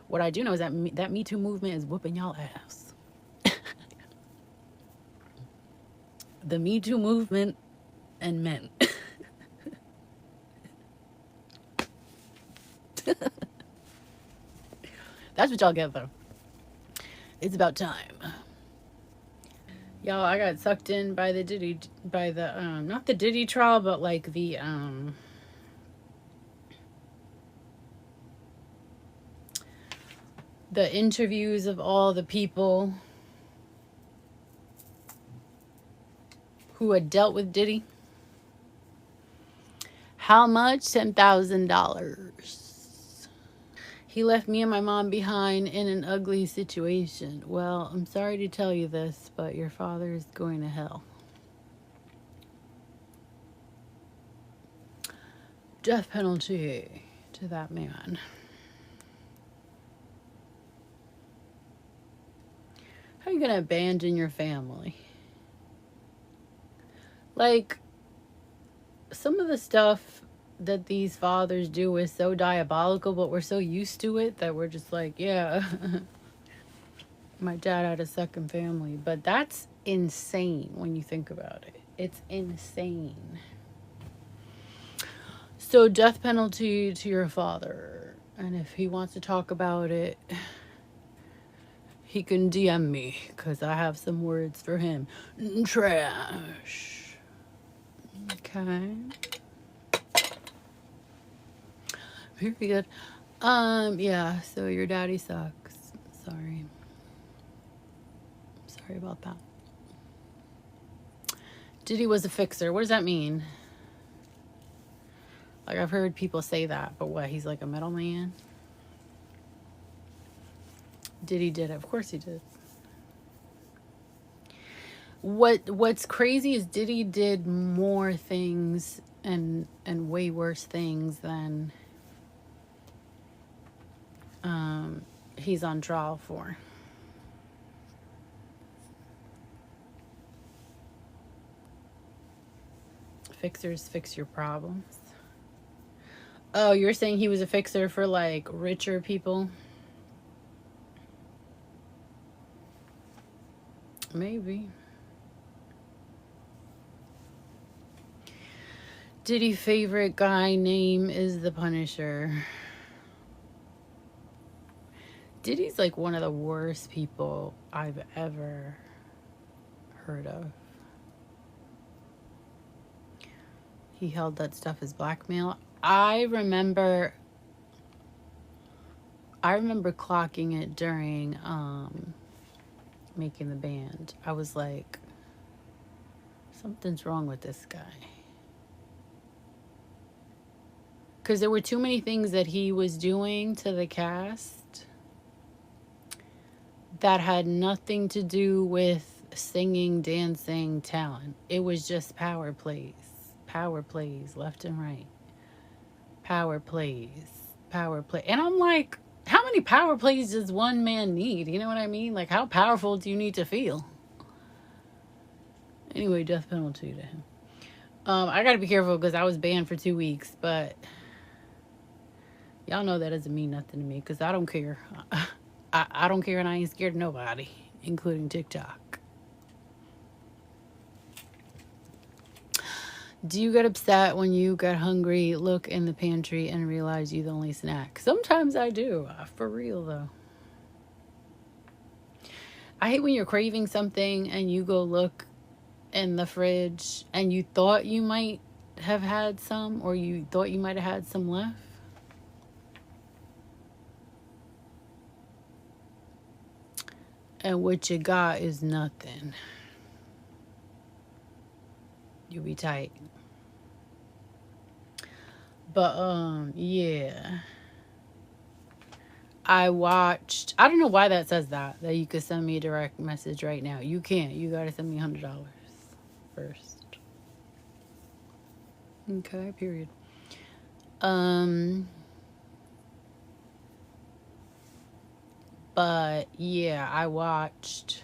What I do know is that that Me Too movement is whooping y'all ass. The Me Too movement and men. That's what y'all get though. It's about time. Y'all, I got sucked in by the Diddy, by the not the Diddy trial, but like the interviews of all the people who had dealt with Diddy. How much? $10,000. He left me and my mom behind in an ugly situation. Well, I'm sorry to tell you this, but your father is going to hell. Death penalty to that man. How are you going to abandon your family? Like, some of the stuff that these fathers do is so diabolical, but we're so used to it that we're just like, yeah, my dad had a second family. But that's insane when you think about it. It's insane. So, death penalty to your father. And if he wants to talk about it, he can DM me because I have some words for him. Trash. Okay. Very good. Yeah, so your daddy sucks. Sorry. Sorry about that. Diddy was a fixer. What does that mean? Like, I've heard people say that, but what, he's like a middleman? Diddy did it. Of course he did. What's crazy is Diddy did more things and way worse things than he's on trial for. Fixers fix your problems. Oh, you're saying he was a fixer for like richer people? Maybe. Diddy favorite guy name is the Punisher. Diddy's like one of the worst people I've ever heard of. He held that stuff as blackmail. I remember clocking it during making the band. I was like, something's wrong with this guy. Because there were too many things that he was doing to the cast that had nothing to do with singing, dancing, talent. It was just power plays left and right. Power plays. And I'm like, how many power plays does one man need? You know what I mean? Like, how powerful do you need to feel? Anyway, death penalty to him. I gotta be careful because I was banned for 2 weeks, but y'all know that doesn't mean nothing to me because I don't care. I don't care and I ain't scared of nobody, including TikTok. Do you get upset when you get hungry, look in the pantry, and realize you're the only snack? Sometimes I do. For real, though. I hate when you're craving something and you go look in the fridge and you thought you might have had some or you thought you might have had some left. And what you got is nothing. You'll be tight. But, yeah. I don't know why that says that you could send me a direct message right now. You can't. You gotta send me $100 first. Okay, period. But yeah, I watched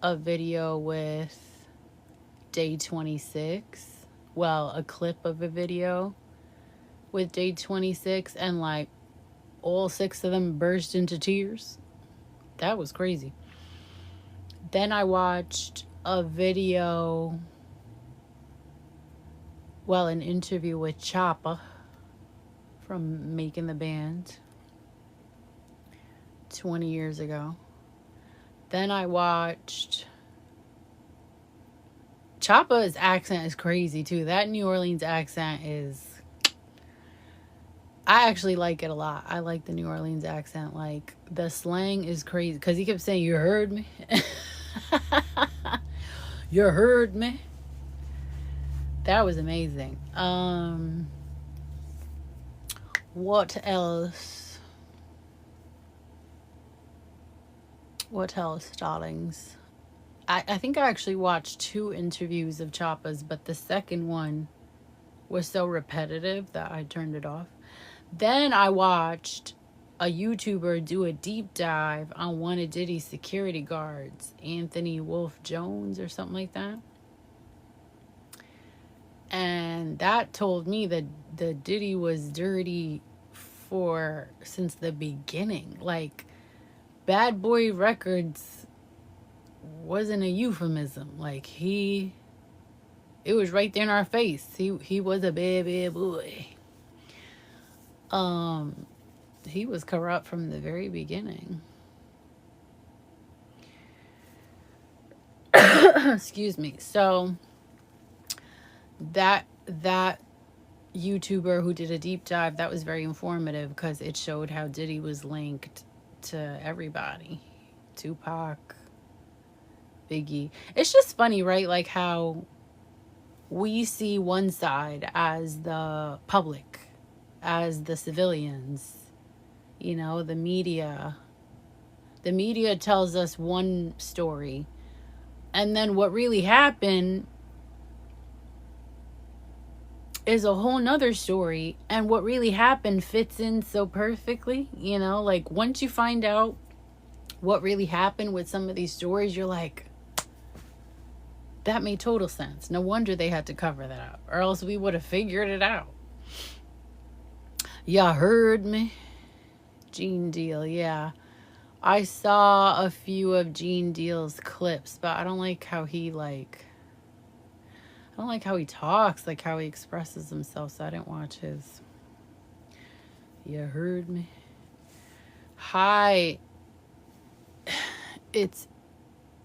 a video with Day 26. Well, a clip of a video with Day 26, and like, all 6 of them burst into tears. That was crazy. Then I watched a video, well, an interview with Choppa from Making the Band 20 years ago. Then I watched... Choppa's accent is crazy too. That New Orleans accent is... I actually like it a lot. I like the New Orleans accent. Like, the slang is crazy. Because he kept saying, you heard me? You heard me? That was amazing. What else? What else, darlings? I think I actually watched 2 interviews of Choppa's, but the second one was so repetitive that I turned it off. Then I watched a YouTuber do a deep dive on one of Diddy's security guards, Anthony Wolf Jones or something like that. And that told me that the Diddy was dirty since the beginning. Like, Bad Boy Records wasn't a euphemism. Like, it was right there in our face. He was a bad boy. He was corrupt from the very beginning. Excuse me. So that YouTuber who did a deep dive, that was very informative because it showed how Diddy was linked to everybody. Tupac, Biggie. It's just funny, right? Like how we see one side as the public, as the civilians, you know, the media. The media tells us one story, and then what really happened is a whole nother story, and what really happened fits in so perfectly, you know? Like, once you find out what really happened with some of these stories, you're like, that made total sense. No wonder they had to cover that up, or else we would have figured it out. Y'all heard me? Gene Deal, yeah. I saw a few of Gene Deal's clips, but I don't like how he talks, like how he expresses himself, so I didn't watch his. You heard me? Hi. It's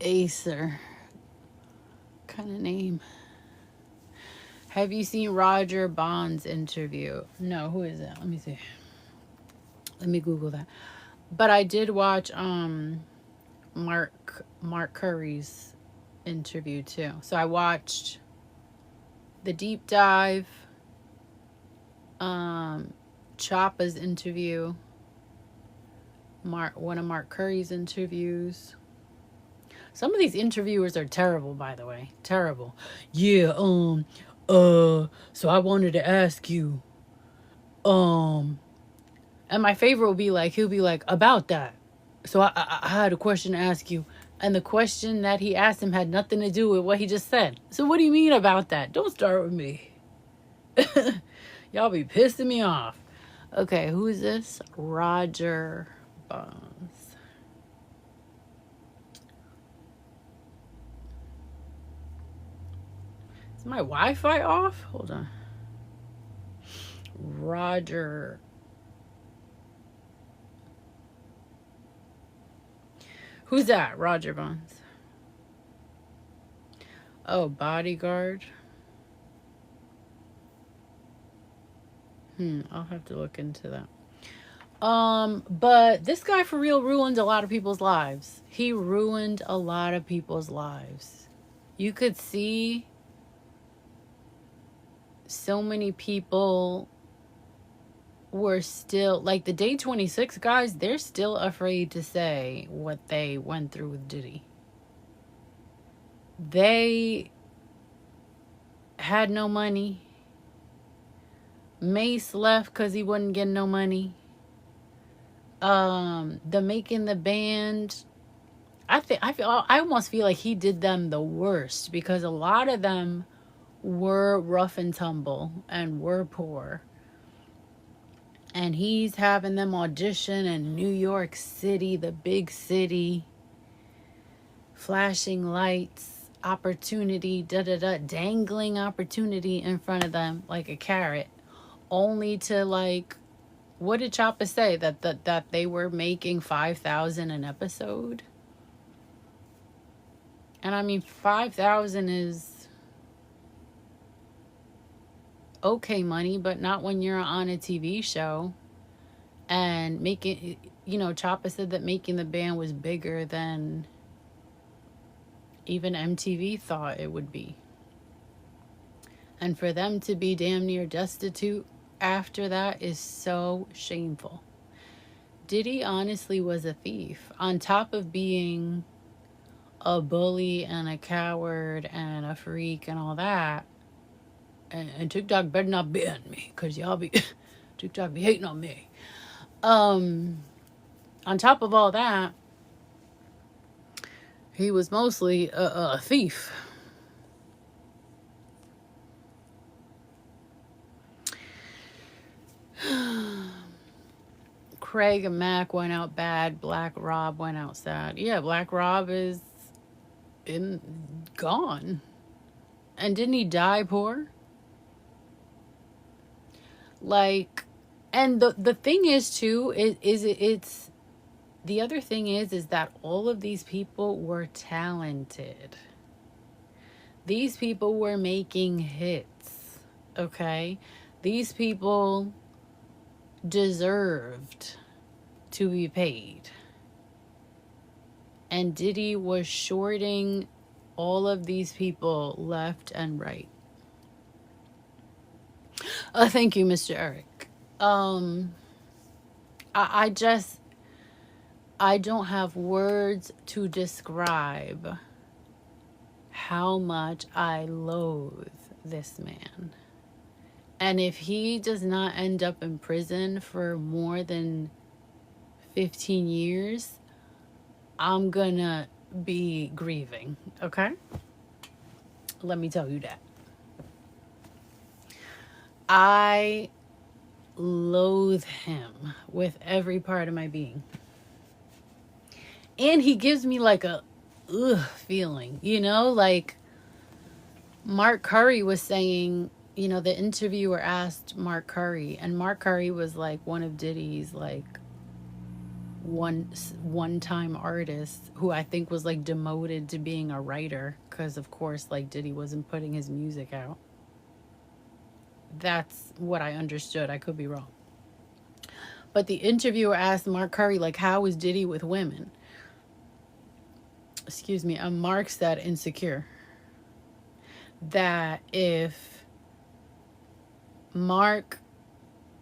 Acer. Kind of name. Have you seen Roger Bond's interview? No, who is that? Let me see. Let me Google that. But I did watch Mark Curry's interview too. So I watched the deep dive, Choppa's interview, one of Mark Curry's interviews. Some of these interviewers are terrible, by the way. Terrible. Yeah, so I wanted to ask you, and my favorite will be like, he'll be like, about that. So I had a question to ask you. And the question that he asked him had nothing to do with what he just said. So what do you mean about that? Don't start with me. Y'all be pissing me off. Okay, who is this? Roger Bonds. Is my Wi-Fi off? Hold on. Roger. Who's that? Roger Bonds. Oh, Bodyguard. I'll have to look into that. But this guy for real ruined a lot of people's lives. He ruined a lot of people's lives. You could see so many people were still, like the Day 26 guys, they're still afraid to say what they went through with Diddy. They had no money. Mace left because he wasn't getting no money. The Making the Band, I almost feel like he did them the worst because a lot of them were rough and tumble and were poor. And he's having them audition in New York City, the big city, flashing lights, opportunity, da da da, dangling opportunity in front of them like a carrot, only to like, what did Choppa say, that they were making 5,000 an episode? And I mean, 5,000 is okay money, but not when you're on a TV show. And making, Choppa said that making the band was bigger than even MTV thought it would be. And for them to be damn near destitute after that is so shameful. Diddy honestly was a thief. On top of being a bully and a coward and a freak and all that, and TikTok better not ban me, because y'all be TikTok be hating on me. On top of all that, he was mostly a thief. Craig and Mac went out bad. Black Rob went out sad. Yeah, Black Rob is gone. And didn't he die poor? Like, and the thing is too, it's the other thing is that all of these people were talented. These people were making hits, okay? These people deserved to be paid. And Diddy was shorting all of these people left and right. Thank you, Mr. Eric. I don't have words to describe how much I loathe this man. And if he does not end up in prison for more than 15 years, I'm gonna be grieving, okay? Let me tell you that. I loathe him with every part of my being. And he gives me like a ugh feeling, like Mark Curry was saying, the interviewer asked Mark Curry, and Mark Curry was like one of Diddy's like one-time artists who I think was like demoted to being a writer because of course like Diddy wasn't putting his music out. That's what I understood. I could be wrong. But the interviewer asked Mark Curry, like, how is Diddy with women? Excuse me. And Mark said, insecure. That if Mark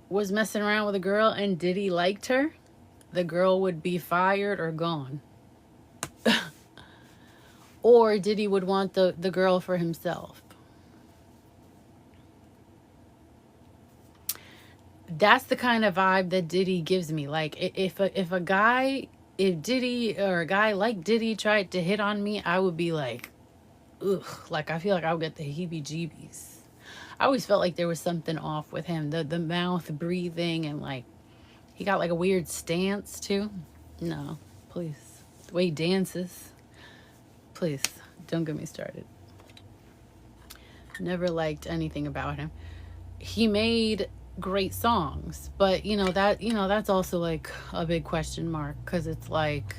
was messing around with a girl and Diddy liked her, the girl would be fired or gone. Or Diddy would want the girl for himself. That's the kind of vibe that Diddy gives me. Like, if Diddy or a guy like Diddy tried to hit on me, I would be like, ugh. Like, I feel like I would get the heebie-jeebies. I always felt like there was something off with him. The mouth breathing and, like, he got, like, a weird stance, too. No, please. The way he dances. Please, don't get me started. Never liked anything about him. He made great songs, but that's also like a big question mark, because it's like,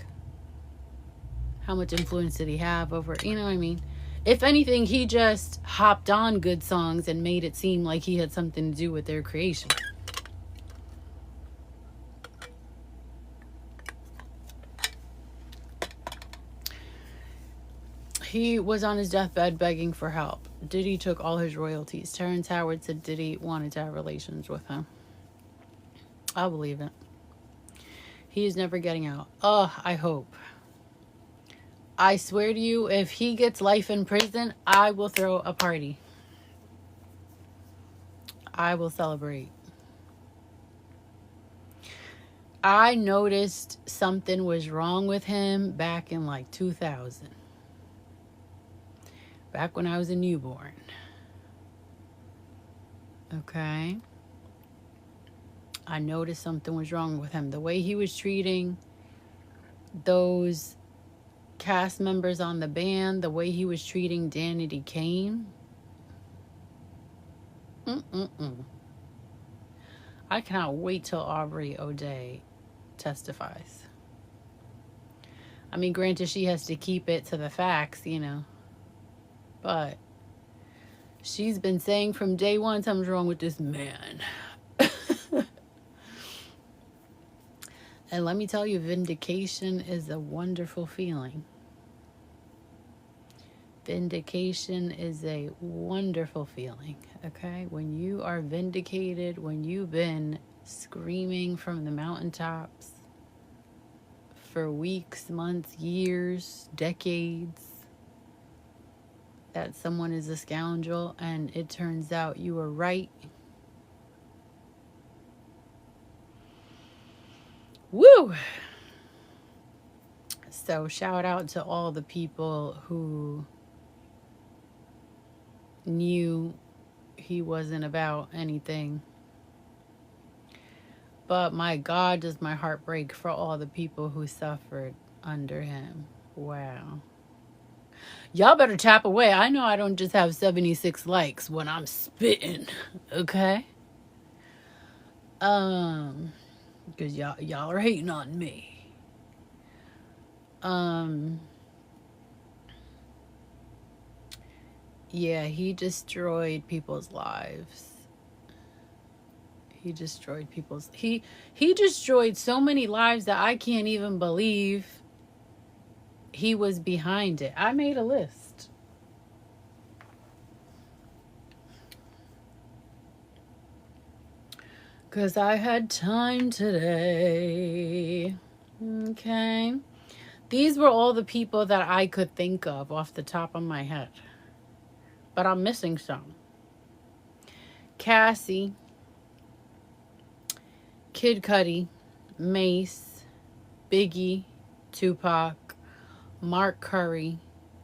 how much influence did he have over, what I mean? If anything, he just hopped on good songs and made it seem like he had something to do with their creation. He was on his deathbed begging for help. Diddy took all his royalties. Terrence Howard said Diddy wanted to have relations with him. I believe it. He is never getting out. Oh, I hope. I swear to you, if he gets life in prison, I will throw a party. I will celebrate. I noticed something was wrong with him back in like 2000. Back when I was a newborn. Okay. I noticed something was wrong with him. The way he was treating those cast members on the band, the way he was treating Danity Kane. I cannot wait till Aubrey O'Day testifies. I mean, granted, she has to keep it to the facts, you know. But she's been saying from day one, something's wrong with this man. And let me tell you, vindication is a wonderful feeling. Vindication is a wonderful feeling, okay? When you are vindicated, when you've been screaming from the mountaintops for weeks, months, years, decades, that someone is a scoundrel, and it turns out you were right. Woo! So shout out to all the people who knew he wasn't about anything. But my God, does my heart break for all the people who suffered under him. Wow. Y'all better tap away. I know I don't just have 76 likes when I'm spitting, okay? Because y'all are hating on me. Yeah, he destroyed people's lives. He destroyed he destroyed so many lives that I can't even believe he was behind it. I made a list. Because I had time today. Okay. These were all the people that I could think of off the top of my head. But I'm missing some. Cassie, Kid Cudi, Mace, Biggie, Tupac, Mark Curry,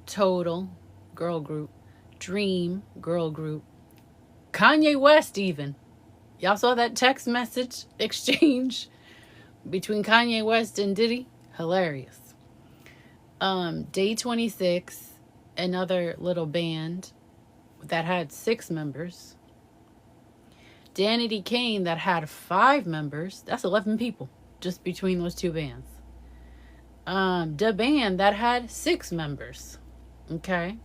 Total, girl group, Dream, girl group, Kanye West even. Y'all saw that text message exchange between Kanye West and Diddy? Hilarious. Day 26, another little band that had 6 members. Danity Kane that had 5 members. That's 11 people just between those 2 bands. The band that had 6 members. Okay.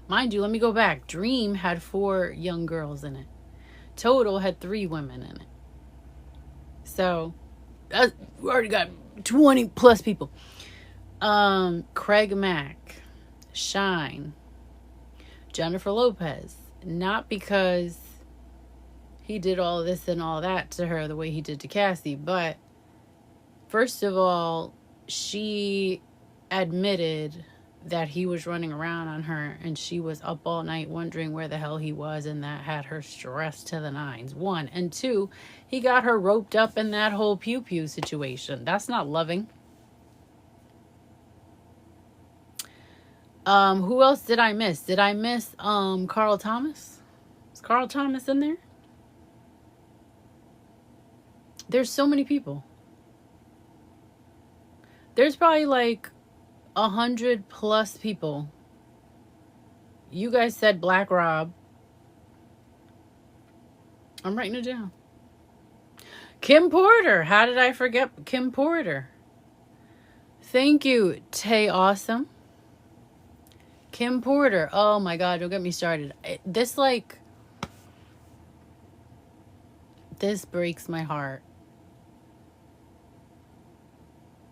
Mind you, let me go back. Dream had 4 young girls in it. Total had 3 women in it. So, we already got 20 plus people. Craig Mack, Shine, Jennifer Lopez. Not because he did all this and all that to her the way he did to Cassie, but first of all, she admitted that he was running around on her and she was up all night wondering where the hell he was, and that had her stressed to the nines. 1. And 2, he got her roped up in that whole pew pew situation. That's not loving. Who else did I miss? Did I miss Carl Thomas? Is Carl Thomas in there? There's so many people. There's probably like 100 plus people. You guys said Black Rob. I'm writing it down. Kim Porter. How did I forget Kim Porter? Thank you, Tay Awesome. Kim Porter. Oh my God, don't get me started. This breaks my heart.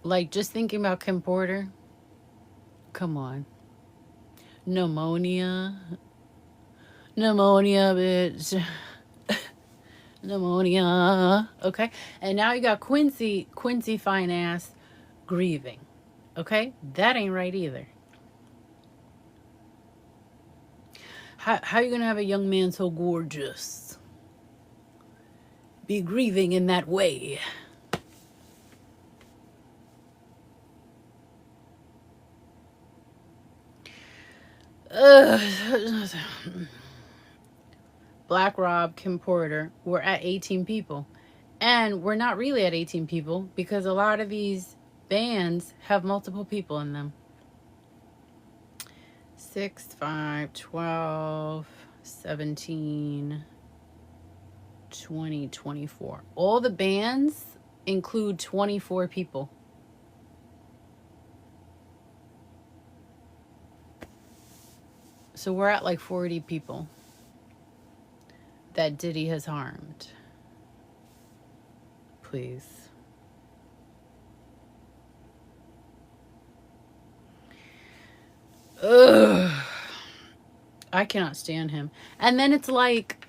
Like, just thinking about Kim Porter. Come on. Pneumonia, bitch. Pneumonia. Okay. And now you got Quincy fine ass grieving. Okay. That ain't right either. How are you going to have a young man so gorgeous be grieving in that way? Black Rob, Kim Porter, we're at 18 people. And we're not really at 18 people because a lot of these bands have multiple people in them. 6, 5, 12, 17, 20, 24. All the bands include 24 people. So we're at like 40 people that Diddy has harmed. Please. Ugh. I cannot stand him. And then it's like,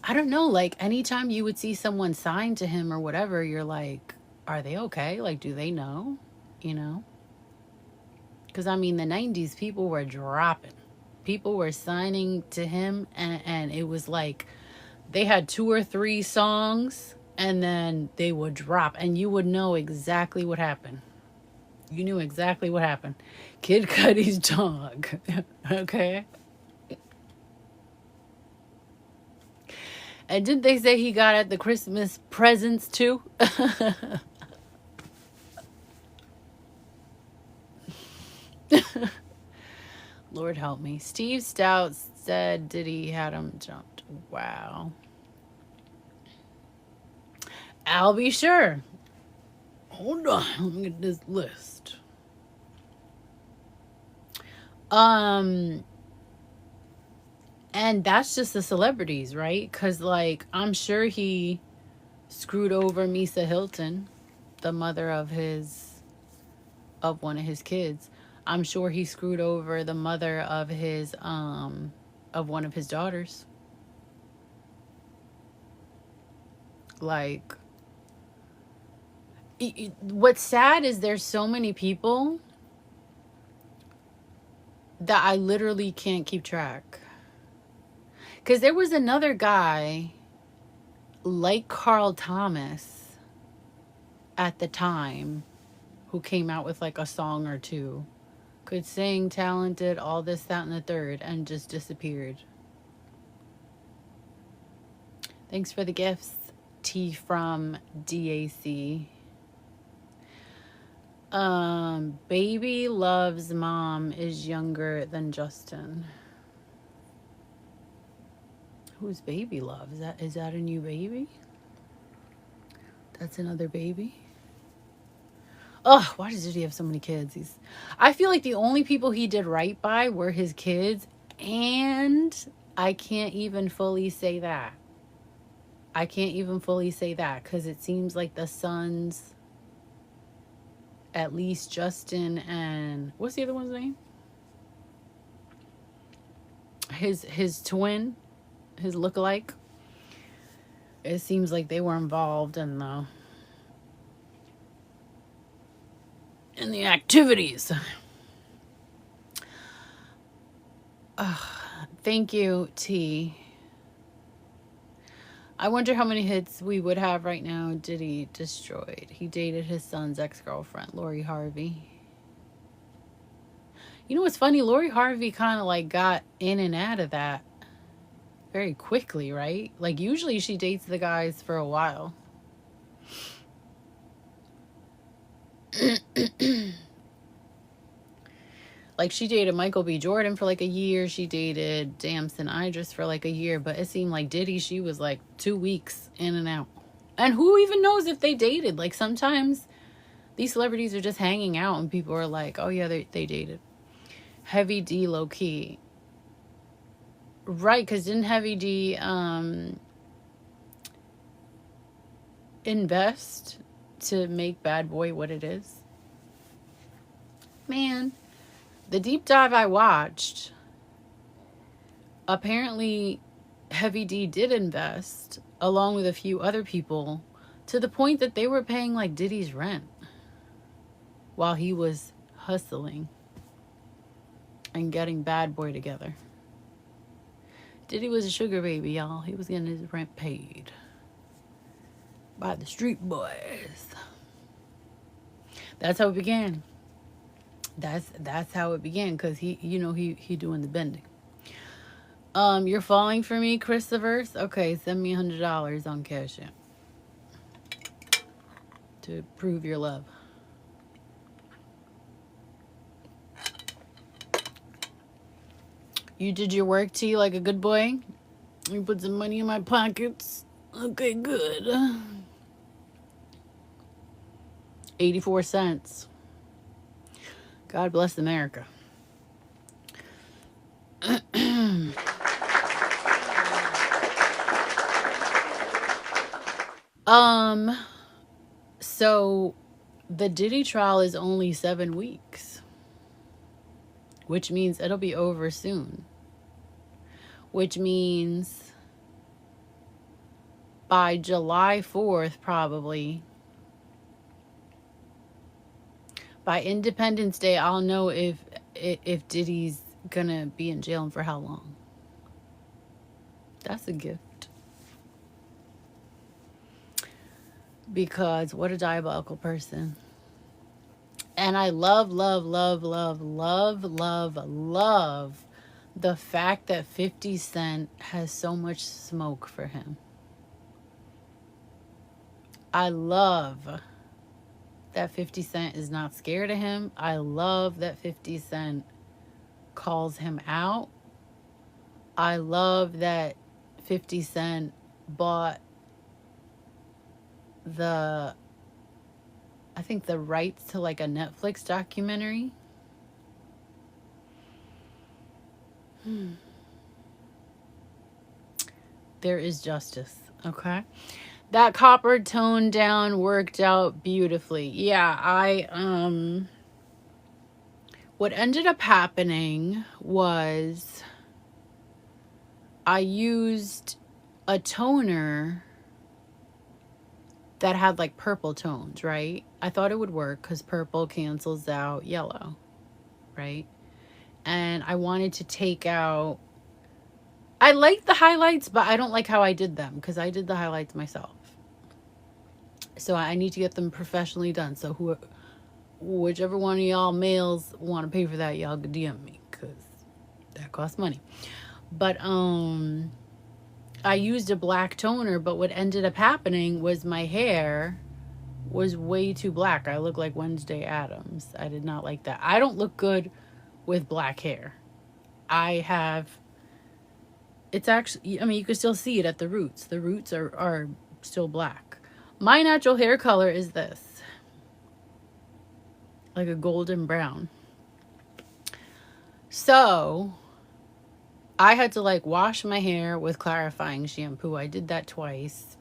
I don't know, like anytime you would see someone signed to him or whatever, you're like, are they okay? Like, do they know? You know? Because I mean, the 90s, people were dropping. People were signing to him, and it was like they had 2 or 3 songs, and then they would drop, and you would know exactly what happened. You knew exactly what happened. Kid Cudi's dog. Okay? And didn't they say he got at the Christmas presents too? Lord help me. Steve Stout said Diddy had him jumped. Wow. I'll be sure. Hold on. Let me get this list. And that's just the celebrities, right? Because, like, I'm sure he screwed over Misa Hilton, the mother of one of his kids. I'm sure he screwed over the mother of one of his daughters. Like, what's sad is there's so many people that I literally can't keep track. Because there was another guy like Carl Thomas at the time who came out with like a song or two. Could sing, talented, all this, that, and the third, and just disappeared. Thanks for the gifts, T from DAC. Baby Love's mom is younger than Justin. Who's Baby Love? Is that a new baby? That's another baby? Oh, why does he have so many kids? I feel like the only people he did right by were his kids, and I can't even fully say that. Because it seems like the sons, at least Justin and what's the other one's name? His twin, his lookalike. It seems like they were involved in the activities. Thank you, T. I wonder how many hits we would have right now. Diddy destroyed. He dated his son's ex-girlfriend, Lori Harvey. You know what's funny? Lori Harvey kind of like got in and out of that very quickly, right? Like usually she dates the guys for a while. Like she dated Michael B. Jordan for like a year. She dated Damson Idris for like a year. But it seemed like Diddy, she was like 2 weeks in and out. And who even knows if they dated? Like sometimes these celebrities are just hanging out and people are like, oh yeah, they dated. Heavy D low key. Right, because didn't Heavy D invest to make Bad Boy what it is? Man, the deep dive I watched, apparently Heavy D did invest along with a few other people to the point that they were paying like Diddy's rent while he was hustling and getting Bad Boy together. Diddy was a sugar baby, y'all. He was getting his rent paid by the street boys. That's how it began. That's how it began, because he doing the bending. You're falling for me, Christopher? Okay, send me $100 on Cash App to prove your love. You did your work, T, like a good boy? You put some money in my pockets? Okay, good. 84 cents. God bless America. So the Diddy trial is only 7 weeks, which means it'll be over soon. Which means by July 4th, probably, by Independence Day, I'll know if Diddy's gonna be in jail and for how long. That's a gift. Because what a diabolical person. And I love the fact that 50 Cent has so much smoke for him. I love that 50 Cent is not scared of him. I love that 50 Cent calls him out. I love that 50 Cent bought the rights to like a Netflix documentary. There is justice, okay? That copper tone down worked out beautifully. Yeah, what ended up happening was I used a toner that had like purple tones, right? I thought it would work because purple cancels out yellow, right? And I wanted to take out, I like the highlights, but I don't like how I did them because I did the highlights myself. So I need to get them professionally done. So whichever one of y'all males want to pay for that, y'all DM me because that costs money. But I used a black toner, but what ended up happening was my hair was way too black. I look like Wednesday Addams. I did not like that. I don't look good with black hair. It's actually, I mean, you can still see it at the roots. The roots are still black. My natural hair color is this. Like a golden brown. So I had to like wash my hair with clarifying shampoo. I did that twice.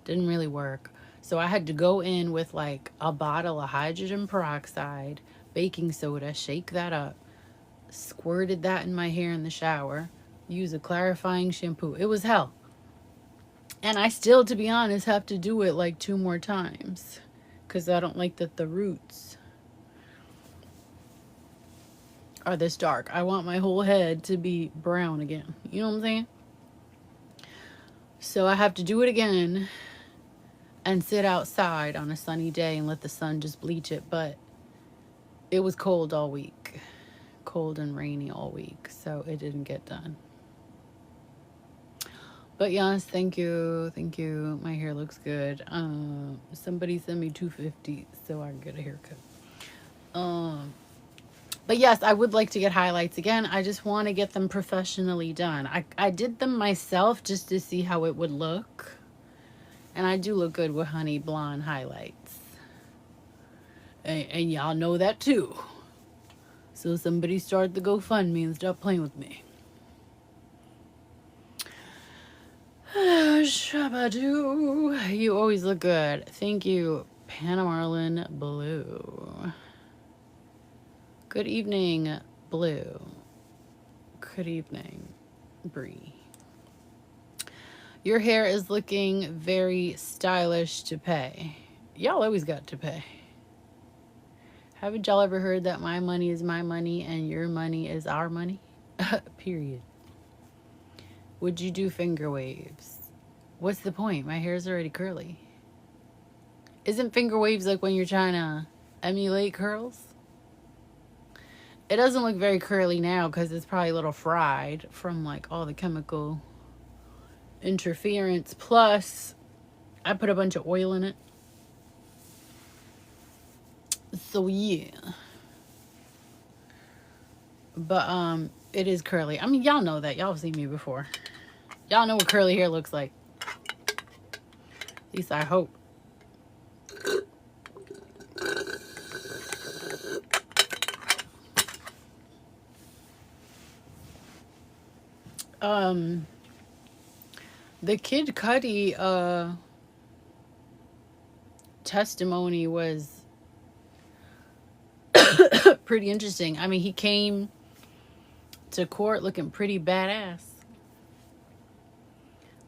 Didn't really work. So I had to go in with like a bottle of hydrogen peroxide, baking soda, shake that up, squirted that in my hair in the shower, use a clarifying shampoo. It was hell. And I still, to be honest, have to do it like 2 more times because I don't like that the roots are this dark. I want my whole head to be brown again. You know what I'm saying? So I have to do it again and sit outside on a sunny day and let the sun just bleach it. But it was cold all week. Cold and rainy all week. So it didn't get done. But yes, thank you. Thank you. My hair looks good. Somebody sent me $250 so I can get a haircut. But yes, I would like to get highlights again. I just want to get them professionally done. I did them myself just to see how it would look. And I do look good with honey blonde highlights. And y'all know that too. So somebody start the GoFundMe and stop playing with me. Shabadoo. You always look good. Thank you, Panamarlin Blue. Good evening, Blue. Good evening, Bree. Your hair is looking very stylish to pay. Y'all always got to pay. Haven't y'all ever heard that my money is my money and your money is our money? Period. Would you do finger waves? What's the point? My hair's already curly. Isn't finger waves like when you're trying to emulate curls? It doesn't look very curly now because it's probably a little fried from like all the chemical interference. Plus, I put a bunch of oil in it. So yeah. But it is curly. I mean, y'all know that. Y'all have seen me before. Y'all know what curly hair looks like. At least I hope. The Kid Cudi testimony was pretty interesting. I mean, he came to court looking pretty badass.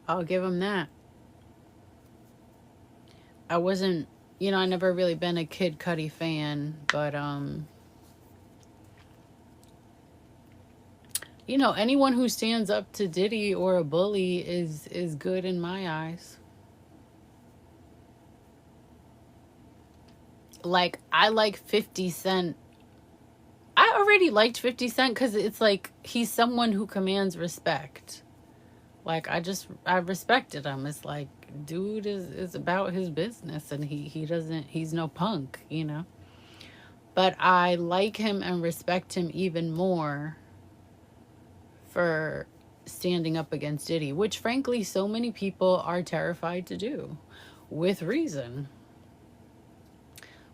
I'll give him that. I wasn't, I never really been a Kid Cudi fan, but anyone who stands up to Diddy or a bully is good in my eyes. Like, I like 50 Cent. I already liked 50 Cent because it's like he's someone who commands respect. Like, I respected him. It's like, dude is about his business, and he's no punk, But I like him and respect him even more for standing up against Diddy, which frankly so many people are terrified to do, with reason.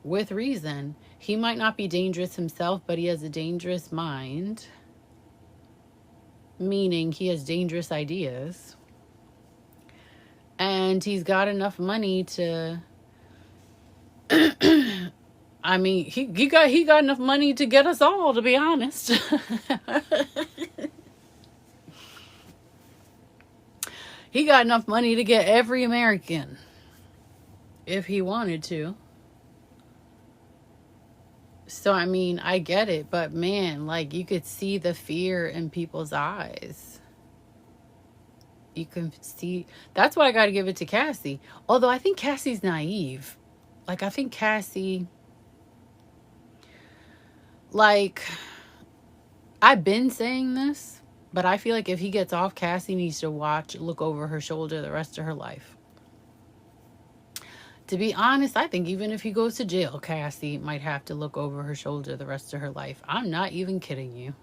With reason. He might not be dangerous himself, but he has a dangerous mind, meaning he has dangerous ideas, and he's got enough money to I mean, he got enough money to get us all, to be honest. He got enough money to get every American if he wanted to. So, I mean, I get it, but man, like, you could see the fear in people's eyes. You can see. That's why I got to give it to Cassie. Although I think Cassie's naive. Like, I think Cassie, like, I've been saying this, but I feel like if he gets off, Cassie needs to look over her shoulder the rest of her life. To be honest, I think even if he goes to jail, Cassie might have to look over her shoulder the rest of her life. I'm not even kidding you.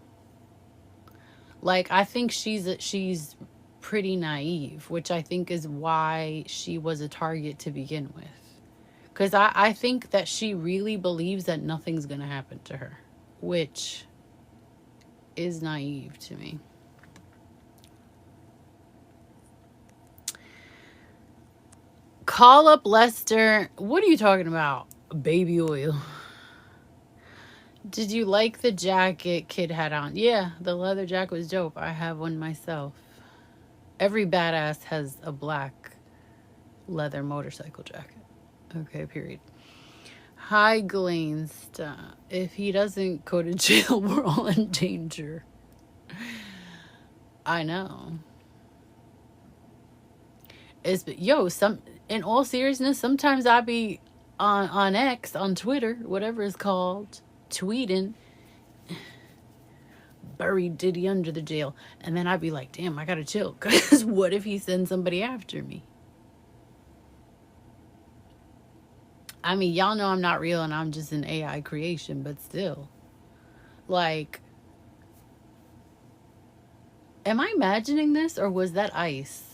Like, I think she's pretty naive, which I think is why she was a target to begin with. Because I think that she really believes that nothing's going to happen to her, which is naive to me. Call up Lester. What are you talking about? Baby oil. Did you like the jacket Kid had on? Yeah, the leather jacket was dope. I have one myself. Every badass has a black leather motorcycle jacket. Okay, period. Hi, Glansta. If he doesn't go to jail, we're all in danger. I know. In all seriousness, sometimes I be on X, on Twitter, whatever it's called, tweeting, buried Diddy under the jail. And then I'd be like, damn, I gotta chill. Because what if he sends somebody after me? I mean, y'all know I'm not real and I'm just an AI creation, but still. Like, am I imagining this, or was that ice?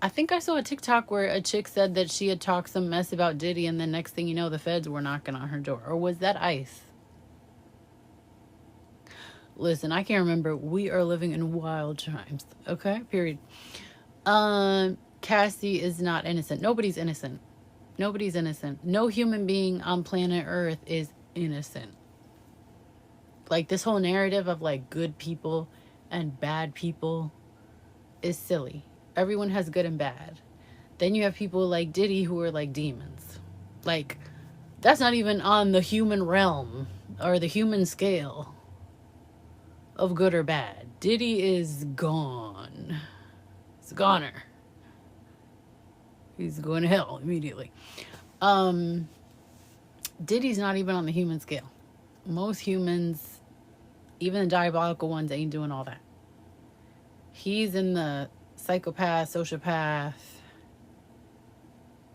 I think I saw a TikTok where a chick said that she had talked some mess about Diddy, and the next thing you know, the feds were knocking on her door. Or was that ice? Listen, I can't remember. We are living in wild times. Okay? Period. Cassie is not innocent. Nobody's innocent. Nobody's innocent. No human being on planet Earth is innocent. Like, this whole narrative of, like, good people and bad people is silly. Everyone has good and bad. Then you have people like Diddy who are like demons. Like, that's not even on the human realm or the human scale of good or bad. Diddy is gone. He's a goner. He's going to hell immediately. Diddy's not even on the human scale. Most humans Even the diabolical ones ain't doing all that. He's in the psychopath, sociopath,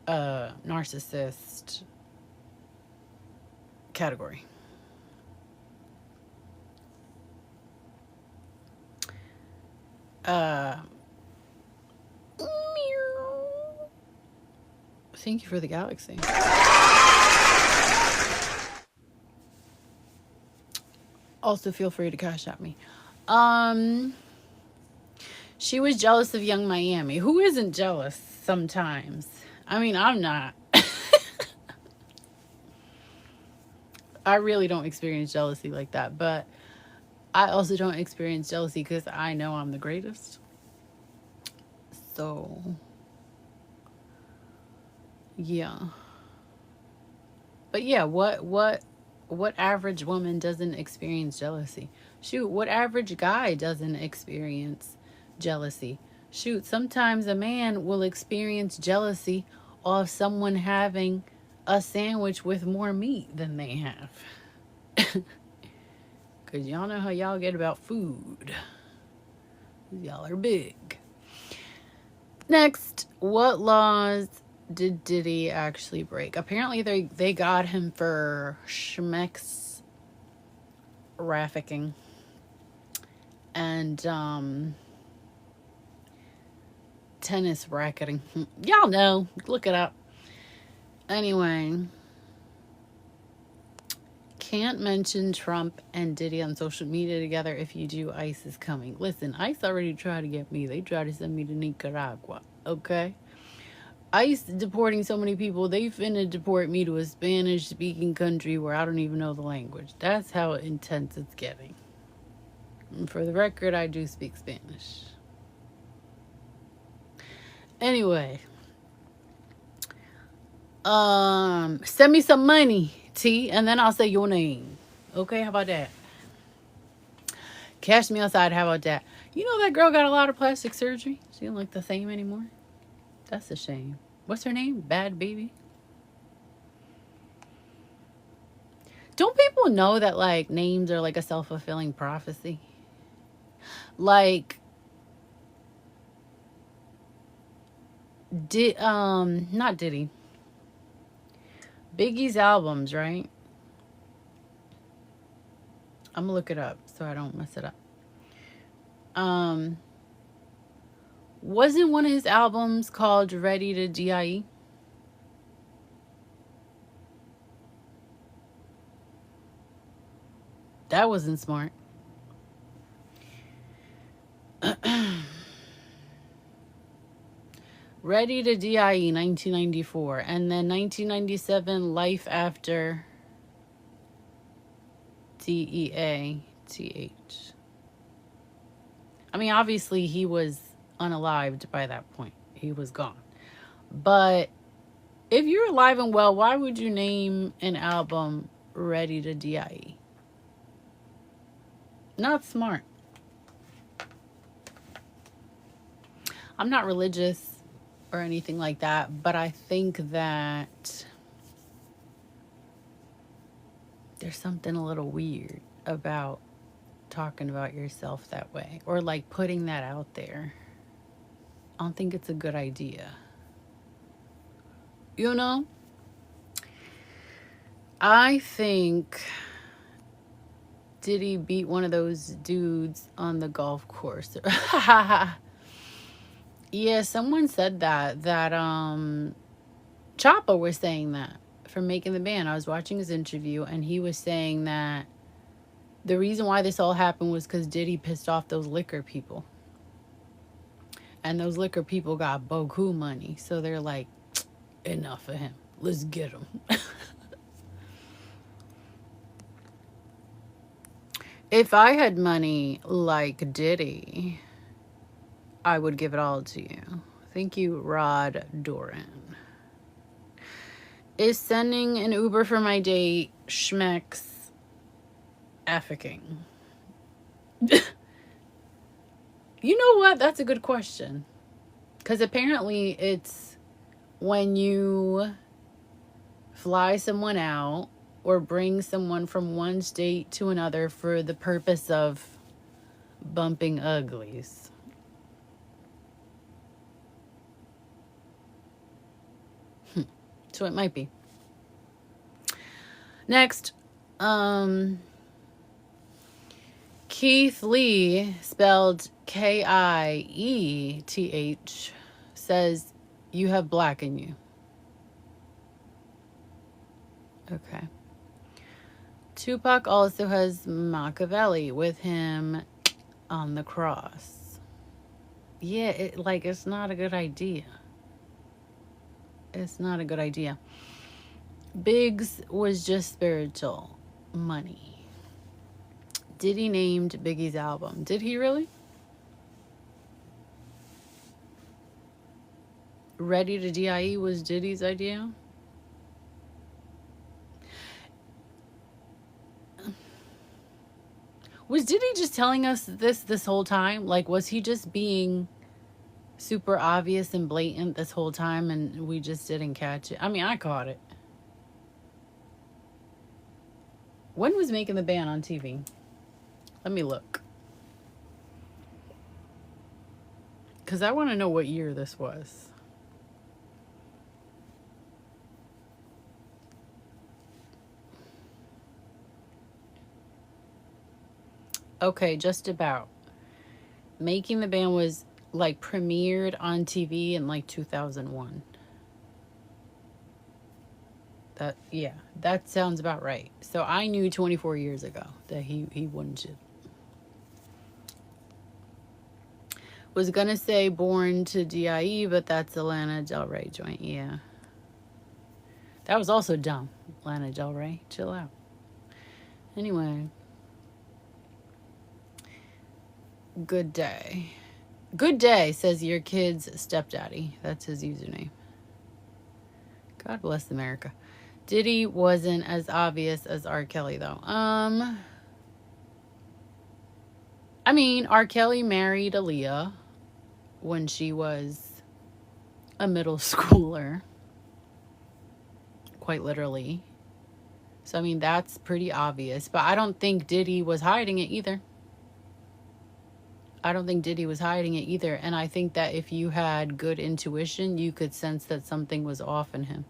narcissist category. Uh, Thank you for the galaxy. Also, feel free to cash at me. She was jealous of Young Miami. Who isn't jealous sometimes? I mean, I'm not. I really don't experience jealousy like that, but I also don't experience jealousy because I know I'm the greatest. So, yeah. But yeah, what average woman doesn't experience jealousy? Shoot, what average guy doesn't experience jealousy? Shoot, sometimes a man will experience jealousy of someone having a sandwich with more meat than they have. Because y'all know how y'all get about food. Y'all are big. Next, what laws did Diddy actually break? Apparently, they got him for schmex trafficking and tennis racketing. Y'all know. Look it up. Anyway, can't mention Trump and Diddy on social media together. If you do, ICE is coming. Listen, ICE already tried to get me. They tried to send me to Nicaragua. Okay? ICE deporting so many people, they finna deport me to a Spanish-speaking country where I don't even know the language. That's how intense it's getting. And for the record, I do speak Spanish. Anyway. Send me some money, T, and then I'll say your name. Okay, how about that? Cash me outside, how about that? You know that girl got a lot of plastic surgery? She don't look the same anymore. That's a shame. What's her name? Bad Baby? Don't people know that, like, names are like a self-fulfilling prophecy? Like, not Diddy. Biggie's albums, right? I'm gonna look it up so I don't mess it up. Wasn't one of his albums called Ready to Die? That wasn't smart. Ready to Die, 1994. And then 1997, Life After DEATH. I mean, obviously, he was unalived by that point. He was gone. But if you're alive and well, why would you name an album Ready to Die? Not smart. I'm not religious or anything like that, but I think that there's something a little weird about talking about yourself that way or like putting that out there. I don't think it's a good idea. You know? I think Diddy beat one of those dudes on the golf course. Yeah, someone said that Choppa was saying that from Making the Band. I was watching his interview and he was saying that the reason why this all happened was because Diddy pissed off those liquor people. And those liquor people got boku money. So they're like, enough of him. Let's get him. If I had money like Diddy, I would give it all to you. Thank you, Rod Doran. Is sending an Uber for my date schmex affecting? You know what? That's a good question. Because apparently it's when you fly someone out or bring someone from one state to another for the purpose of bumping uglies. So it might be. Next, Keith Lee, spelled Kieth, says, you have black in you. Okay. Tupac also has Machiavelli with him on the cross. Yeah, it's not a good idea. It's not a good idea. Biggs was just spiritual. Money. Diddy named Biggie's album. Did he really? Ready to Die was Diddy's idea? Was Diddy just telling us this whole time? Like, was he just being super obvious and blatant this whole time and we just didn't catch it? I mean, I caught it. When was Making the Band on TV? Let me look. Because I want to know what year this was. Okay, just about. Making the Band was like premiered on TV in like 2001. That sounds about right. So I knew 24 years ago that he wouldn't shit. Was gonna say Born to Die, but that's a Lana Del Rey joint. Yeah, that was also dumb. Lana Del Rey, chill out. Anyway, good day. Good day, says your kid's stepdaddy. That's his username. God bless America. Diddy wasn't as obvious as R. Kelly, though. I mean, R. Kelly married Aaliyah when she was a middle schooler. Quite literally. So, I mean, that's pretty obvious. But I don't think Diddy was hiding it either. And I think that if you had good intuition, you could sense that something was off in him.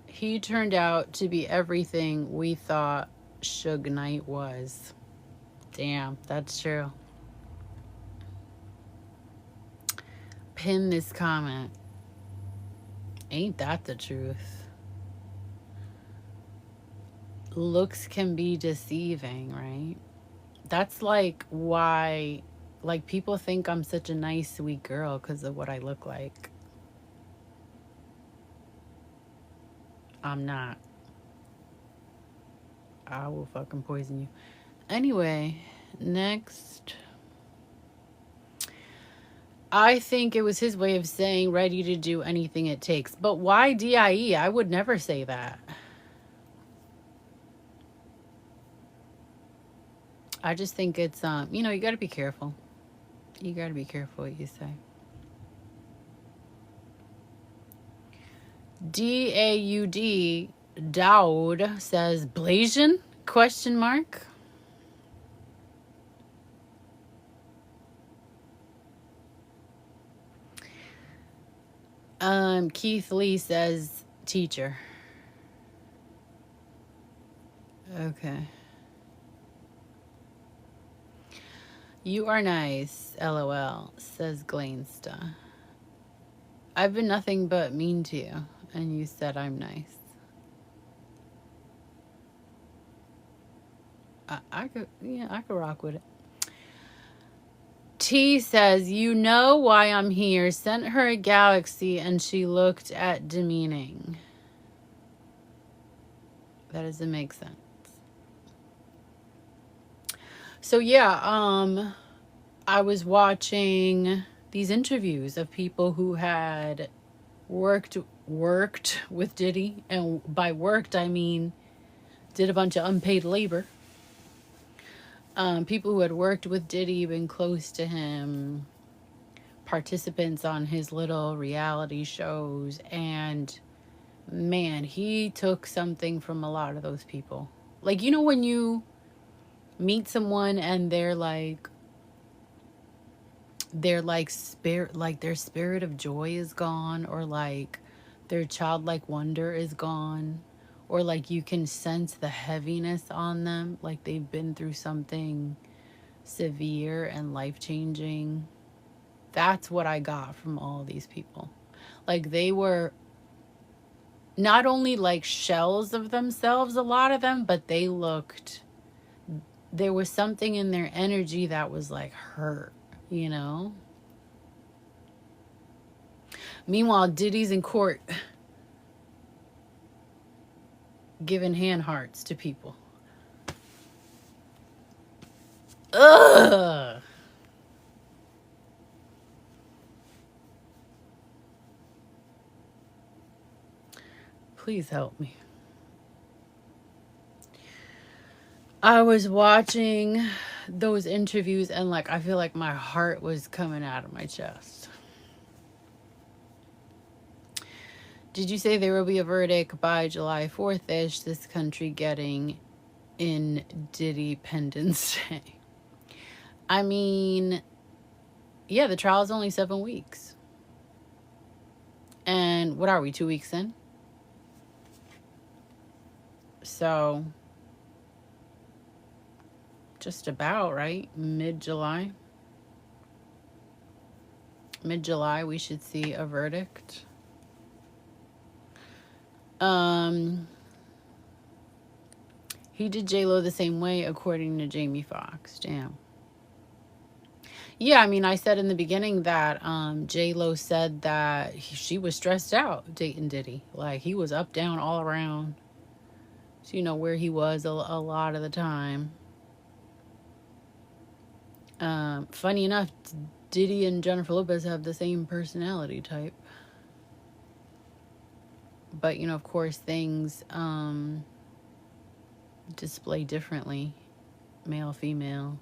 He turned out to be everything we thought Suge Knight was. Damn, that's true. Pin this comment. Ain't that the truth? Looks can be deceiving, right? That's like why, like, people think I'm such a nice, sweet girl because of what I look like. I'm not. I will fucking poison you. Anyway, next. I think it was his way of saying ready to do anything it takes. But why DIE? I would never say that. I just think it's, you got to be careful. You got to be careful what you say. DAUD Dowd says Blasian? Question mark. Keith Lee says teacher. Okay. You are nice, LOL, says Glainsta. I've been nothing but mean to you, and you said I'm nice. I could rock with it. T says, you know why I'm here. Sent her a galaxy, and she looked at demeaning. That doesn't make sense. So yeah, I was watching these interviews of people who had worked with Diddy, and by worked I mean did a bunch of unpaid labor. People who had worked with Diddy, been close to him, participants on his little reality shows, and man, he took something from a lot of those people. Like, you know, when you meet someone and they're like spirit, like their spirit of joy is gone, or like their childlike wonder is gone, or like you can sense the heaviness on them, like they've been through something severe and life-changing. That's what I got from all these people. Like, they were not only like shells of themselves, a lot of them, but there was something in their energy that was like hurt, you know? Meanwhile, Diddy's in court giving hand hearts to people. Ugh. Please help me. I was watching those interviews and like I feel like my heart was coming out of my chest. Did you say there will be a verdict by July 4th-ish, this country getting in Diddy Pendants Day? I mean, yeah, the trial is only 7 weeks. And what are we, 2 weeks in? So, just about, right? Mid-July. Mid-July, we should see a verdict. He did J-Lo the same way, according to Jamie Foxx. Damn. Yeah, I mean, I said in the beginning that J-Lo said that she was stressed out dating Diddy. Like, he was up, down, all around. So, you know, where he was a lot of the time. Funny enough, Diddy and Jennifer Lopez have the same personality type. But, you know, of course, things display differently. Male, female,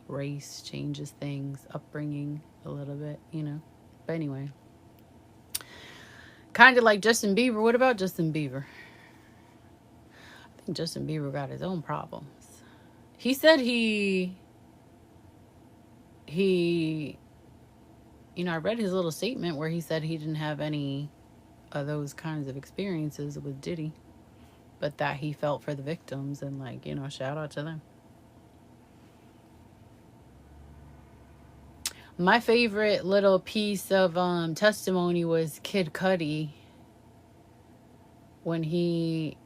race changes things, upbringing a little bit, you know. But anyway. Kind of like Justin Bieber. What about Justin Bieber? I think Justin Bieber got his own problems. He said he, you know, I read his little statement where he said he didn't have any of those kinds of experiences with Diddy, but that he felt for the victims and, like, you know, shout out to them. My favorite little piece of testimony was Kid Cudi when he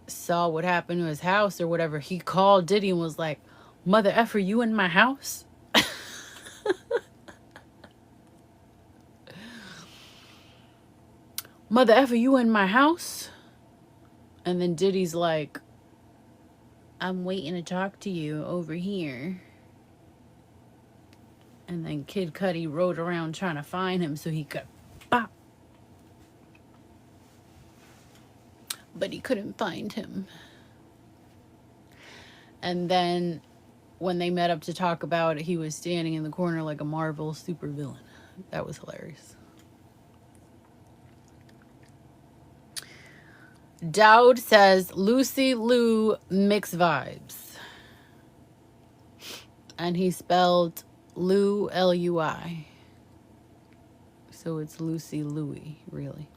saw what happened to his house or whatever. He called Diddy and was like, "Mother effer, you in my house?" "Mother effer, you in my house?" And then Diddy's like, "I'm waiting to talk to you over here." And then Kid Cudi rode around trying to find him so he could bop. But he couldn't find him. And then when they met up to talk about it, he was standing in the corner like a Marvel supervillain. That was hilarious. Dowd says Lucy Liu mixed vibes. And he spelled Lou, L-U-I. So it's Lucy Louie, really.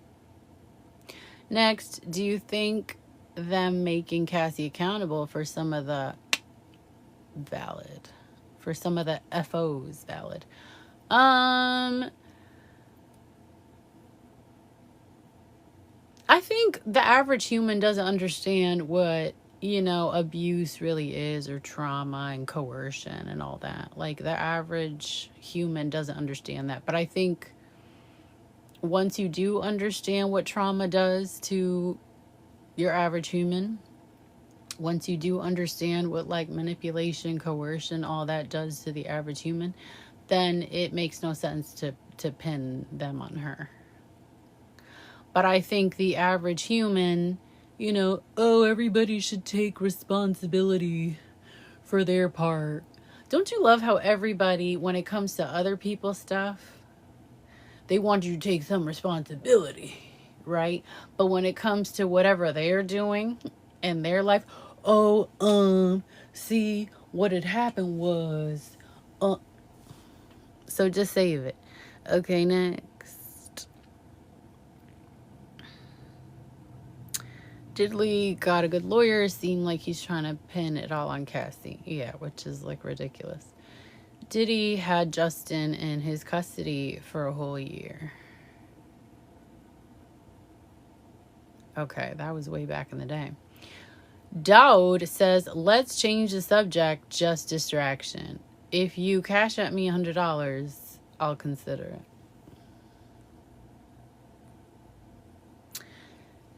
Next, do you think them making Cassie accountable for some of the valid? For some of the FOs valid? I think the average human doesn't understand what, you know, abuse really is, or trauma and coercion and all that. Like, the average human doesn't understand that. But I think once you do understand what trauma does to your average human, once you do understand what, like, manipulation, coercion, all that does to the average human, then it makes no sense to pin them on her. But I think the average human, you know, oh, everybody should take responsibility for their part. Don't you love how everybody, when it comes to other people's stuff, They want you to take some responsibility, right? But when it comes to whatever they're doing in their life, oh, see, what had happened was, uh, so just save it. Okay, next. Diddley got a good lawyer. Seemed like he's trying to pin it all on Cassie. Yeah, which is like ridiculous. Diddy had Justin in his custody for a whole year. Okay, that was way back in the day. Dowd says, let's change the subject, just distraction. If you cash at me $100, I'll consider it.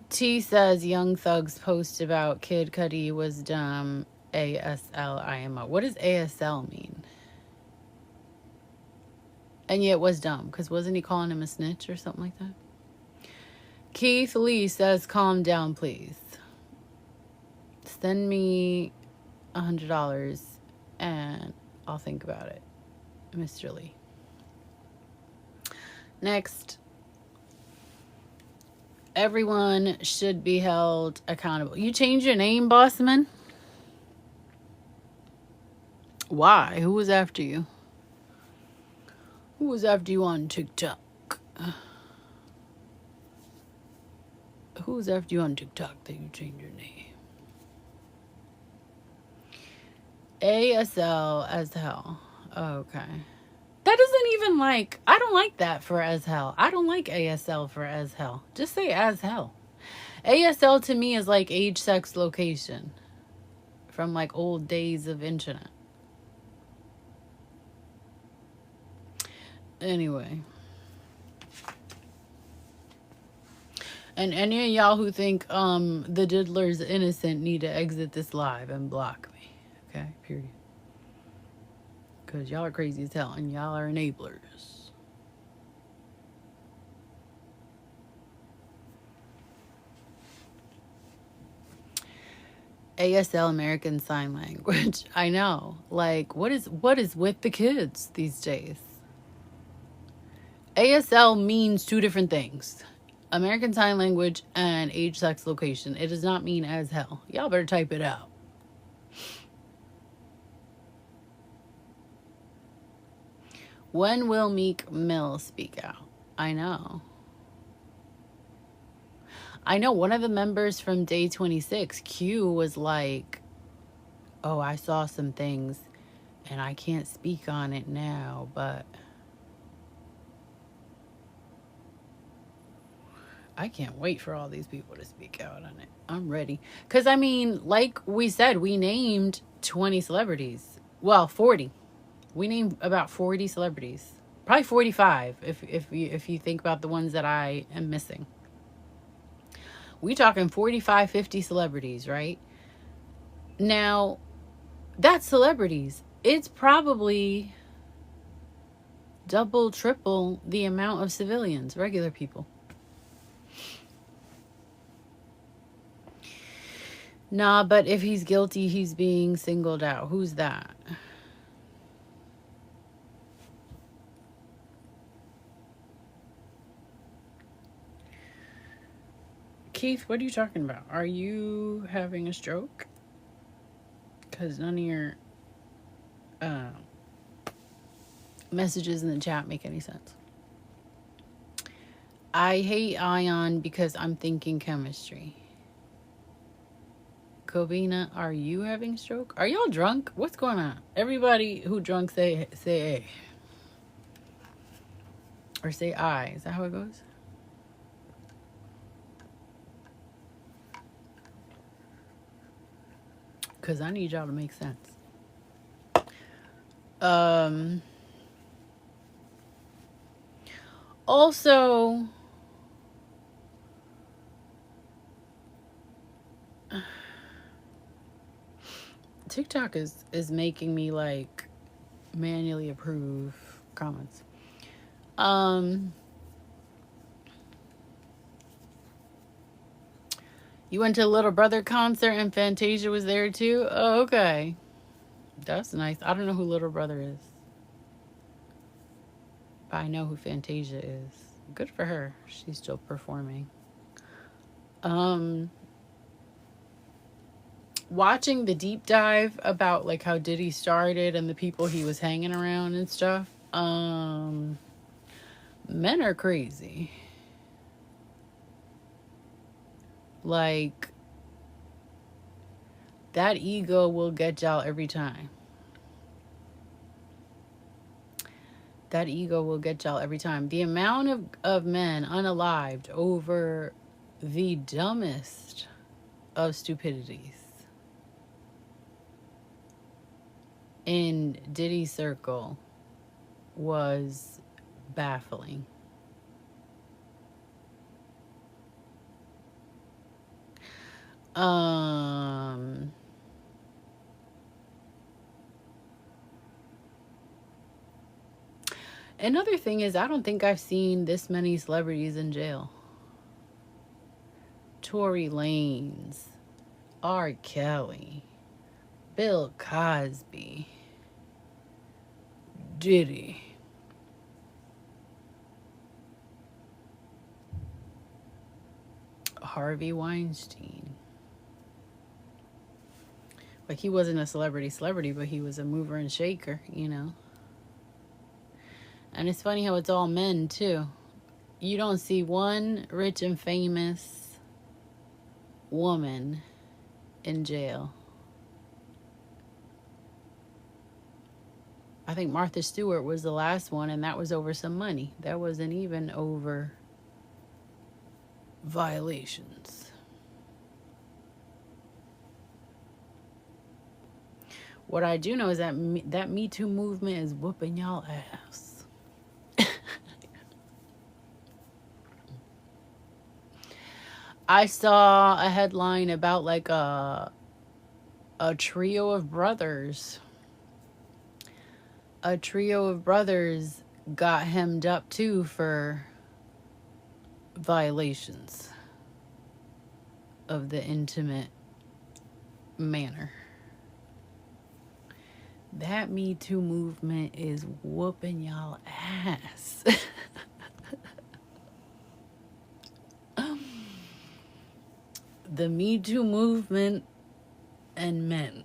T says, Young Thug's post about Kid Cudi was dumb. ASLIMO. What does ASL mean? And yet it was dumb, because wasn't he calling him a snitch or something like that? Keith Lee says, calm down, please. Send me $100 and I'll think about it. Mr. Lee. Next. Everyone should be held accountable. You changed your name, Bossman? Why? Who was after you? Who was after you on TikTok? Who was after you on TikTok that you changed your name? ASL as hell. Okay. That doesn't even like, I don't like that for as hell. I don't like ASL for as hell. Just say as hell. ASL to me is like age, sex, location. From like old days of internet. Anyway. And any of y'all who think the diddler's innocent need to exit this live and block me. Okay? Period. Because y'all are crazy as hell and y'all are enablers. ASL, American Sign Language. I know. Like, what is with the kids these days? ASL means two different things. American Sign Language and age, sex, location. It does not mean as hell. Y'all better type it out. When will Meek Mill speak out? I know. I know one of the members from Day 26, Q, was like, oh, I saw some things and I can't speak on it now, but I can't wait for all these people to speak out on it. I'm ready. Because, I mean, like we said, we named 20 celebrities. Well, 40. We named about 40 celebrities. Probably 45 if you think about the ones that I am missing. We talking 45, 50 celebrities, right? Now, that's celebrities. It's probably double, triple the amount of civilians, regular people. Nah, but if he's guilty, he's being singled out. Who's that? Keith, what are you talking about? Are you having a stroke? Because none of your messages in the chat make any sense. I hate Ion because I'm thinking chemistry. Covina, are you having a stroke? Are y'all drunk? What's going on? Everybody who drunk say A. Or say I. Is that how it goes? Because I need y'all to make sense. Also, TikTok is making me like manually approve comments. You went to a Little Brother concert and Fantasia was there too? Oh, okay. That's nice. I don't know who Little Brother is. But I know who Fantasia is. Good for her. She's still performing. Um, Watching the deep dive about like how Diddy started and the people he was hanging around and stuff. Men are crazy. Like, that ego will get y'all every time. That ego will get y'all every time. The amount of men unalived over the dumbest of stupidities in Diddy's circle was baffling. Another thing is, I don't think I've seen this many celebrities in jail. Tory Lanez, R. Kelly, Bill Cosby, Diddy. Harvey Weinstein. Like, he wasn't a celebrity, but he was a mover and shaker, you know. And it's funny how it's all men, too. You don't see one rich and famous woman in jail. I think Martha Stewart was the last one, and that was over some money. That wasn't even over violations. What I do know is that that Me Too movement is whooping y'all ass. I saw a headline about like a trio of brothers. A trio of brothers got hemmed up too for violations of the intimate manner. That Me Too movement is whooping y'all ass. The Me Too movement and men.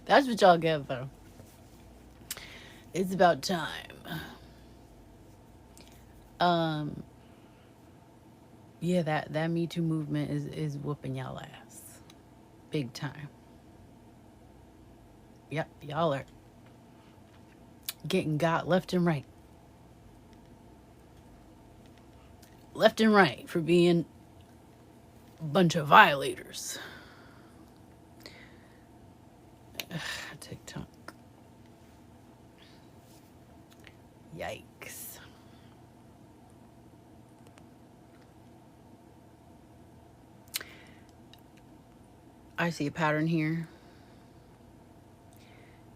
That's what y'all get, though. It's about time. Yeah, that Me Too movement is whooping y'all ass. Big time. Yep, y'all are getting got left and right. Left and right for being a bunch of violators. TikTok. Yikes. I see a pattern here.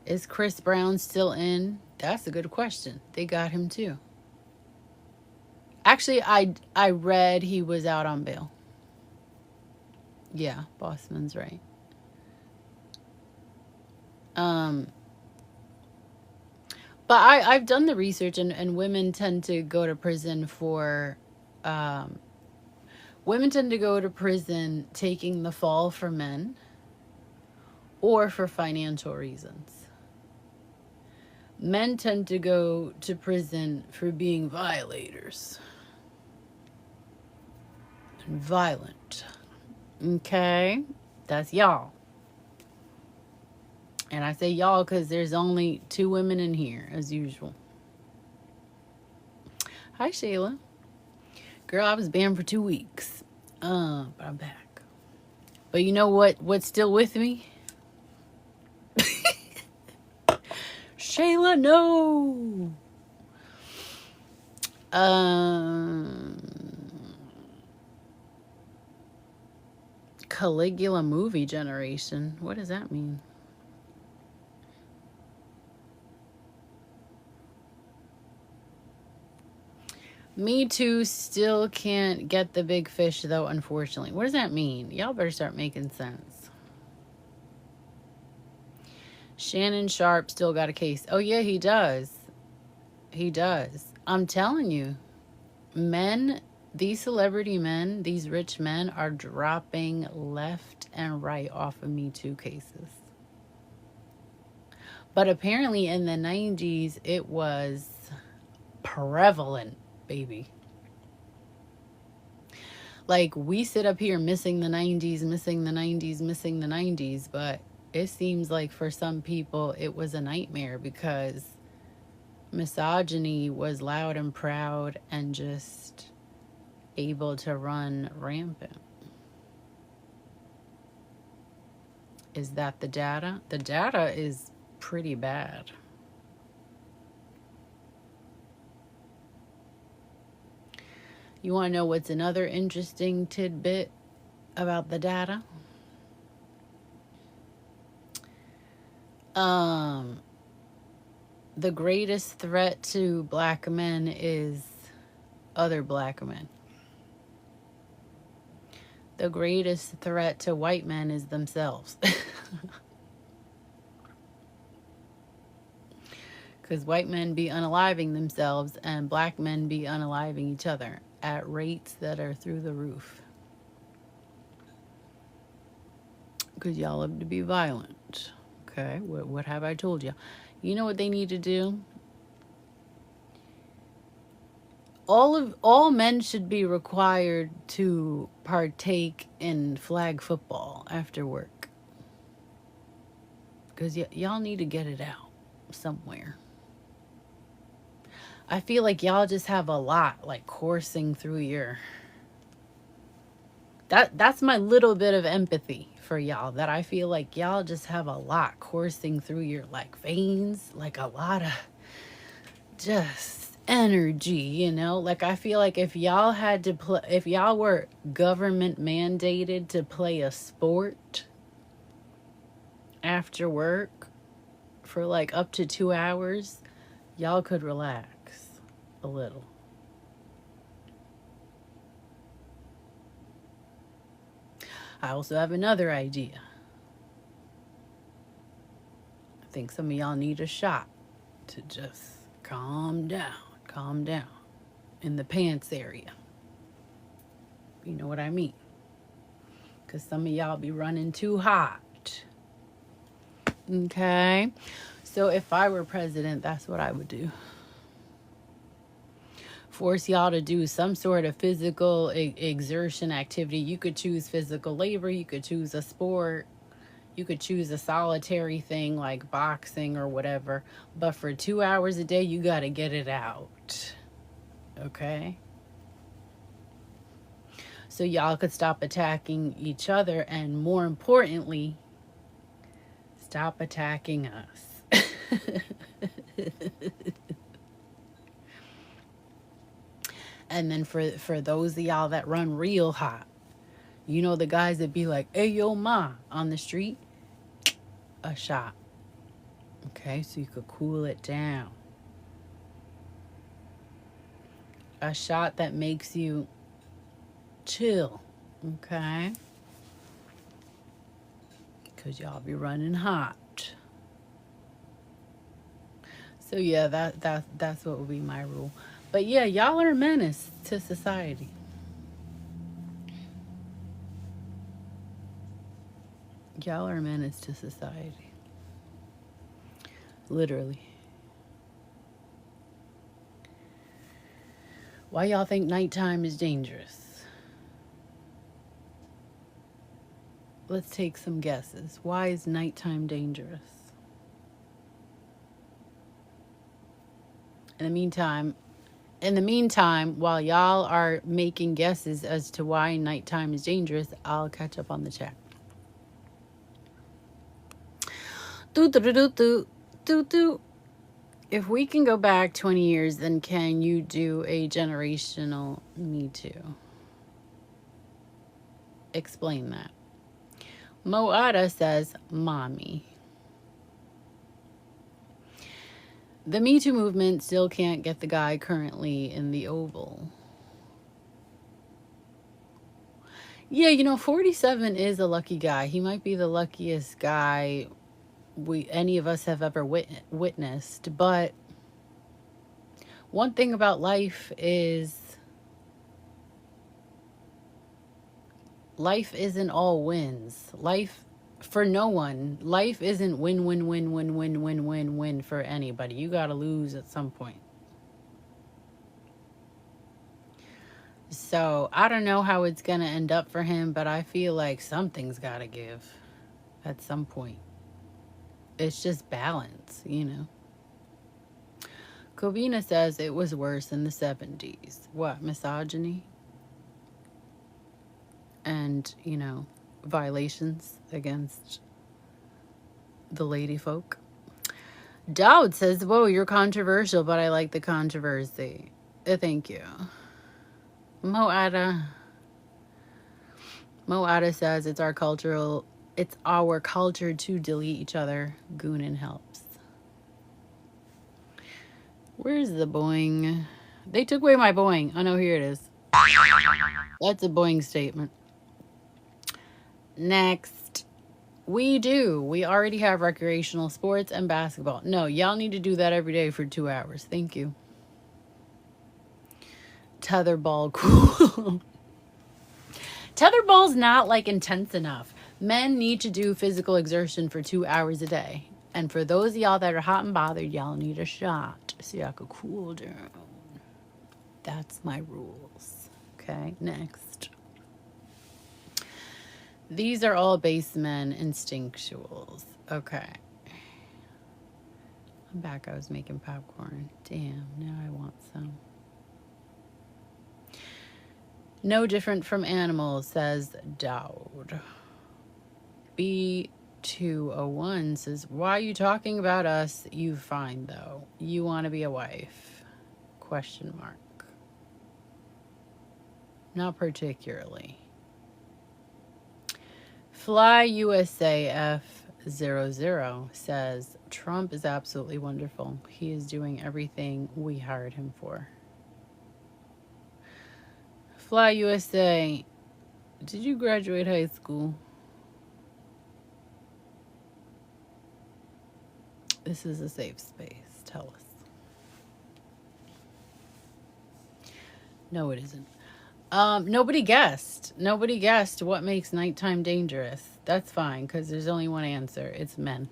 Is Chris Brown still in? That's a good question. They got him too. Actually, I read he was out on bail. Yeah, Bossman's right. But I've done the research, and women tend to go to prison for women tend to go to prison taking the fall for men or for financial reasons. Men tend to go to prison for being violators and violent. Okay? That's y'all. And I say y'all because there's only 2 women in here, as usual. Hi, Shayla. Girl, I was banned for 2 weeks. But I'm back. But you know what's still with me? Shayla, no! Caligula movie generation. What does that mean? Me Too still can't get the big fish, though, unfortunately. What does that mean? Y'all better start making sense. Shannon Sharp still got a case. Oh, yeah, he does. He does. I'm telling you, men, these celebrity men, these rich men are dropping left and right off of Me Too cases. But apparently in the 90s, it was prevalent, baby. Like, we sit up here missing the 90s, missing the 90s, missing the 90s, but it seems like for some people it was a nightmare because misogyny was loud and proud and just able to run rampant. Is that the data? The data is pretty bad. You want to know what's another interesting tidbit about the data? The greatest threat to black men is other black men. The greatest threat to white men is themselves. Because white men be unaliving themselves and black men be unaliving each other at rates that are through the roof. Because y'all love to be violent. Okay, what have I told you? You know what they need to do? All men should be required to partake in flag football after work. Because y'all need to get it out somewhere. I feel like y'all just have a lot like coursing through your... That's my little bit of empathy for y'all, that I feel like y'all just have a lot coursing through your like veins, like a lot of just energy, you know? Like I feel like if y'all had to play, if y'all were government mandated to play a sport after work for like up to 2 hours, y'all could relax a little. I also have another idea. I think some of y'all need a shot to just calm down in the pants area. You know what I mean? Because some of y'all be running too hot. Okay? So if I were president, that's what I would do. Force y'all to do some sort of physical exertion activity. You could choose physical labor. You could choose a sport. You could choose a solitary thing like boxing or whatever. But for 2 hours a day, you got to get it out. Okay? So y'all could stop attacking each other and, more importantly, stop attacking us. And then for those of y'all that run real hot, you know the guys that be like, hey, yo, ma, on the street, a shot. Okay, so you could cool it down. A shot that makes you chill, okay? Because y'all be running hot. So yeah, that's what would be my rule. But yeah, y'all are a menace to society. Y'all are a menace to society. Literally. Why y'all think nighttime is dangerous? Let's take some guesses. Why is nighttime dangerous? In the meantime, while y'all are making guesses as to why nighttime is dangerous, I'll catch up on the chat. If we can go back 20 years, then can you do a generational Me Too? Explain that. Moada says, mommy. The Me Too movement still can't get the guy currently in the Oval. Yeah, 47 is a lucky guy. He might be the luckiest guy any of us have ever witnessed. But one thing about life is life isn't all wins. Life for no one. Life isn't win win win win win win win win for anybody. You got to lose at some point. So, I don't know how it's going to end up for him, but I feel like something's got to give at some point. It's just balance. Kobina says it was worse in the 70s. What, misogyny? And, violations against the lady folk. Dowd says, whoa, you're controversial, but I like the controversy. Thank you. Moada says it's our culture to delete each other. Goonin helps. Where's the boing? They took away my boing. Oh no, here it is. That's a boing statement. Next. We already have recreational sports and basketball. No, y'all need to do that every day for 2 hours. Thank you. Tetherball, cool. Tetherball's not like intense enough. Men need to do physical exertion for 2 hours a day. And for those of y'all that are hot and bothered, y'all need a shot so y'all could cool down. That's my rules. Okay, next. These are all base men instinctuals. Okay. I'm back. I was making popcorn. Damn, now I want some. No different from animals, says Dowd. B201 says, why are you talking about us? You fine, though. You want to be a wife? Question mark. Not particularly. Fly USA F00 says, Trump is absolutely wonderful. He is doing everything we hired him for. Fly USA, did you graduate high school? This is a safe space. Tell us. No, it isn't. Nobody guessed. Nobody guessed what makes nighttime dangerous. That's fine, because there's only one answer. It's men.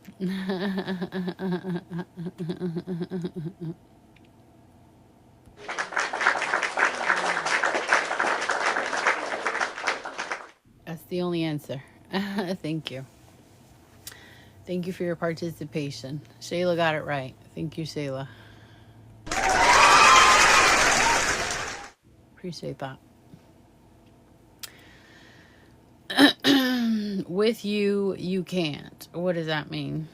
That's the only answer. Thank you. Thank you for your participation. Shayla got it right. Thank you, Shayla. Appreciate that. With you, you can't. What does that mean?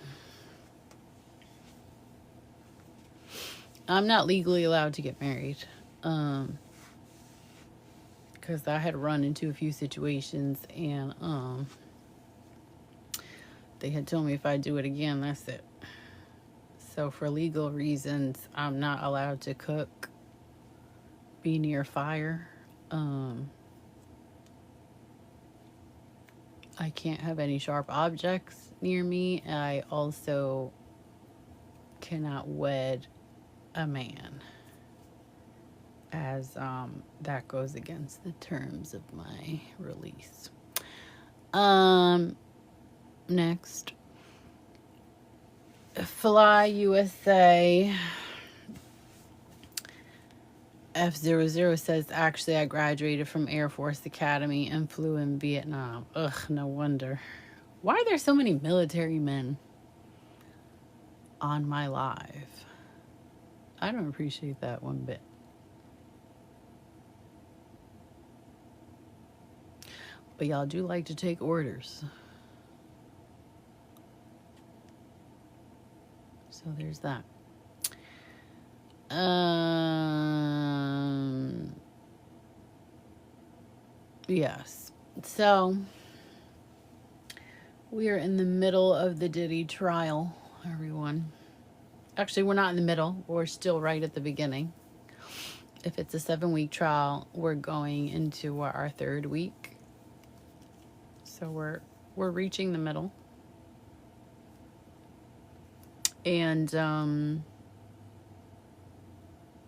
I'm not legally allowed to get married. Because I had run into a few situations and they had told me if I do it again, that's it. So for legal reasons, I'm not allowed to cook, be near fire. I can't have any sharp objects near me. I also cannot wed a man, as that goes against the terms of my release. Next. Fly USA F00 says, actually, I graduated from Air Force Academy and flew in Vietnam. Ugh, no wonder. Why are there so many military men on my live? I don't appreciate that one bit. But y'all do like to take orders. So there's that. Yes. So we are in the middle of the Diddy trial, everyone. Actually, we're not in the middle. We're still right at the beginning. If it's a 7-week trial, we're going into our third week. So we're reaching the middle. And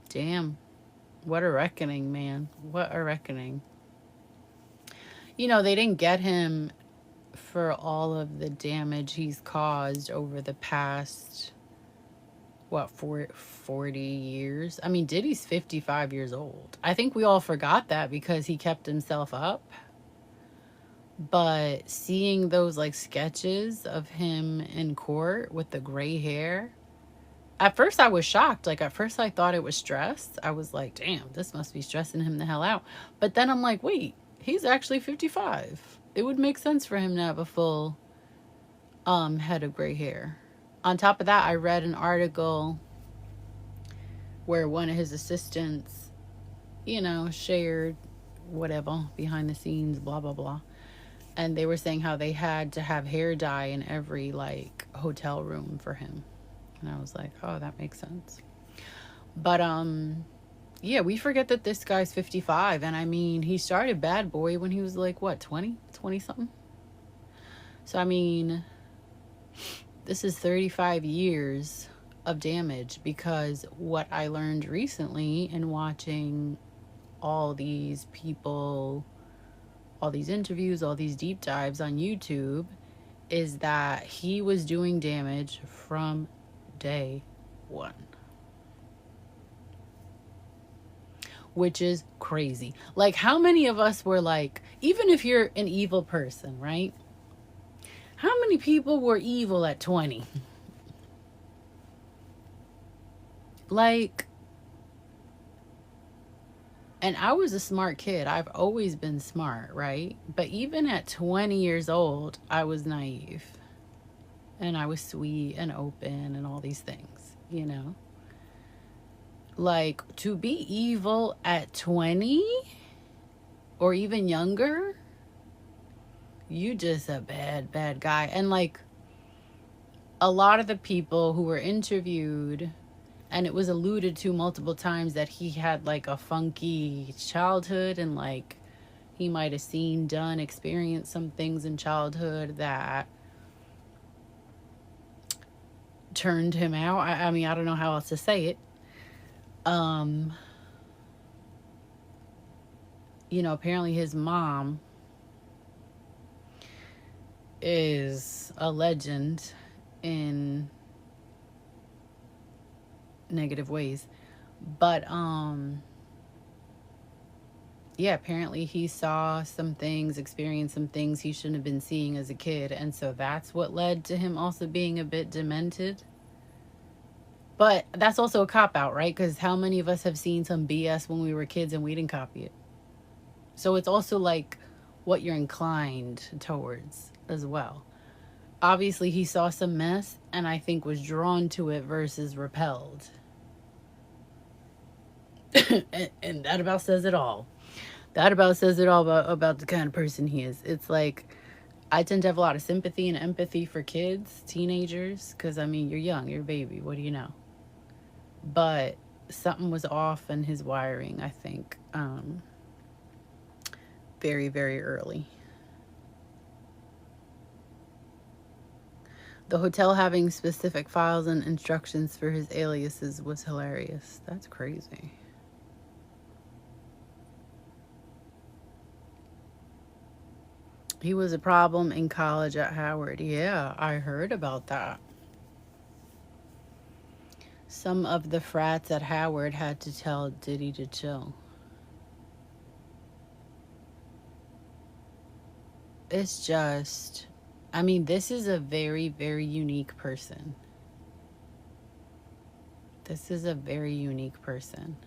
damn, what a reckoning, man. What a reckoning. You know, they didn't get him for all of the damage he's caused over the past, what, 40 years? I mean, Diddy's 55 years old. I think we all forgot that because he kept himself up. But seeing those like sketches of him in court with the gray hair, at first I was shocked. Like, at first I thought it was stress. I was like, damn, this must be stressing him the hell out. But then I'm like, wait, he's actually 55. It would make sense for him to have a full head of gray hair. On top of that, I read an article where one of his assistants, you know, shared whatever behind the scenes, blah, blah, blah. And they were saying how they had to have hair dye in every like hotel room for him. And I was like, oh, that makes sense. But yeah, we forget that this guy's 55. And I mean, he started Bad Boy when he was like, what, 20 something? So I mean, this is 35 years of damage, because what I learned recently in watching all these people, all these interviews, all these deep dives on YouTube, is that he was doing damage from day one. Which is crazy. Like, how many of us were like, even if you're an evil person, right? How many people were evil at 20? Like, and I was a smart kid. I've always been smart, right? But even at 20 years old, I was naive. And I was sweet and open and all these things, you know? Like, to be evil at 20 or even younger, you just a bad, bad guy. And like, a lot of the people who were interviewed, and it was alluded to multiple times that he had like a funky childhood, and like he might have seen, done, experienced some things in childhood that turned him out. I mean, I don't know how else to say it. You know, apparently his mom is a legend in negative ways. But yeah, apparently he saw some things, experienced some things he shouldn't have been seeing as a kid, and so that's what led to him also being a bit demented. But that's also a cop-out, right? Because how many of us have seen some BS when we were kids and we didn't copy it? So it's also like what you're inclined towards as well. Obviously, he saw some mess and I think was drawn to it versus repelled. And that about says it all. That about says it all about the kind of person he is. It's like, I tend to have a lot of sympathy and empathy for kids, teenagers, because I mean, you're young, you're a baby, what do you know? But something was off in his wiring, I think, very, very early. The hotel having specific files and instructions for his aliases was hilarious. That's crazy. He was a problem in college at Howard. Yeah, I heard about that. Some of the frats at Howard had to tell Diddy to chill. It's just, I mean, this is a very, very unique person. This is a very unique person.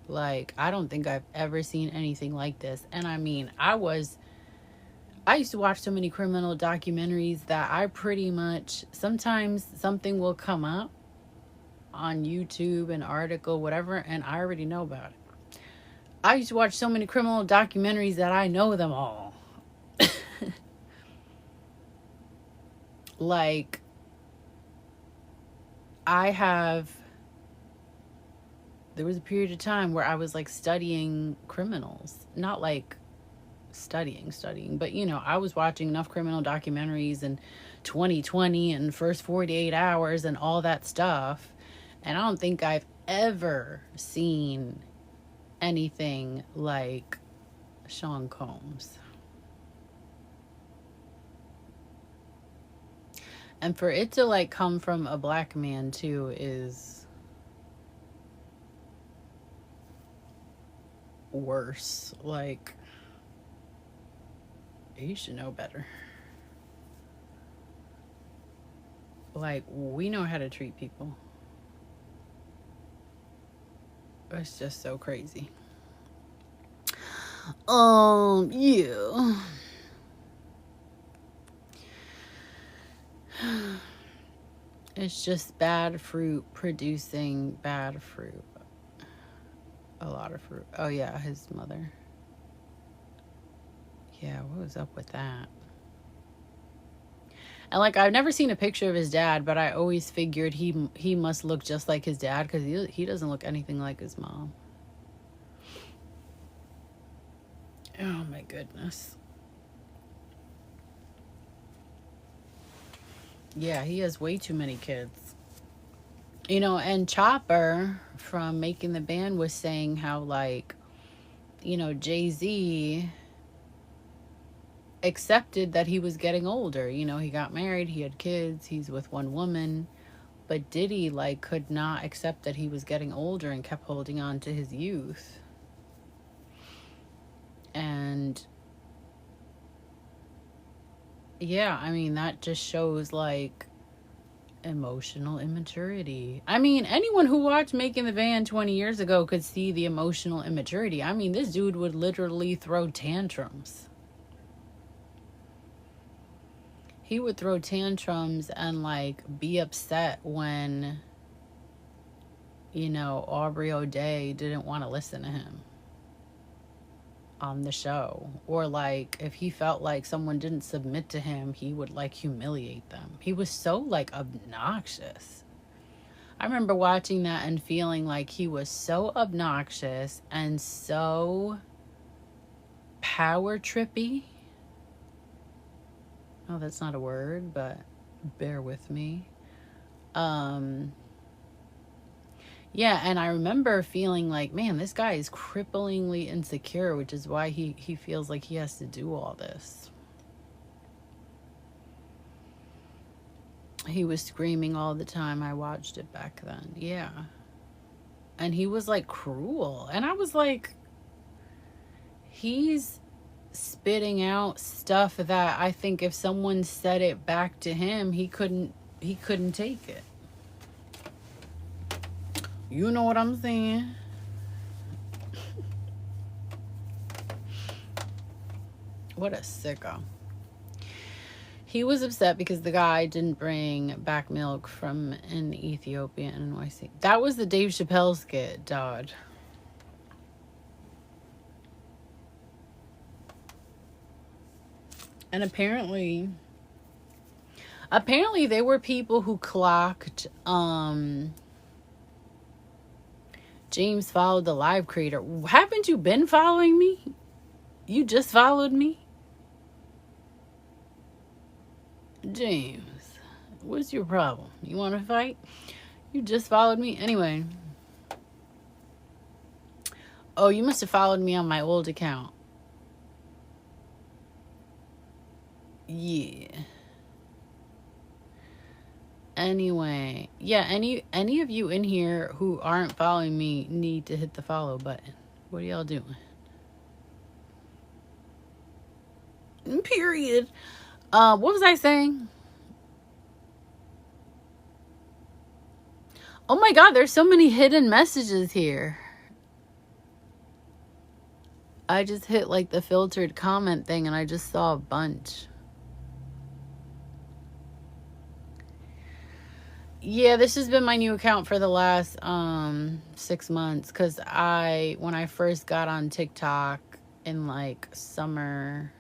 Like, I don't think I've ever seen anything like this. And I mean, I used to watch so many criminal documentaries that I pretty much, sometimes something will come up on YouTube, an article, whatever, and I already know about it. I used to watch so many criminal documentaries that I know them all. Like, I have, there was a period of time where I was like studying criminals. Not like studying, but you know, I was watching enough criminal documentaries and 2020 and First 48 Hours and all that stuff. And I don't think I've ever seen anything like Sean Combs. And for it to like come from a black man too is worse. Like, you should know better. Like, we know how to treat people. It's just so crazy. Yeah. It's just bad fruit producing bad fruit. A lot of fruit. Oh, yeah, his mother. Yeah, what was up with that? And like, I've never seen a picture of his dad, but I always figured he must look just like his dad because he doesn't look anything like his mom. Oh my goodness. Yeah, he has way too many kids. You know, and Chopper from Making the Band was saying how, like, you know, Jay-Z accepted that he was getting older. You know, he got married, he had kids, he's with one woman. But Diddy, like, could not accept that he was getting older and kept holding on to his youth. And yeah, I mean, that just shows, like, emotional immaturity. I mean, anyone who watched Making the Band 20 years ago could see the emotional immaturity. I mean, this dude would literally throw tantrums. He would throw tantrums and like be upset when, you know, Aubrey O'Day didn't want to listen to him on the show. Or like if he felt like someone didn't submit to him, he would like humiliate them. He was so like obnoxious. I remember watching that and feeling like he was so obnoxious and so power trippy. Oh, that's not a word, but bear with me. Yeah, and I remember feeling like, man, this guy is cripplingly insecure, which is why he feels like he has to do all this. He was screaming all the time. I watched it back then. Yeah. And he was like cruel. And I was like, he's spitting out stuff that I think if someone said it back to him, he couldn't take it. You know what I'm saying? What a sicko. He was upset because the guy didn't bring back milk from an Ethiopian NYC. That was the Dave Chappelle skit, Dodd. And apparently there were people who clocked James followed the live creator. Haven't you been following me? You just followed me? James, what's your problem? You want to fight? You just followed me? Anyway. Oh, you must have followed me on my old account. Yeah. Anyway, yeah, any of you in here who aren't following me need to hit the follow button. What are y'all doing? Period. What was I saying? Oh my god, there's so many hidden messages here. I just hit like the filtered comment thing and I just saw a bunch. Yeah, this has been my new account for the last 6 months because when I first got on TikTok in like summer,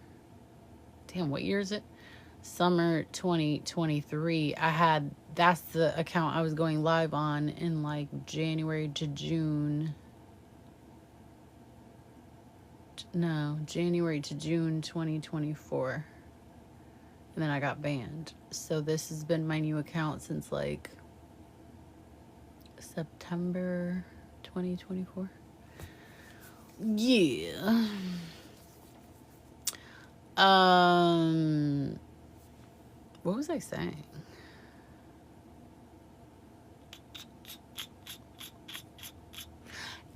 damn, what year is it? Summer 2023, I had That's the account I was going live on in like January to June. No, January to June 2024. And then I got banned. So this has been my new account since like September 2024. Yeah. What was I saying?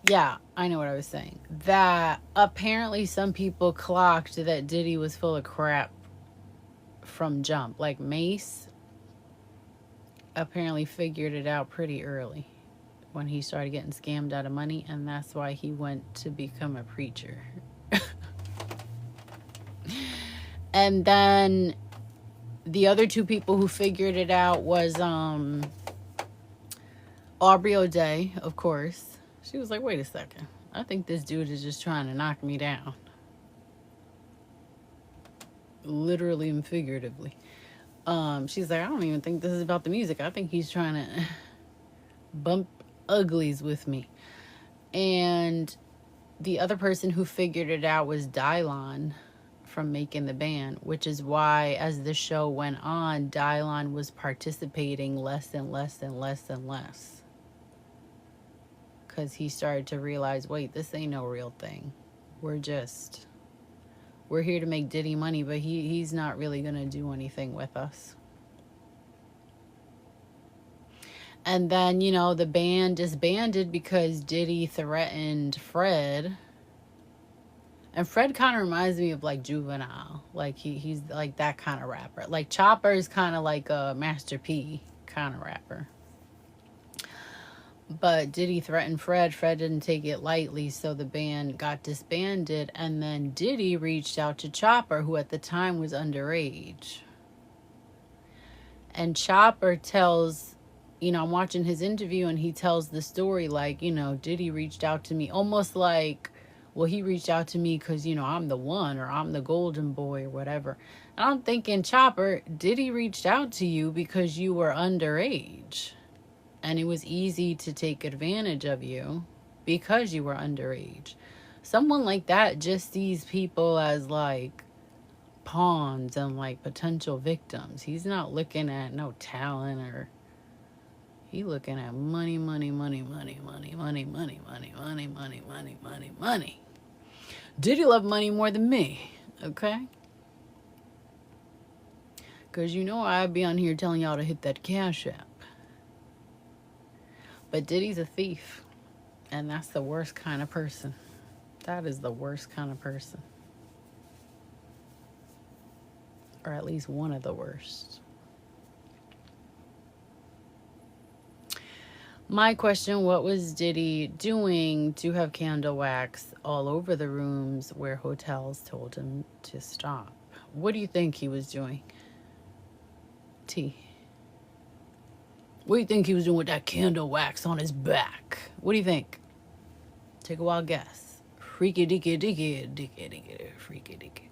Yeah, I know what I was saying. That apparently some people clocked that Diddy was full of crap from jump. Like Mace apparently figured it out pretty early when he started getting scammed out of money, and that's why he went to become a preacher. And then the other two people who figured it out was Aubrey O'Day, of course. She was like, wait a second. I think this dude is just trying to knock me down. Literally and figuratively. She's like, I don't even think this is about the music. I think he's trying to bump uglies with me. And the other person who figured it out was Dylon from Making the Band, which is why as the show went on, Dylon was participating less and less and less and less. Because he started to realize, wait, this ain't no real thing. We're here to make Diddy money, but he's not really going to do anything with us. And then, the band disbanded because Diddy threatened Fred. And Fred kind of reminds me of like Juvenile. Like he's like that kind of rapper. Like Chopper is kind of like a Master P kind of rapper. But Diddy threatened Fred. Fred didn't take it lightly, so the band got disbanded. And then Diddy reached out to Chopper, who at the time was underage. And Chopper tells, I'm watching his interview, and he tells the story like, Diddy reached out to me almost like, well, he reached out to me because, I'm the one, or I'm the golden boy, or whatever. And I'm thinking, Chopper, Diddy reached out to you because you were underage. And it was easy to take advantage of you because you were underage. Someone like that just sees people as like pawns and like potential victims. He's not looking at no talent, or he looking at money, money, money, money, money, money, money, money, money, money, money, money, money. Diddy love money more than me, okay? Because I'd be on here telling y'all to hit that Cash App. But Diddy's a thief, and that's the worst kind of person. That is the worst kind of person. Or at least one of the worst. My question, what was Diddy doing to have candle wax all over the rooms where hotels told him to stop? What do you think he was doing? T. What do you think he was doing with that candle wax on his back? What do you think? Take a wild guess. Freaky dicky dicky dicky dicky freaky dicky.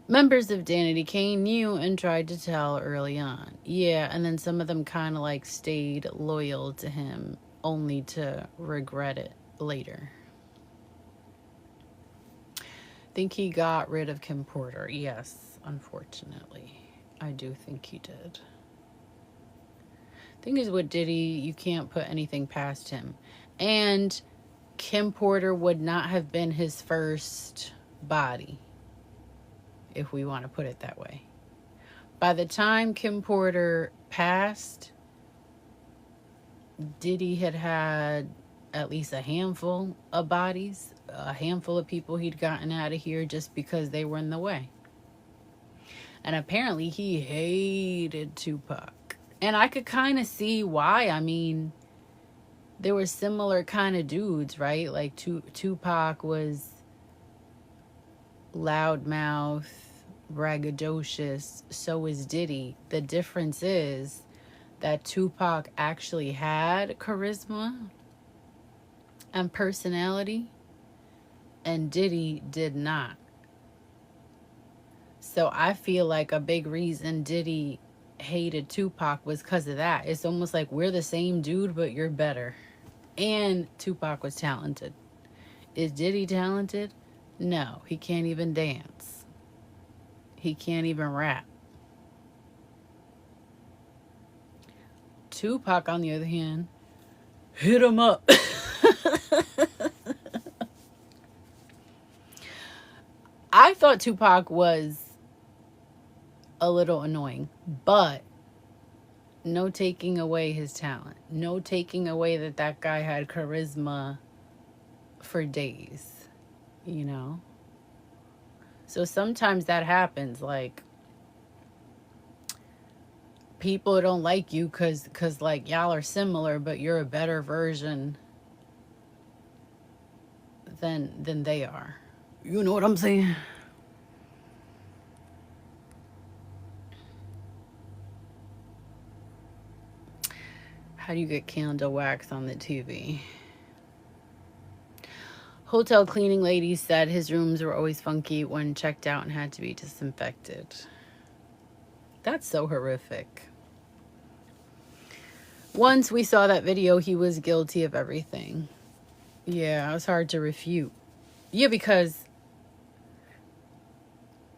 Members of Danity Kane knew and tried to tell early on. Yeah, and then some of them kind of like stayed loyal to him only to regret it later. Think he got rid of Kim Porter? Yes, unfortunately. I do think he did. Thing is with Diddy, you can't put anything past him. And Kim Porter would not have been his first body, if we want to put it that way. By the time Kim Porter passed, Diddy had at least a handful of bodies, a handful of people he'd gotten out of here just because they were in the way. And apparently he hated Tupac. And I could kind of see why. I mean, there were similar kind of dudes, right? Like Tupac was loudmouth, braggadocious. So was Diddy. The difference is that Tupac actually had charisma and personality, and Diddy did not. So I feel like a big reason Diddy hated Tupac was because of that. It's almost like we're the same dude, but you're better. And Tupac was talented. Is Diddy talented? No, he can't even dance. He can't even rap. Tupac, on the other hand, hit him up. I thought Tupac was a little annoying, but no taking away his talent. No taking away that that guy had charisma for days, you know? So sometimes that happens. Like, people don't like you because like, y'all are similar, but you're a better version than they are. You know what I'm saying? How do you get candle wax on the TV? Hotel cleaning lady said his rooms were always funky when checked out and had to be disinfected. That's so horrific. Once we saw that video, he was guilty of everything. Yeah, it was hard to refute. Yeah, because,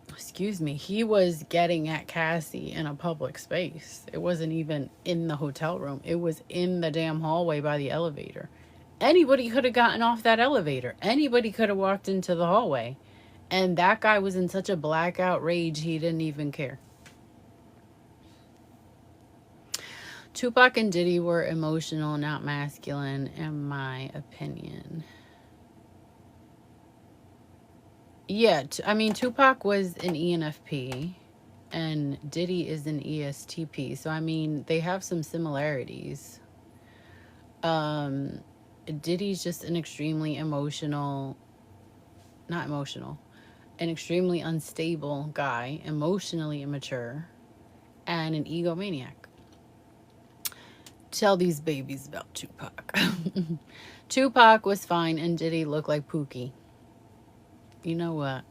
excuse me, he was getting at Cassie in a public space. It wasn't even in the hotel room. It was in the damn hallway by the elevator. Anybody could have gotten off that elevator. Anybody could have walked into the hallway. And that guy was in such a blackout rage, he didn't even care. Tupac and Diddy were emotional, not masculine, in my opinion. Yeah, I mean, Tupac was an ENFP and Diddy is an ESTP. So, I mean, they have some similarities. Diddy's just an extremely emotional, not emotional, an extremely unstable guy, emotionally immature, and an egomaniac. Tell these babies about Tupac. Tupac was fine and Diddy looked like Pookie. You know what?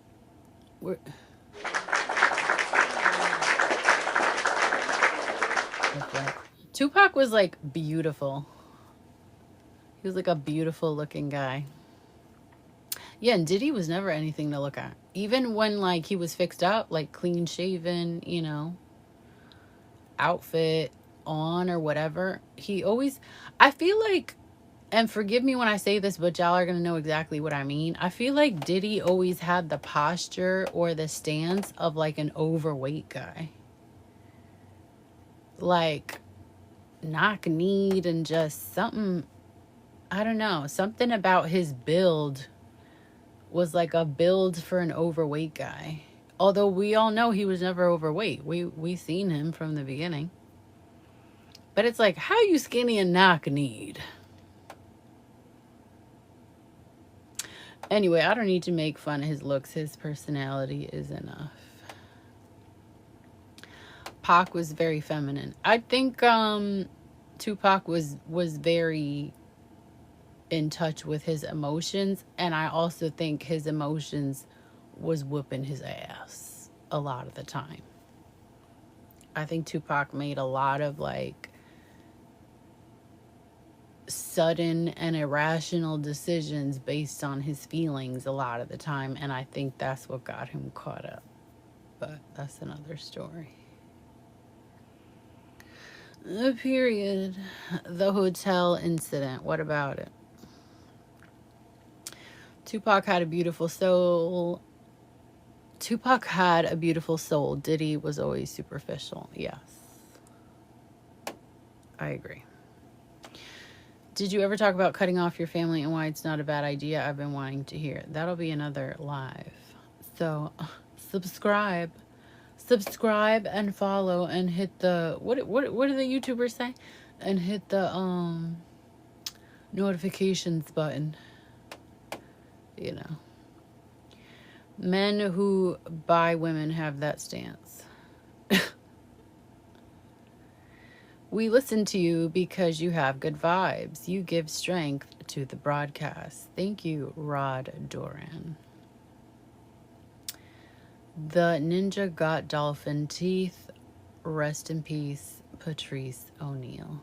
Tupac was like beautiful. He was like a beautiful looking guy. Yeah, and Diddy was never anything to look at. Even when like he was fixed up, like clean shaven, you know, outfit on or whatever, he always, I feel like, and forgive me when I say this, but y'all are gonna know exactly what I mean. I feel like Diddy always had the posture or the stance of like an overweight guy. Like, knock-kneed and just something, I don't know, something about his build was like a build for an overweight guy. Although we all know he was never overweight. We seen him from the beginning. But it's like, how you skinny and knock-kneed? Anyway, I don't need to make fun of his looks. His personality is enough. Pac was very feminine. I think Tupac was very in touch with his emotions, and I also think his emotions was whooping his ass a lot of the time. I think Tupac made a lot of like sudden and irrational decisions based on his feelings a lot of the time, and I think that's what got him caught up. But that's another story. The period. The hotel incident. What about it? Tupac had a beautiful soul. Tupac had a beautiful soul. Diddy was always superficial. Yes. I agree. Did you ever talk about cutting off your family and why it's not a bad idea? I've been wanting to hear. That'll be another live. So, subscribe and follow and hit the what do the YouTubers say? And hit the notifications button. You know. Men who buy women have that stance. We listen to you because you have good vibes. You give strength to the broadcast. Thank you, Rod Doran. The ninja got dolphin teeth. Rest in peace, Patrice O'Neal.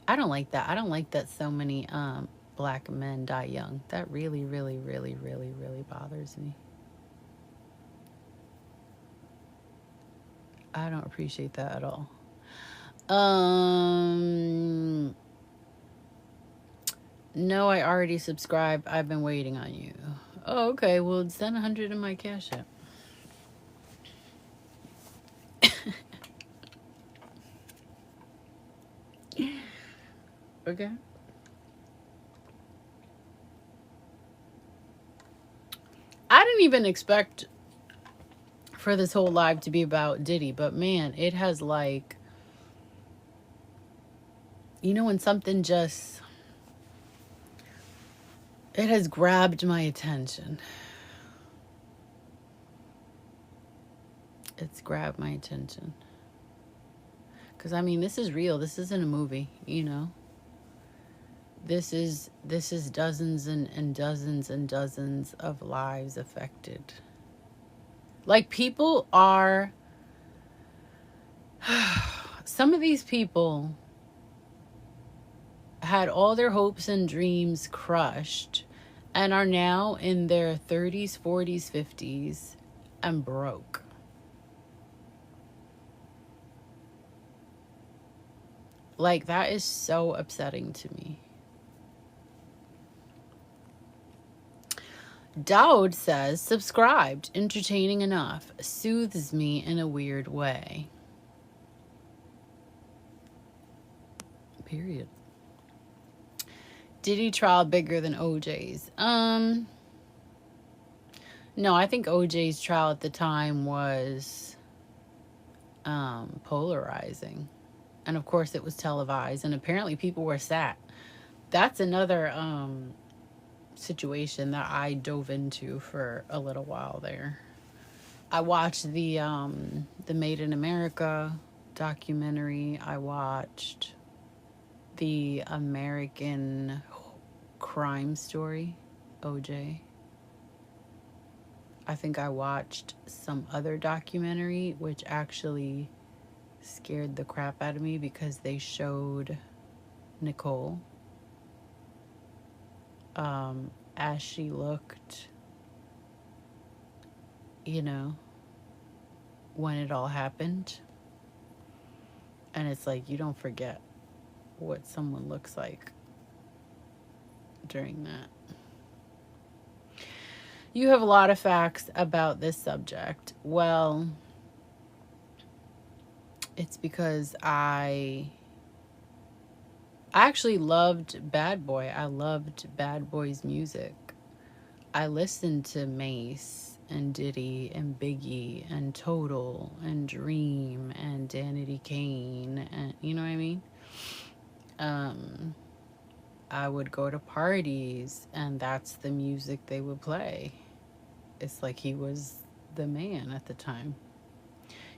I don't like that. I don't like that so many black men die young. That really, really, really, really, really bothers me. I don't appreciate that at all. No, I already subscribed. I've been waiting on you. Oh, okay. Well, send 100 in my Cash App. Okay. I didn't even expect for this whole live to be about Diddy, but man, it has like, when something just, it has grabbed my attention. It's grabbed my attention. Because, I mean, this is real. This isn't a movie, This is dozens and dozens and dozens of lives affected. Like, people are, some of these people had all their hopes and dreams crushed and are now in their 30s, 40s, 50s and broke. Like, that is so upsetting to me. Dowd says, subscribed, entertaining enough, soothes me in a weird way. Period. Diddy trial bigger than OJ's? No, I think OJ's trial at the time was polarizing. And of course it was televised, and apparently people were sat. That's another situation that I dove into for a little while there. I watched the Made in America documentary. I watched the American Crime Story, OJ. I think I watched some other documentary which actually scared the crap out of me because they showed Nicole as she looked, when it all happened. And it's like, you don't forget what someone looks like during that. You have a lot of facts about this subject. Well, it's because I actually loved Bad Boy. I loved Bad Boy's music. I listened to Mace and Diddy and Biggie and Total and Dream and Danity Kane, and you know what I mean? I would go to parties and that's the music they would play. It's like he was the man at the time.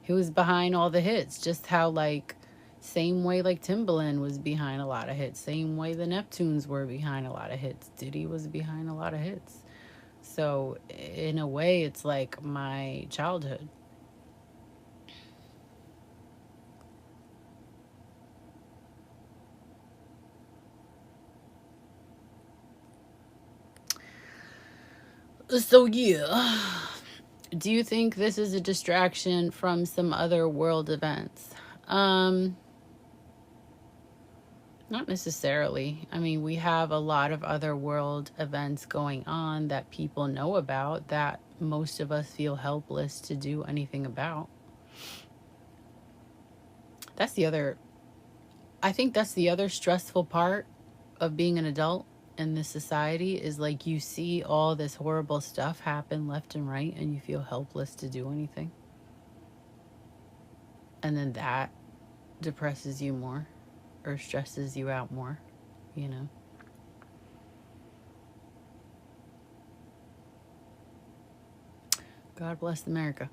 He was behind all the hits, just how like same way like Timbaland was behind a lot of hits, same way the Neptunes were behind a lot of hits. Diddy was behind a lot of hits. So in a way, it's like my childhood. So yeah, do you think this is a distraction from some other world events? Not necessarily. I mean, we have a lot of other world events going on that people know about that most of us feel helpless to do anything about. I think that's the other stressful part of being an adult in this society is like you see all this horrible stuff happen left and right and you feel helpless to do anything. And then that depresses you more or stresses you out more, God bless America.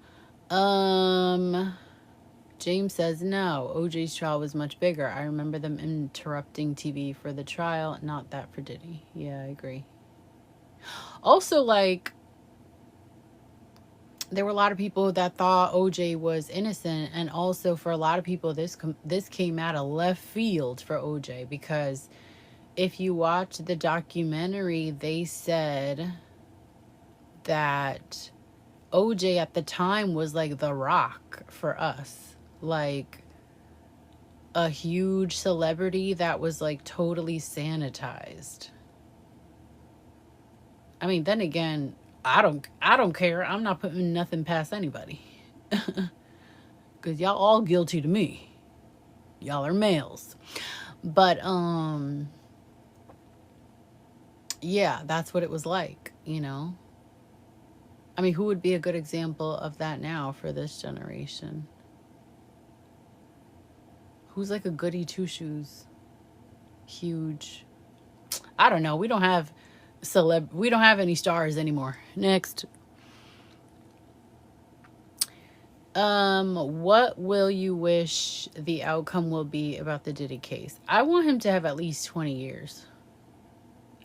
James says, no, OJ's trial was much bigger. I remember them interrupting TV for the trial, not that for Diddy. Yeah, I agree. Also, like, there were a lot of people that thought OJ was innocent, and also for a lot of people, this came out of left field for OJ, because if you watch the documentary, they said that OJ at the time was like the rock for us, like a huge celebrity that was like totally sanitized. I mean, then again, I don't care. I'm not putting nothing past anybody. Cuz y'all all guilty to me. Y'all are males. But yeah, that's what it was like, you know. I mean, who would be a good example of that now for this generation? Who's like a goody two shoes? Huge. I don't know. We don't have any stars anymore. Next. What will you wish the outcome will be about the Diddy case? I want him to have at least 20 years.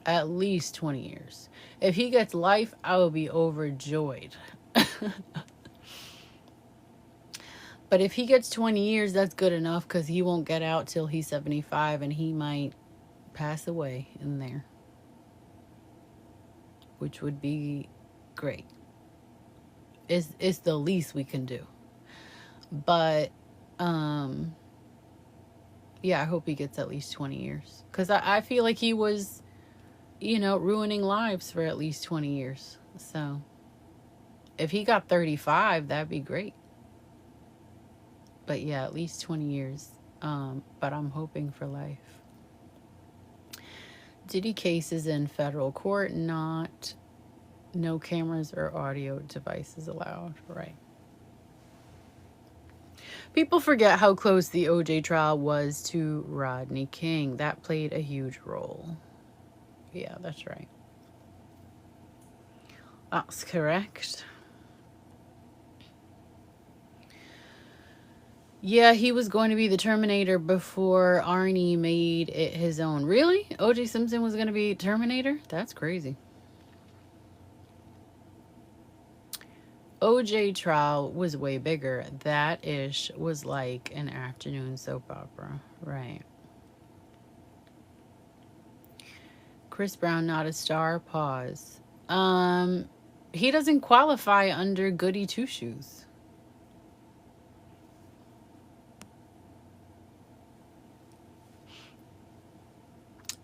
At least 20 years. If he gets life, I will be overjoyed. But if he gets 20 years, that's good enough, because he won't get out till he's 75, and he might pass away in there, which would be great. It's the least we can do. But yeah, I hope he gets at least 20 years, because I feel like he was, ruining lives for at least 20 years. So if he got 35, that'd be great. But yeah, at least 20 years. But I'm hoping for life. Diddy case is in federal court, no cameras or audio devices allowed. Right. People forget how close the OJ trial was to Rodney King. That played a huge role. Yeah, that's right. That's correct. Yeah, he was going to be the Terminator before Arnie made it his own. Really? OJ Simpson was going to be Terminator? That's crazy. OJ trial was way bigger. That ish was like an afternoon soap opera. Right. Chris Brown not a star? Pause. He doesn't qualify under goody two shoes.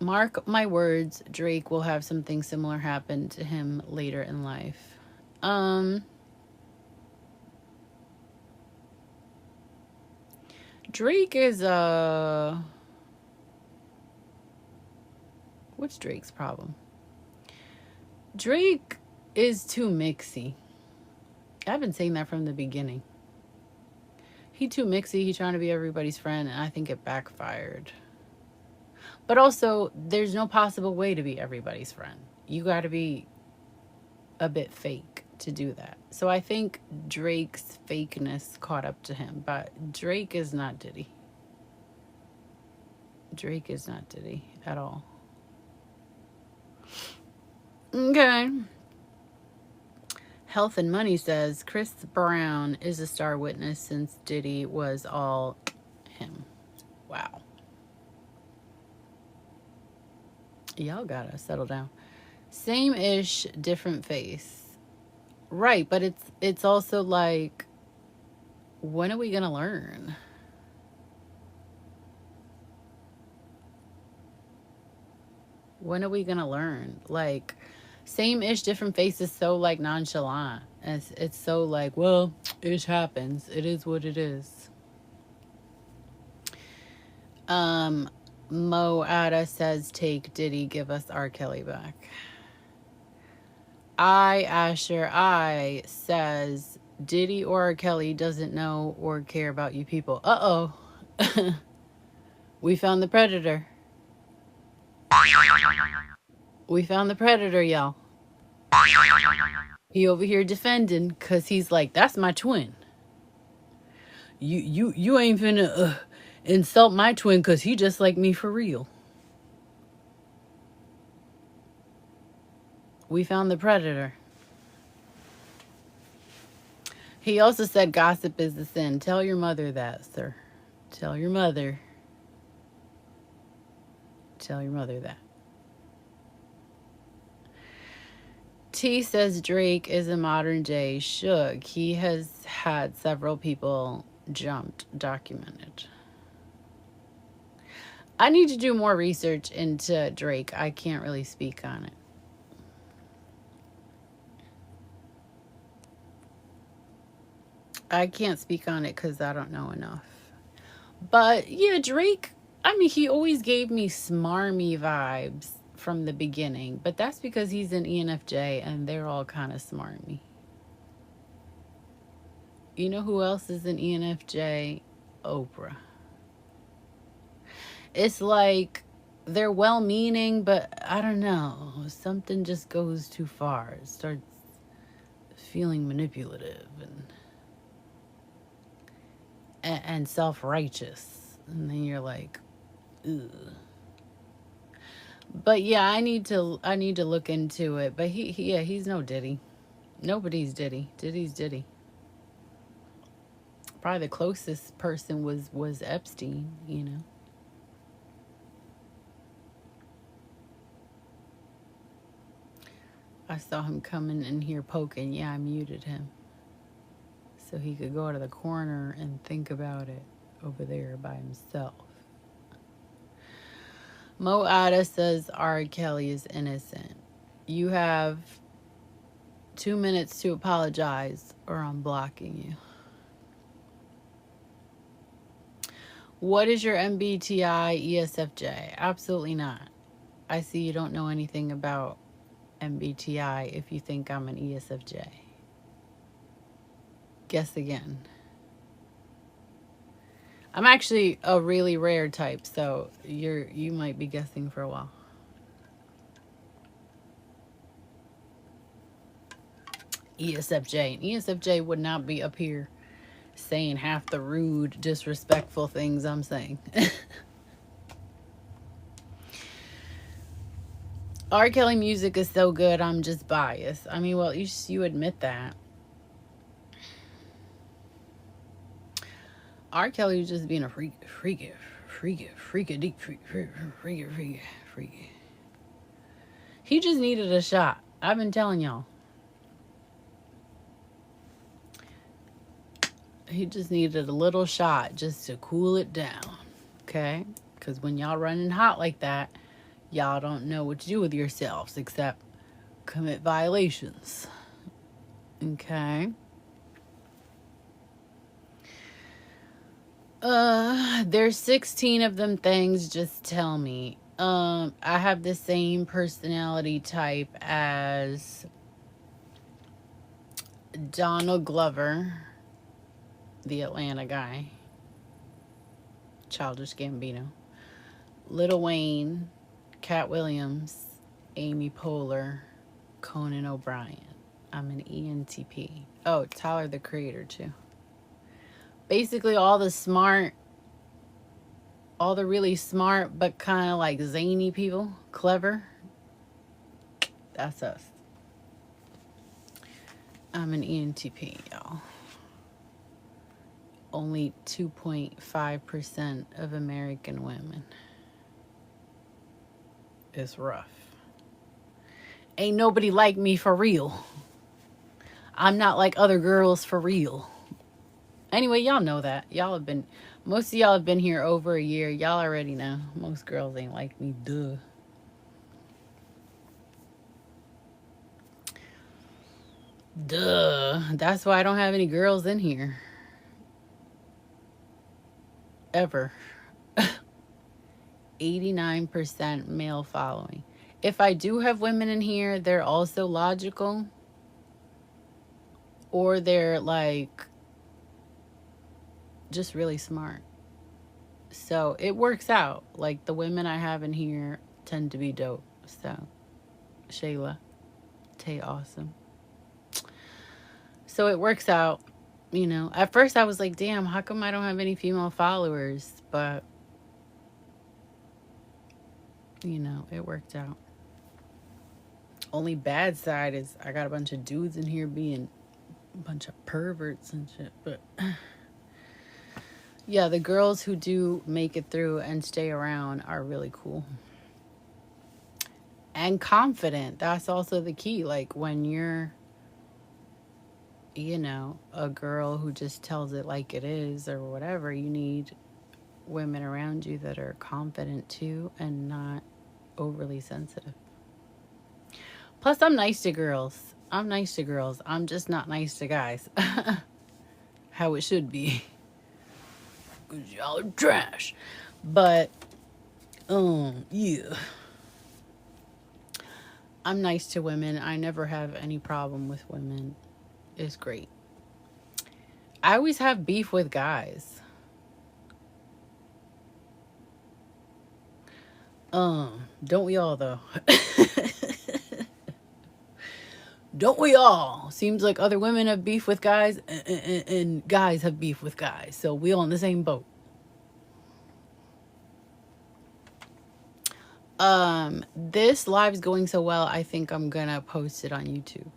Mark my words, Drake will have something similar happen to him later in life. Drake is what's Drake's problem? Drake is too mixy. I've been saying that from the beginning. He too mixy. He's trying to be everybody's friend, and I think it backfired. But also, there's no possible way to be everybody's friend. You got to be a bit fake to do that. So I think Drake's fakeness caught up to him, but Drake is not Diddy. Drake is not Diddy at all. Okay. Health and Money says Chris Brown is a star witness since Diddy was all him. Wow. Y'all gotta settle down. Same-ish, different face. Right, but it's also like, when are we gonna learn? When are we gonna learn? Like, same-ish, different face is so like nonchalant. It's so like, well, it happens. It is what it is. Mo Ada says, take Diddy, give us R. Kelly back. Asher I says, Diddy or R. Kelly doesn't know or care about you people. Uh-oh. We found the predator. We found the predator, y'all. He over here defending because he's like, that's my twin. You ain't finna insult my twin because he just like me for real. We found the predator. He also said gossip is the sin. Tell your mother that, sir. Tell your mother. Tell your mother that. T says Drake is a modern day Suge. He has had several people jumped documented. I need to do more research into Drake. I can't really speak on it. I can't speak on it because I don't know enough. But yeah, Drake, I mean, he always gave me smarmy vibes from the beginning, but that's because he's an ENFJ and they're all kind of smarmy. You know who else is an ENFJ? Oprah. It's like they're well meaning, but I don't know. Something just goes too far. It starts feeling manipulative and self righteous. And then you're like, ugh. But yeah, I need to look into it. But yeah, he's no Diddy. Nobody's Diddy. Diddy's Diddy. Probably the closest person was Epstein, you know. I saw him coming in here poking. Yeah, I muted him. So he could go to the corner and think about it over there by himself. Mo Ada says R. Kelly is innocent. You have 2 minutes to apologize or I'm blocking you. What is your MBTI ESFJ? Absolutely not. I see you don't know anything about MBTI if you think I'm an ESFJ. Guess again. I'm actually a really rare type, so you might be guessing for a while. ESFJ. And ESFJ would not be up here saying half the rude, disrespectful things I'm saying. R. Kelly music is so good, I'm just biased. I mean, well, you admit that. R. Kelly was just being a freaky. He just needed a shot. I've been telling y'all. He just needed a little shot just to cool it down. Okay? Because when y'all running hot like that, y'all don't know what to do with yourselves except commit violations. Okay? There's 16 of them things, just tell me. I have the same personality type as Donald Glover, the Atlanta guy, Childish Gambino, Lil Wayne, Cat Williams, Amy Poehler, Conan O'Brien. I'm an ENTP. Oh, Tyler the Creator too. Basically all the really smart but kind of like zany people, clever. That's us. I'm an ENTP, y'all. Only 2.5% of American women. It's rough. Ain't nobody like me for real. I'm not like other girls for real. Anyway, y'all know that. Most of y'all have been here over a year. Y'all already know. Most girls ain't like me, duh. Duh. That's why I don't have any girls in here. Ever. 89% male following. If I do have women in here, they're also logical. Or they're like just really smart. So it works out. Like the women I have in here tend to be dope. So Shayla, Tay awesome. So it works out, you know. At first I was like, damn, how come I don't have any female followers? But you know, it worked out. Only bad side is I got a bunch of dudes in here being bunch of perverts and shit. But yeah, the girls who do make it through and stay around are really cool. And confident. That's also the key. Like when you're, a girl who just tells it like it is or whatever, you need women around you that are confident too and not overly sensitive. Plus, I'm nice to girls. I'm nice to girls. I'm just not nice to guys. How it should be. Because y'all are trash. But, yeah. I'm nice to women. I never have any problem with women. It's great. I always have beef with guys. Don't we all, though? Don't we all? Seems like other women have beef with guys and guys have beef with guys. So we all in the same boat. This live's going so well, I think I'm gonna post it on YouTube.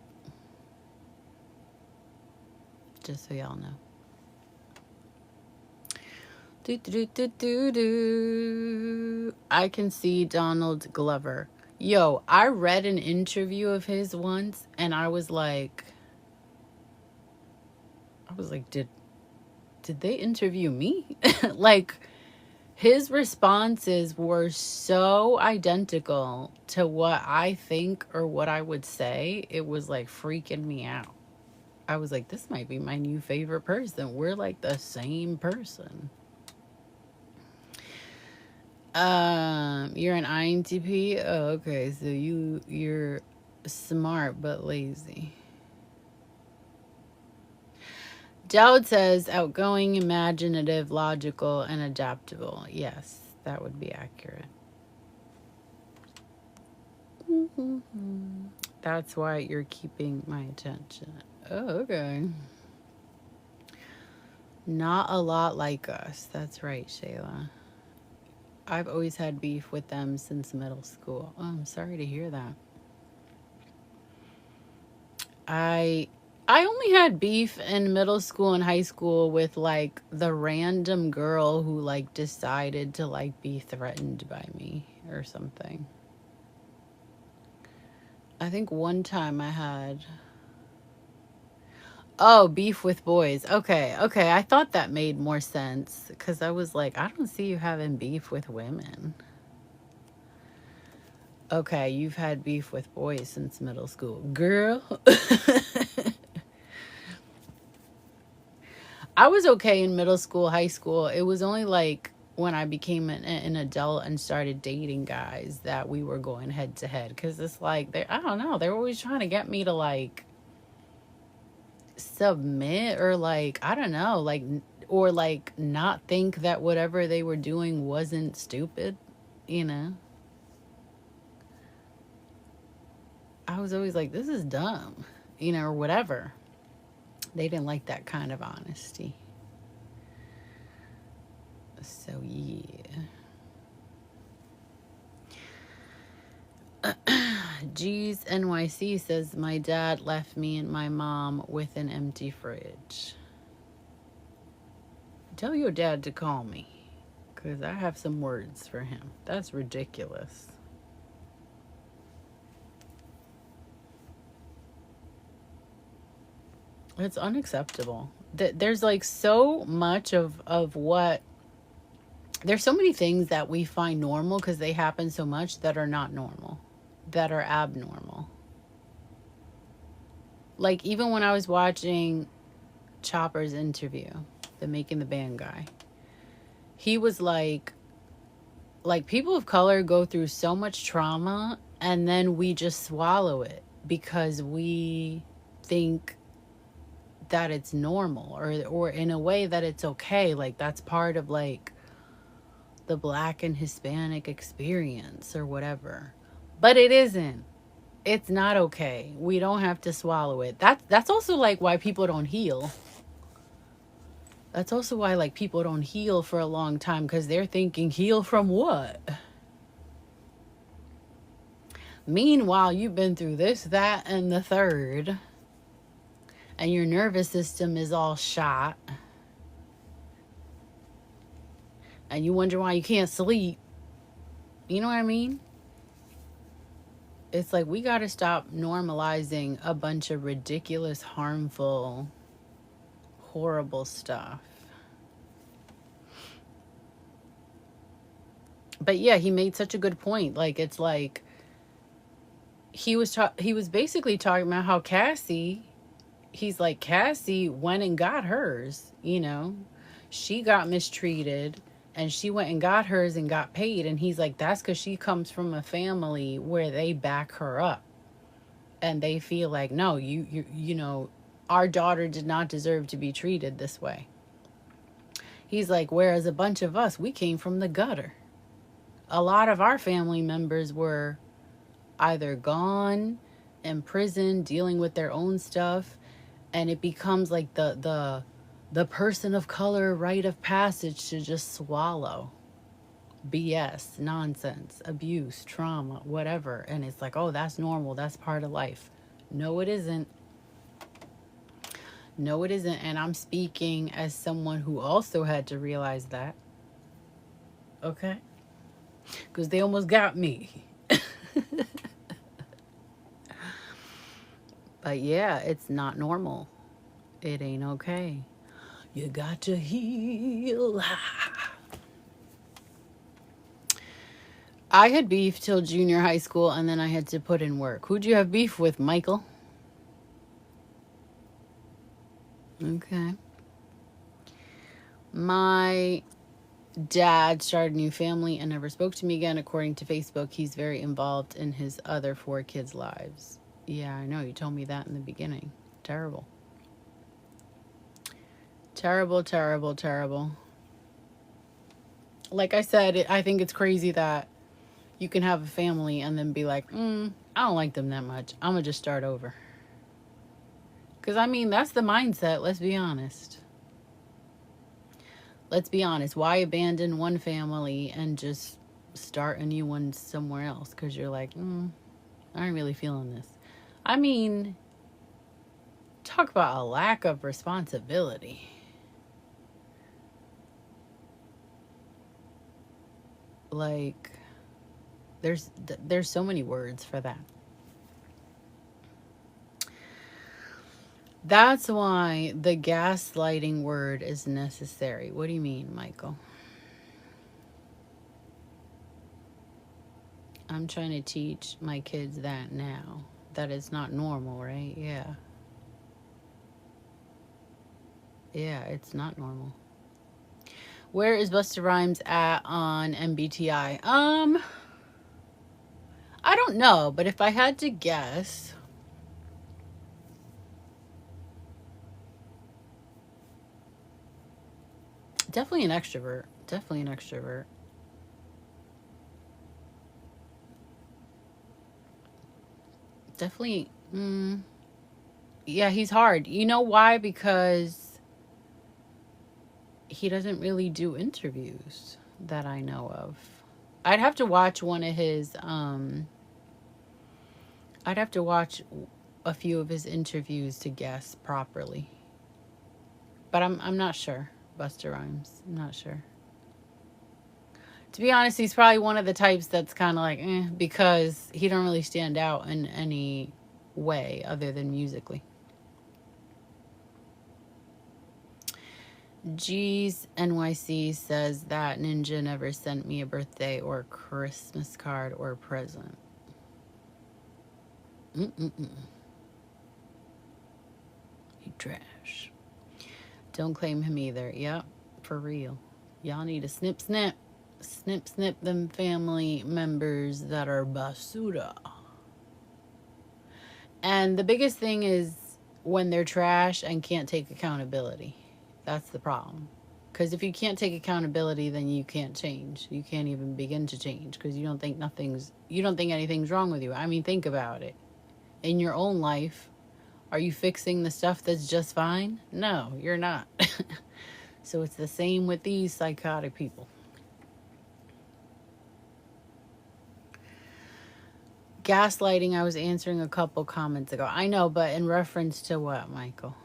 Just so y'all know. I can see Donald Glover. Yo, I read an interview of his once and I was like, did they interview me? Like, his responses were so identical to what I think or what I would say. It was like freaking me out. I was like, this might be my new favorite person. We're like the same person. You're an INTP? Oh, okay. So you're smart but lazy. Dowd says outgoing, imaginative, logical, and adaptable. Yes, that would be accurate. That's why you're keeping my attention. Oh, okay. Not a lot like us. That's right, Shayla. I've always had beef with them since middle school. Oh, I'm sorry to hear that. I only had beef in middle school and high school with like the random girl who like decided to like be threatened by me or something. I think one time I had beef with boys. Okay. I thought that made more sense because I was like, I don't see you having beef with women. Okay, you've had beef with boys since middle school. Girl. I was okay in middle school, high school. It was only like when I became an adult and started dating guys that we were going head to head. Because it's like, I don't know, they were always trying to get me to like submit or like, I don't know, like, or like not think that whatever they were doing wasn't stupid, you know? I was always like, this is dumb, you know, or whatever. They didn't like that kind of honesty. So, yeah. G's NYC says, my dad left me and my mom with an empty fridge. Tell your dad to call me, because I have some words for him. That's ridiculous. It's unacceptable. There's like so much of what, there's so many things that we find normal because they happen so much that are not normal, that are abnormal. Like even when I was watching Chopper's interview, the Making the Band guy, he was like people of color go through so much trauma and then we just swallow it because we think that it's normal or in a way that it's okay. Like that's part of like the Black and Hispanic experience or whatever. But it isn't. It's not okay. We don't have to swallow it. That's also like why people don't heal. That's also why like people don't heal for a long time because they're thinking heal from what? Meanwhile, you've been through this, that, and the third. and your nervous system is all shot, and you wonder why you can't sleep. You know what I mean? It's like we got to stop normalizing a bunch of ridiculous, harmful, horrible stuff. But yeah, he made such a good point. Like, it's like he was basically talking about how he's like, Cassie went and got hers, you know. She got mistreated and she went and got hers and got paid, and he's like, that's cuz she comes from a family where they back her up and they feel like, no, you know, our daughter did not deserve to be treated this way. He's like, whereas a bunch of us, we came from the gutter. A lot of our family members were either gone, in prison, dealing with their own stuff, and it becomes like the person of color rite of passage to just swallow BS, nonsense, abuse, trauma, whatever. And it's like, oh, that's normal, that's part of life. No, it isn't. No, it isn't. And I'm speaking as someone who also had to realize that. Okay? Because they almost got me. But yeah, it's not normal. It ain't okay. You got to heal. I had beef till junior high school, and then I had to put in work. Who'd you have beef with, Michael? Okay. My dad started a new family and never spoke to me again. According to Facebook, he's very involved in his other 4 kids' lives. Yeah, I know. You told me that in the beginning. Terrible. Terrible, terrible, terrible. Like I said, I think it's crazy that you can have a family and then be like, I don't like them that much. I'm going to just start over. Because, I mean, that's the mindset. Let's be honest. Let's be honest. Why abandon one family and just start a new one somewhere else? Because you're like, I ain't really feeling this. I mean, talk about a lack of responsibility. Like, there's so many words for that. That's why the gaslighting word is necessary. What do you mean, Michael? I'm trying to teach my kids that now. That it's not normal, right? Yeah. Yeah, it's not normal. Where is Busta Rhymes at on MBTI? I don't know, but if I had to guess, definitely an extrovert. Definitely an extrovert. Definitely. Yeah, he's hard. You know why? Because he doesn't really do interviews that I know of. I'd have to watch one of his I'd have to watch a few of his interviews to guess properly. But I'm not sure. Busta Rhymes. I'm not sure. To be honest, he's probably one of the types that's kind of like, because he don't really stand out in any way other than musically. G's NYC says that Ninja never sent me a birthday or Christmas card or present. He trash. Don't claim him either. Yep, for real. Y'all need to snip, snip. Snip, snip them family members that are basura. And the biggest thing is when they're trash and can't take accountability. That's the problem. Because if you can't take accountability, then you can't change. You can't even begin to change because you don't think anything's wrong with you. I mean, think about it. In your own life, are you fixing the stuff that's just fine? No, you're not. So it's the same with these psychotic people. Gaslighting, I was answering a couple comments ago. I know, but in reference to what, Michael?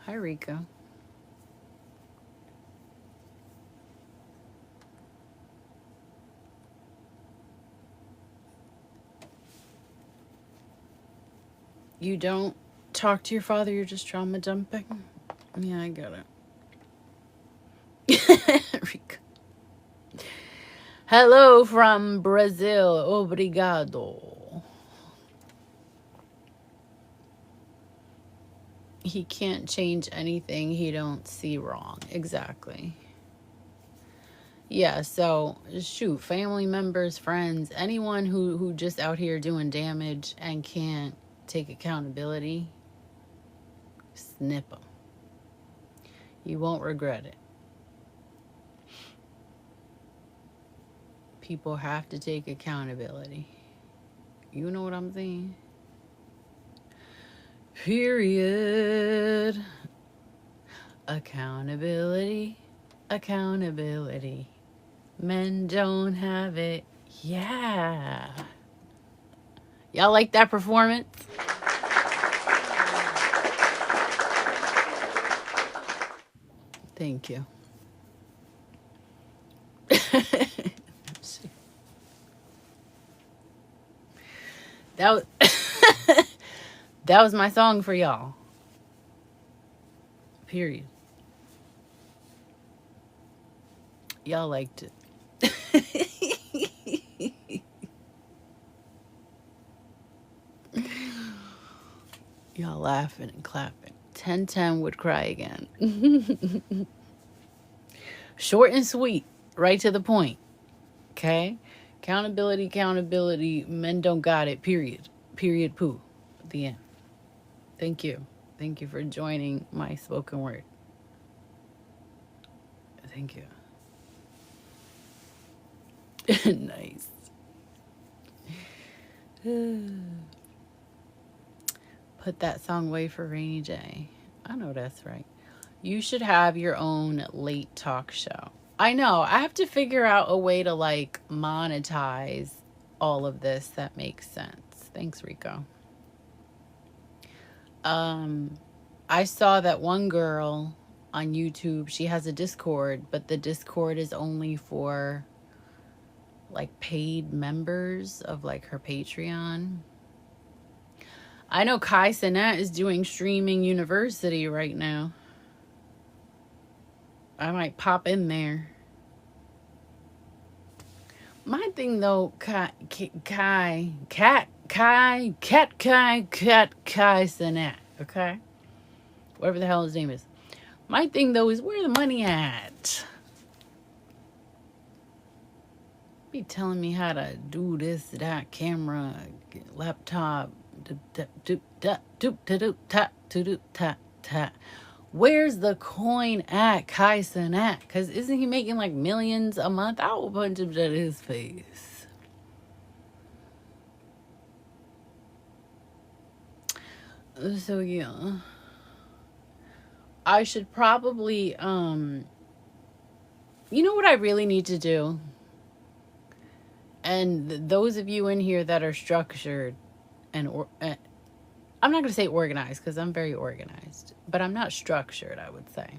Hi, Rico. You don't talk to your father, you're just trauma dumping? Yeah, I get it. Rico. Hello from Brazil. Obrigado. He can't change anything he don't see wrong. Exactly. Yeah, so shoot, family members, friends, anyone who just out here doing damage and can't take accountability, snip them. You won't regret it. People have to take accountability. You know what I'm saying? Period. Accountability. Accountability. Men don't have it. Yeah. Y'all like that performance? Thank you. That was that was my song for y'all. Period. Y'all liked it. Y'all laughing and clapping. 1010 would cry again. Short and sweet, right to the point. Okay? Accountability, accountability. Men don't got it. Period. Period. Poo. The end. Thank you. Thank you for joining my spoken word. Thank you. Nice. Put that song away for rainy day. I know that's right. You should have your own late talk show. I know. I have to figure out a way to like monetize all of this that makes sense. Thanks, Rico. I saw that one girl on YouTube, she has a Discord, but the Discord is only for like paid members of like her Patreon. I know Kai Cenat is doing streaming university right now. I might pop in there. My thing though, Kai Cenat, okay? Whatever the hell his name is. My thing though is where the money at? Be telling me how to do this, that, camera, laptop, where's the coin at Kai Cenat? Because isn't he making like millions a month? I will punch him at his face. So yeah, I should probably you know what I really need to do? And those of you in here that are structured and I'm not going to say organized because I'm very organized, but I'm not structured, I would say.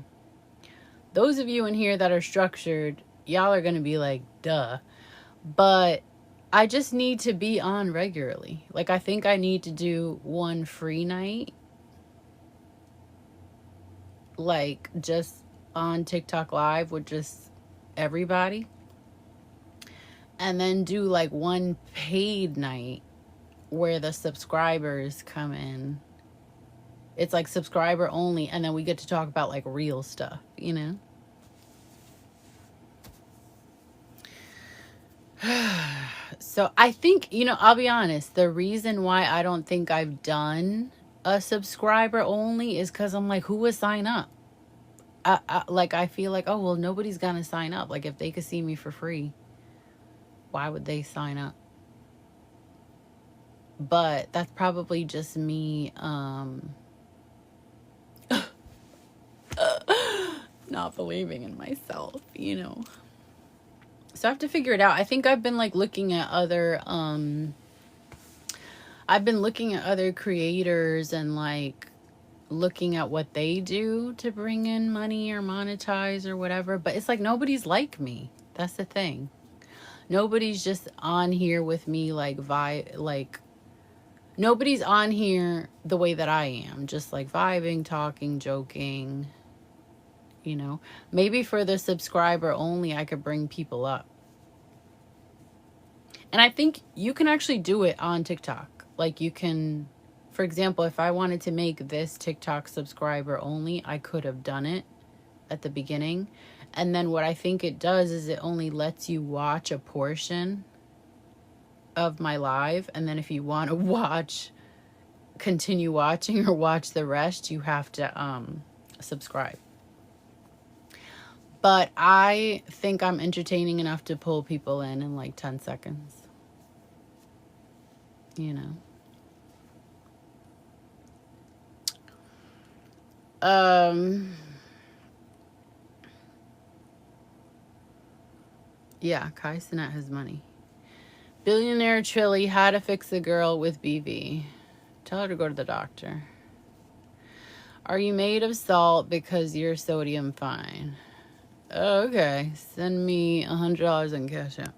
Those of you in here that are structured, y'all are going to be like, duh. But I just need to be on regularly. Like, I think I need to do one free night. Like, just on TikTok Live with just everybody. And then do like one paid night where the subscribers come in. It's like subscriber only, and then we get to talk about like real stuff, you know? So I think, you know, I'll be honest, the reason why I don't think I've done a subscriber only is because I'm like, who would sign up? I feel like, oh, well, nobody's gonna sign up. Like, if they could see me for free, why would they sign up? But that's probably just me not believing in myself, you know. So I have to figure it out. I think I've been like looking at other creators and like looking at what they do to bring in money or monetize or whatever. But it's like nobody's like me. That's the thing. Nobody's just on here with me like nobody's on here the way that I am, just like vibing, talking, joking, you know. Maybe for the subscriber only I could bring people up. And I think you can actually do it on TikTok. Like you can, for example, if I wanted to make this TikTok subscriber only, I could have done it at the beginning. And then what I think it does is it only lets you watch a portion of my live. And then if you want to continue watching or watch the rest, you have to subscribe. But I think I'm entertaining enough to pull people in like 10 seconds. You know. Yeah, Kai Cenat has money. Billionaire Trilly, how to fix a girl with BV. Tell her to go to the doctor. Are you made of salt because you're sodium fine? Okay, send me $100 in Cash App.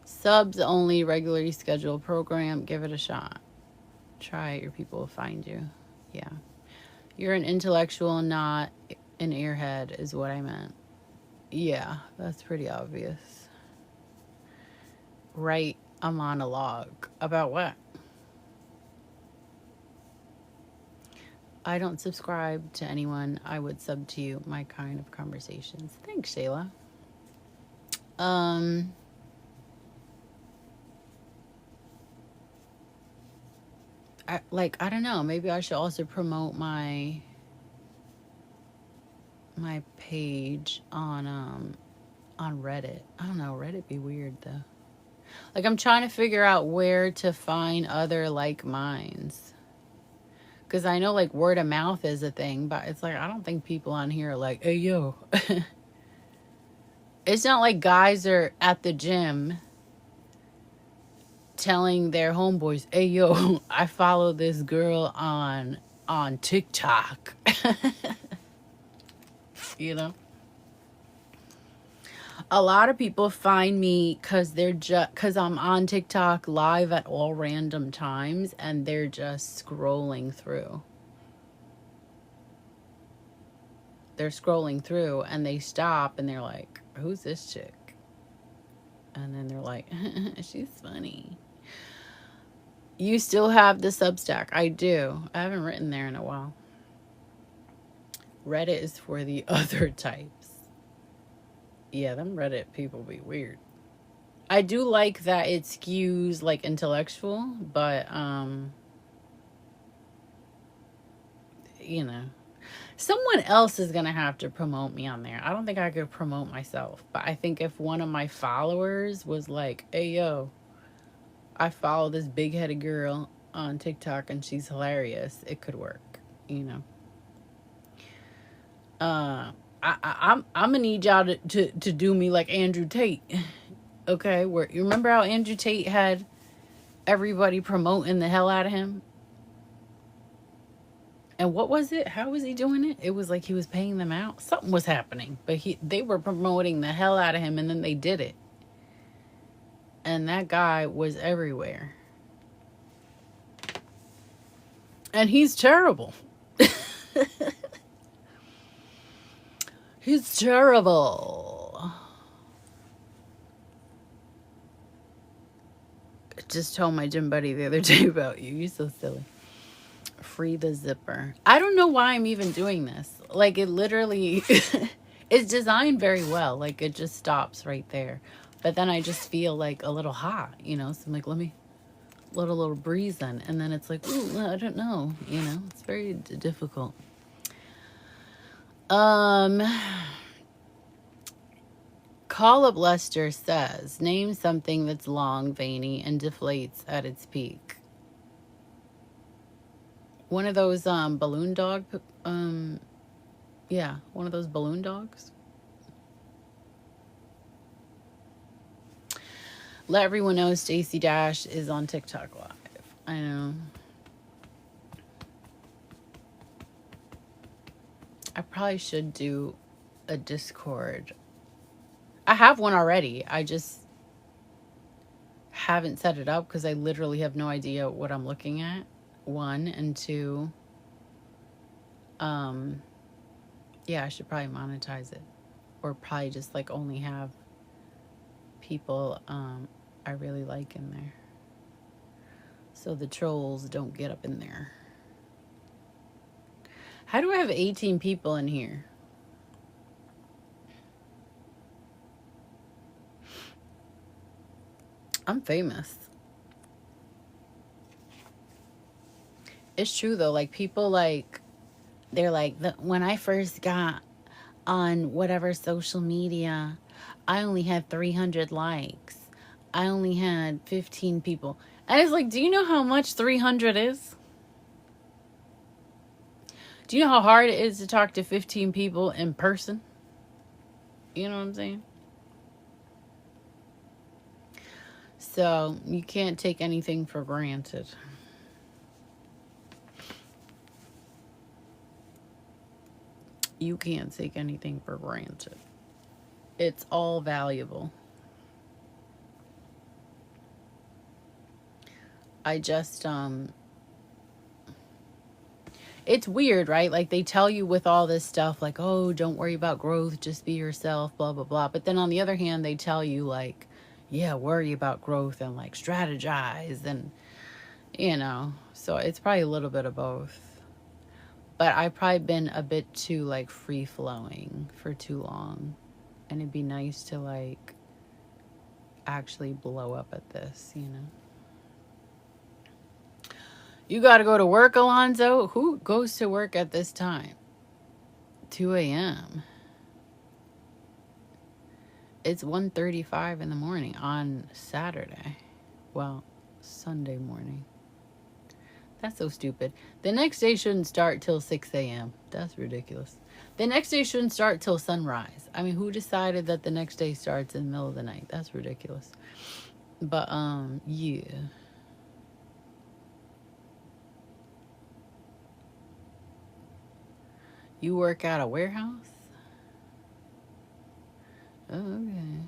Subs only, regularly scheduled program. Give it a shot. Try it, your people will find you. Yeah. You're an intellectual, not an earhead, is what I meant. Yeah, that's pretty obvious. Write a monologue. About what? I don't subscribe to anyone. I would sub to you. My kind of conversations. Thanks, Shayla. I don't know. Maybe I should also promote my page on Reddit. I don't know. Reddit be weird though. Like I'm trying to figure out where to find other like minds. Because I know like word of mouth is a thing, but it's like I don't think people on here are like, hey yo. It's not like guys are at the gym telling their homeboys, hey yo, I follow this girl on TikTok. You know? A lot of people find me because I'm on TikTok live at all random times and they're just scrolling through. They're scrolling through and they stop and they're like, who's this chick? And then they're like, she's funny. You still have the Substack? I do. I haven't written there in a while. Reddit is for the other types. Yeah, them Reddit people be weird. I do like that it skews like intellectual, but you know, someone else is gonna have to promote me on there. I don't think I could promote myself, but I think if one of my followers was like, hey yo, I follow this big-headed girl on TikTok and she's hilarious, it could work, you know. I'm gonna need y'all to do me like Andrew Tate. Okay, where you remember how Andrew Tate had everybody promoting the hell out of him? And what was it? How was he doing it? It was like he was paying them out. Something was happening, but they were promoting the hell out of him, and then they did it. And that guy was everywhere. And he's terrible. He's terrible. I just told my gym buddy the other day about you. You're so silly. Free the zipper. I don't know why I'm even doing this. Like it literally it's designed very well. Like it just stops right there. But then I just feel like a little hot, you know. So I'm like, let me let a little breeze in. And then it's like, ooh, I don't know. You know, it's very difficult. Call Up Lester says, name something that's long, veiny, and deflates at its peak. One of those balloon dog, yeah, one of those balloon dogs. Let everyone know Stacey Dash is on TikTok Live. I know. I probably should do a Discord. I have one already. I just haven't set it up because I literally have no idea what I'm looking at. One and two. Um, yeah, I should probably monetize it, or probably just like only have people I really like in there, so the trolls don't get up in there. How do I have 18 people in here? I'm famous. It's true though. Like people like they're like when I first got on whatever social media, I only had 300 likes. I only had 15 people. And it's like, do you know how much 300 is? Do you know how hard it is to talk to 15 people in person? You know what I'm saying? So you can't take anything for granted. You can't take anything for granted. It's all valuable. I just it's weird, right? Like they tell you with all this stuff like, "Oh, don't worry about growth, just be yourself, blah blah blah." But then on the other hand, they tell you like, "Yeah, worry about growth and like strategize and so it's probably a little bit of both. But I've probably been a bit too like free flowing for too long. And it'd be nice to like actually blow up at this. You got to go to work, Alonzo? Who goes to work at this time? 2 a.m. It's 1:35 in the morning on Saturday. Well, Sunday morning. That's so stupid. The next day shouldn't start till 6 a.m. That's ridiculous. The next day shouldn't start till sunrise. I mean, who decided that the next day starts in the middle of the night? That's ridiculous. But, yeah. You work at a warehouse? Oh, okay.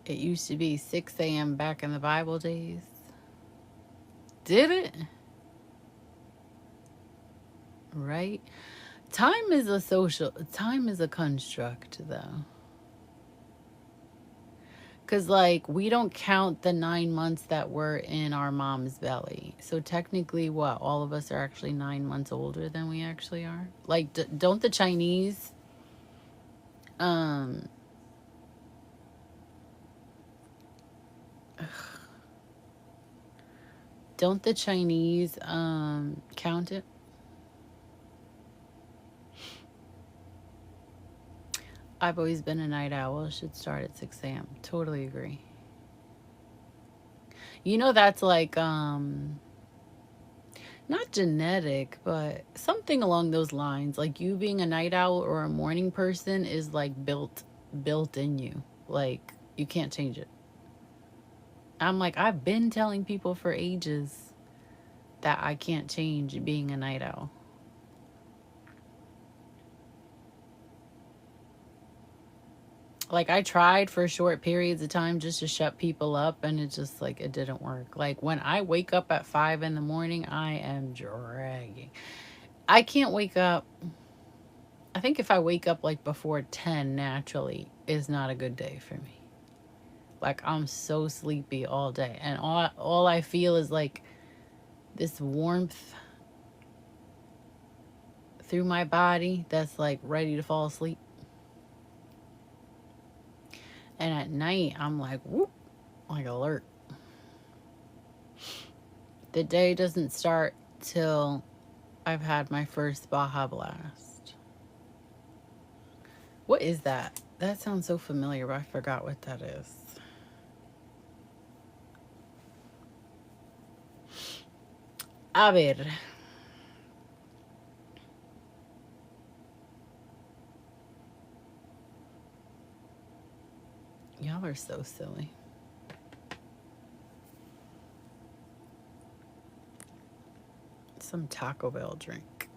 It used to be 6 a.m. back in the Bible days. Did it? Right? Time is a construct, though. Because, like, we don't count the 9 months that we're in our mom's belly. So, technically, what? All of us are actually 9 months older than we actually are? Like, don't the Chinese, um, don't the Chinese, count it? I've always been a night owl. It should start at 6 a.m. Totally agree. That's like, not genetic, but something along those lines. Like you being a night owl or a morning person is like built in you. Like you can't change it. I'm like, I've been telling people for ages that I can't change being a night owl. Like I tried for short periods of time just to shut people up, and it just like it didn't work. Like when I wake up at 5 in the morning, I am dragging. I can't wake up. I think if I wake up like before 10 naturally is not a good day for me. Like I'm so sleepy all day, and all I feel is like this warmth through my body that's like ready to fall asleep. And at night, I'm like, whoop, like alert. The day doesn't start till I've had my first Baja Blast. What is that? That sounds so familiar, but I forgot what that is. A ver. Y'all are so silly. Some Taco Bell drink.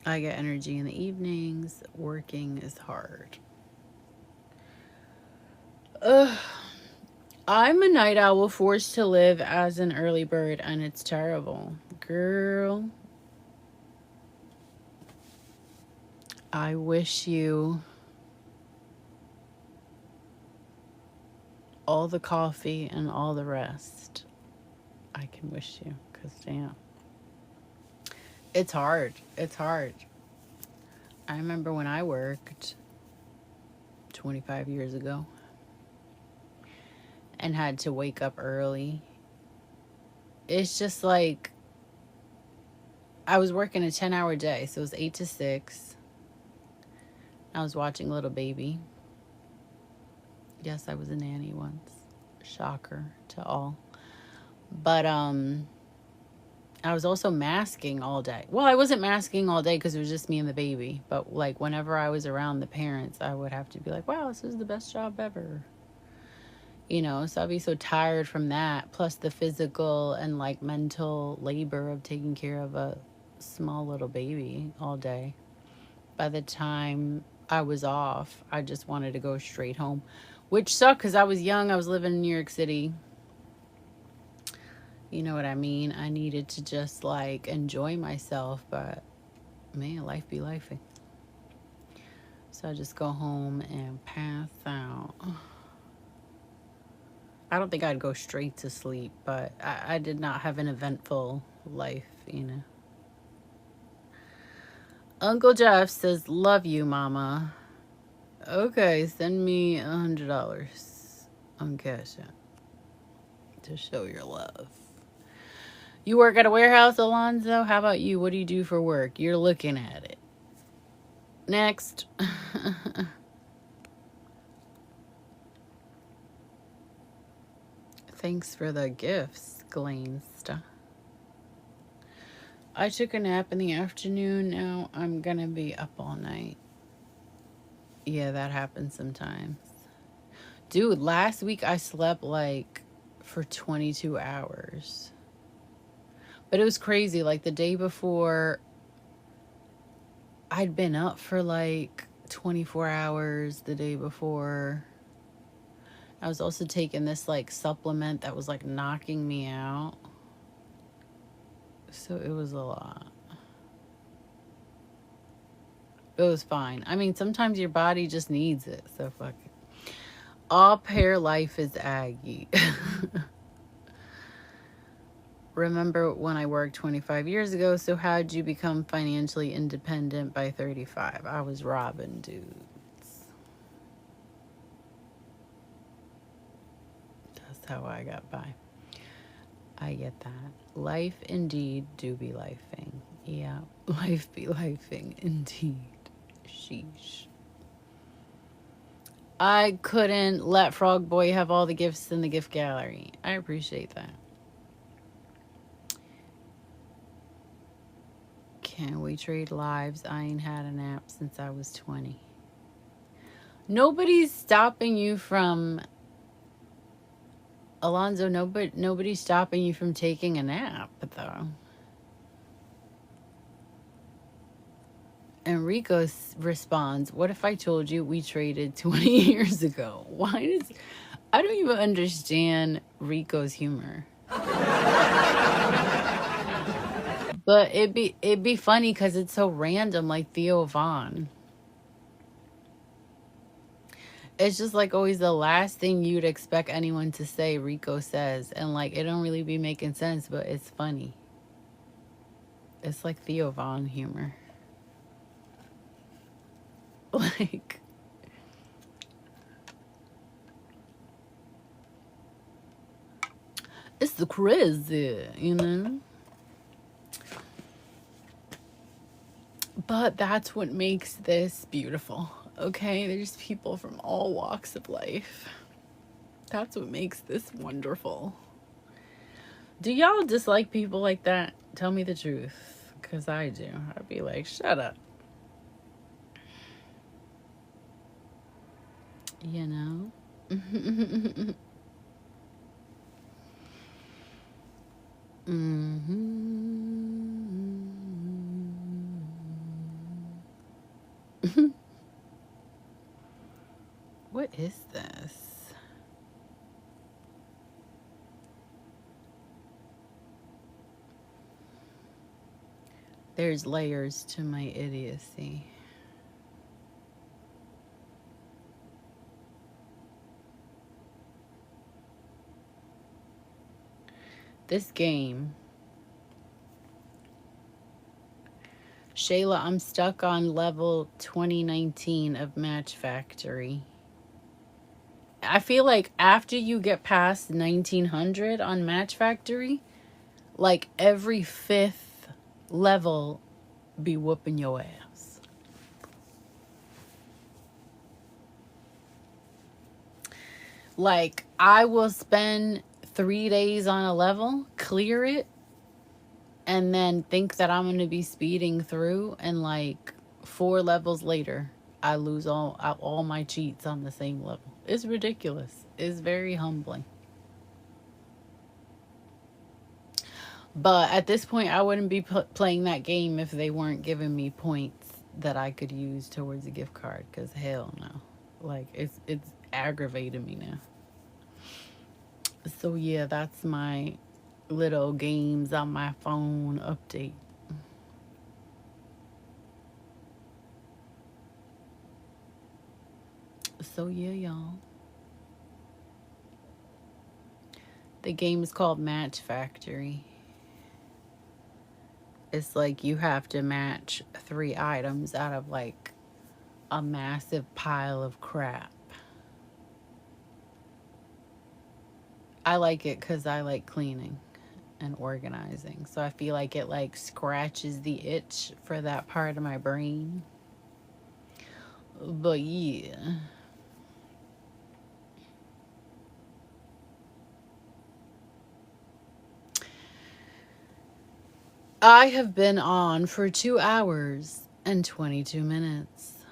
I get energy in the evenings. Working is hard. Ugh. I'm a night owl forced to live as an early bird, and it's terrible. Girl, I wish you all the coffee and all the rest. I can wish you, because damn. It's hard. It's hard. I remember when I worked 25 years ago and had to wake up early. It's just like I was working a 10-hour day, so it was 8 to 6. I was watching Little Baby. Yes, I was a nanny once. Shocker to all. But I was also masking all day. Well, I wasn't masking all day because it was just me and the baby. But like whenever I was around the parents, I would have to be like, wow, this is the best job ever. You know, so I'd be so tired from that. Plus the physical and like mental labor of taking care of a small little baby all day. By the time I was off, I just wanted to go straight home, which sucked because I was young. I was living in New York City. You know what I mean? I needed to just like enjoy myself, but man, life be lifing. So I just go home and pass out. I don't think I'd go straight to sleep, but I did not have an eventful life, you know. Uncle Jeff says, love you, mama. Okay, send me $100 on Cash App to show your love. You work at a warehouse, Alonzo? How about you? What do you do for work? You're looking at it. Next. Thanks for the gifts, Glansta. I took a nap in the afternoon. Now I'm gonna be up all night. Yeah, that happens sometimes. Dude, last week I slept like for 22 hours. But it was crazy. Like the day before, I'd been up for like 24 hours the day before. I was also taking this like supplement that was like knocking me out. So it was a lot. It was fine. I mean, sometimes your body just needs it. So fuck it. All pair life is Aggie. Remember when I worked 25 years ago? So how'd you become financially independent by 35? I was robbing dudes. That's how I got by. I get that. Life indeed do be lifing. Yeah, life be lifing indeed. Sheesh. I couldn't let Frog Boy have all the gifts in the gift gallery. I appreciate that. Can we trade lives? I ain't had a nap since I was 20. Nobody's stopping you from... Alonzo, nobody's stopping you from taking a nap, though. Enrico responds, what if I told you we traded 20 years ago? Why does... I don't even understand Rico's humor. But it'd be funny because it's so random, like Theo Vaughn. It's just like always the last thing you'd expect anyone to say, Rico says. And like it don't really be making sense, but it's funny. It's like Theo Vaughn humor. Like... It's the crazy, you know? But that's what makes this beautiful, okay? There's people from all walks of life. That's what makes this wonderful. Do y'all dislike people like that? Tell me the truth, because I do. I'd be like, shut up. You know? What is this? There's layers to my idiocy. This game. Shayla, I'm stuck on level 2019 of Match Factory. I feel like after you get past 1900 on Match Factory, like every fifth level be whooping your ass. Like, I will spend 3 days on a level, clear it, and then think that I'm going to be speeding through, and like 4 levels later, I lose all my cheats on the same level. It's ridiculous. It's very humbling. But at this point, I wouldn't be playing that game if they weren't giving me points that I could use towards a gift card. Because hell no, like it's aggravating me now. So yeah, that's my little games on my phone update. So yeah, y'all. The game is called Match Factory. It's like you have to match 3 items out of like a massive pile of crap. I like it because I like cleaning and organizing. So I feel like it like scratches the itch for that part of my brain. But yeah. I have been on for 2 hours and 22 minutes.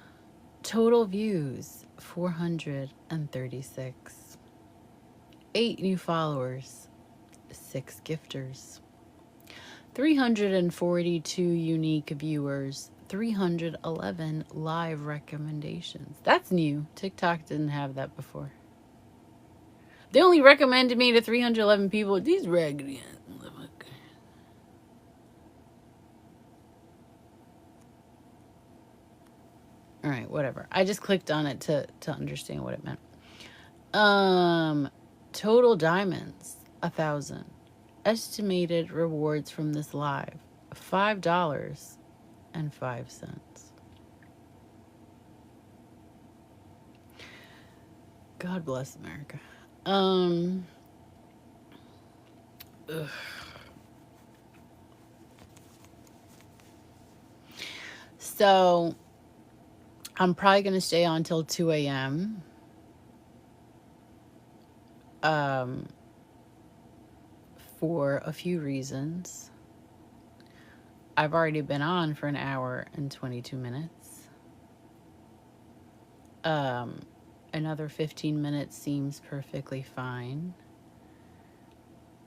Total views 436. 8 new followers. 6 gifters. 342 unique viewers. 311 live recommendations. That's new. TikTok didn't have that before. They only recommended me to 311 people. These raggedy. All right, whatever. I just clicked on it to understand what it meant. Total diamonds 1,000. Estimated rewards from this live $5.05. God bless America. Ugh. So I'm probably going to stay on till 2 a.m. For a few reasons. I've already been on for an hour and 22 minutes. Another 15 minutes seems perfectly fine.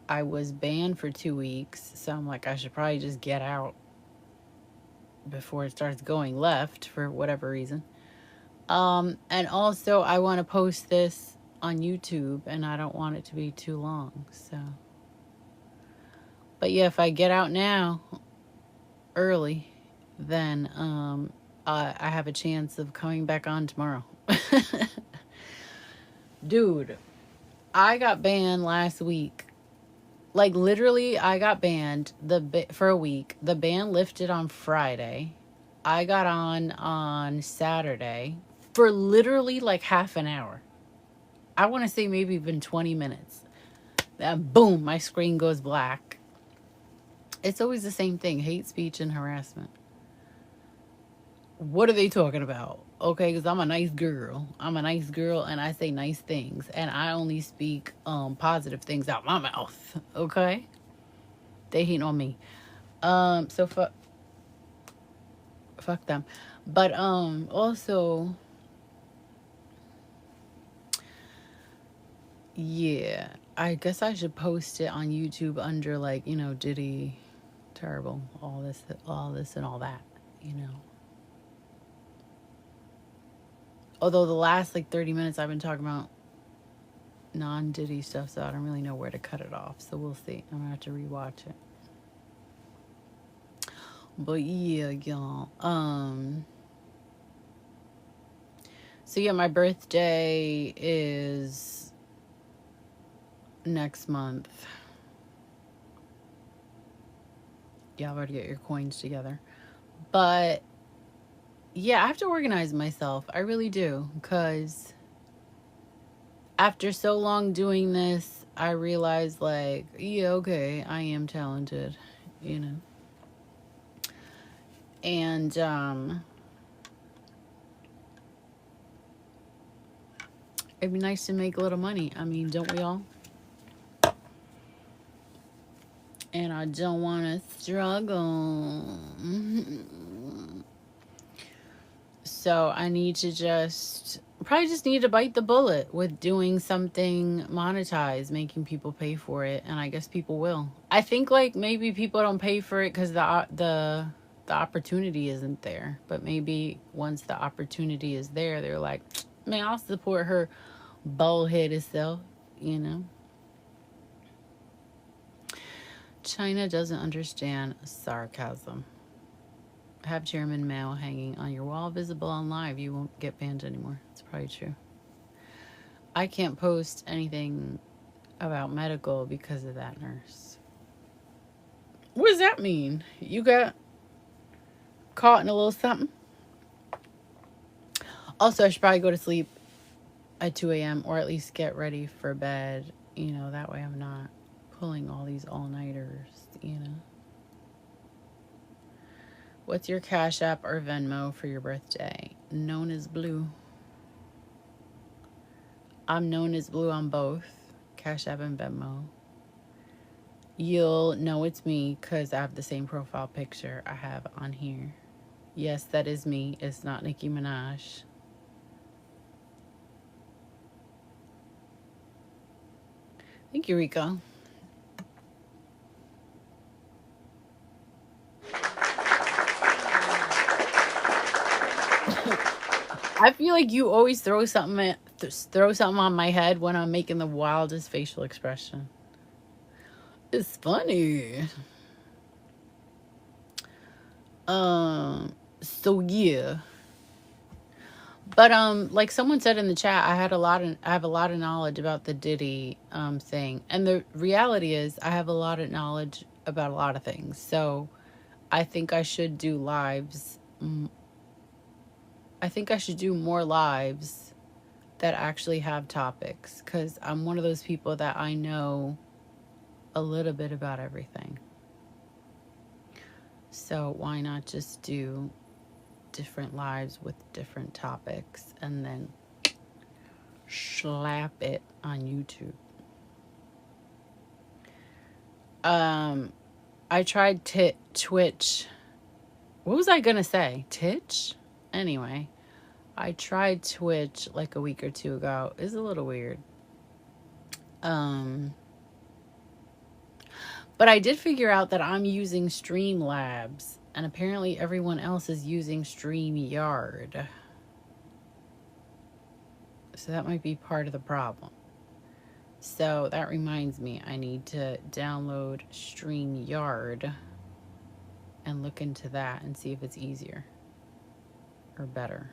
I was banned for 2 weeks, so I'm like, I should probably just get out before it starts going left for whatever reason. And also I want to post this on YouTube, and I don't want it to be too long, so. But yeah, if I get out now early, then I have a chance of coming back on tomorrow. Dude, I got banned last week. Like literally, I got banned for a week. The ban lifted on Friday. I got on Saturday for literally like half an hour. I want to say maybe even 20 minutes. Then boom, my screen goes black. It's always the same thing, hate speech and harassment. What are they talking about? Okay, because I'm a nice girl. I'm a nice girl, and I say nice things. And I only speak positive things out my mouth. Okay? They hating on me. So fuck them. But also, yeah. I guess I should post it on YouTube under like, Diddy, terrible, all this and all that, you know. Although the last like 30 minutes I've been talking about non-Diddy stuff, so I don't really know where to cut it off. So we'll see. I'm gonna have to rewatch it. But yeah, y'all. So yeah, my birthday is next month. Y'all better get your coins together. But yeah, I have to organize myself. I really do. Because after so long doing this, I realized, like, yeah, okay, I am talented, you know. And it'd be nice to make a little money. I mean, don't we all? And I don't want to struggle. So I need to probably just need to bite the bullet with doing something monetized, making people pay for it, and I guess people will. I think like maybe people don't pay for it because the opportunity isn't there, but maybe once the opportunity is there, they're like, man, I'll support her bald-headed self, you know. China doesn't understand sarcasm. Have Chairman Mao hanging on your wall, visible on live. You won't get banned anymore. It's probably true. I can't post anything about medical because of that nurse. What does that mean? You got caught in a little something? Also, I should probably go to sleep at 2 a.m. or at least get ready for bed. You know, that way I'm not pulling all these all-nighters, you know. What's your Cash App or Venmo for your birthday? Known as Blue. I'm known as Blue on both Cash App and Venmo. You'll know it's me because I have the same profile picture I have on here. Yes, that is me. It's not Nicki Minaj. Thank you, Rico. I feel like you always throw something on my head when I'm making the wildest facial expression. It's funny. So yeah. But like someone said in the chat, I have a lot of knowledge about the Diddy thing. And the reality is I have a lot of knowledge about a lot of things. So I think I should do lives. I think I should do more lives that actually have topics, because I'm one of those people that I know a little bit about everything. So why not just do different lives with different topics and then slap it on YouTube? I tried Twitch. What was I gonna say? Titch? Anyway, I tried Twitch like a week or two ago. It's a little weird. But I did figure out that I'm using Streamlabs, and apparently everyone else is using StreamYard. So that might be part of the problem. So that reminds me, I need to download StreamYard and look into that and see if it's easier or better.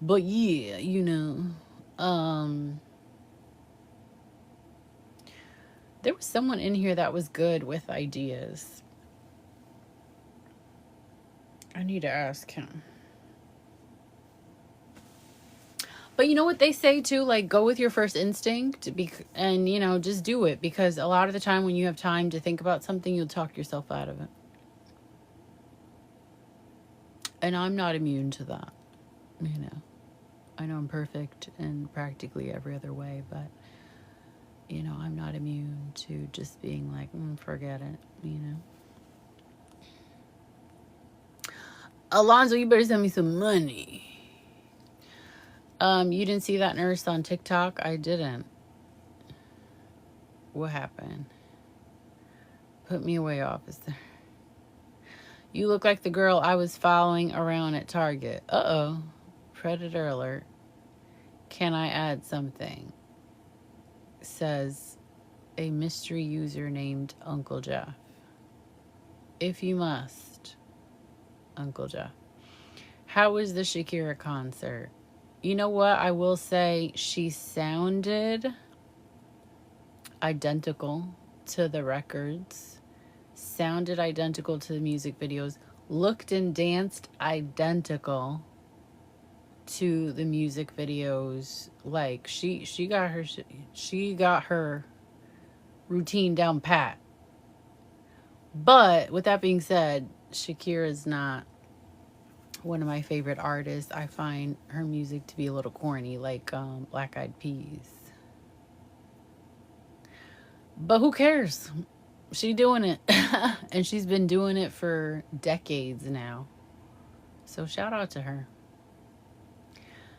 But yeah, you know, there was someone in here that was good with ideas. I need to ask him. But you know what they say too, like go with your first instinct and you know, just do it, because a lot of the time when you have time to think about something, you'll talk yourself out of it. And I'm not immune to that, you know. I know I'm perfect in practically every other way, but you know, I'm not immune to just being like, forget it, you know. Alonzo, you better send me some money. You didn't see that nurse on TikTok? I didn't. What happened? Put me away, officer. You look like the girl I was following around at Target. Uh-oh. Predator alert. Can I add something? Says a mystery user named Uncle Jeff. If you must, Uncle Jeff. How was the Shakira concert? You know what? I will say she sounded identical to the records, sounded identical to the music videos, looked and danced identical to the music videos. Like she got her routine down pat. But with that being said, Shakira is not one of my favorite artists. I find her music to be a little corny, like Black Eyed Peas. But who cares? She's doing it. And she's been doing it for decades now. So shout out to her.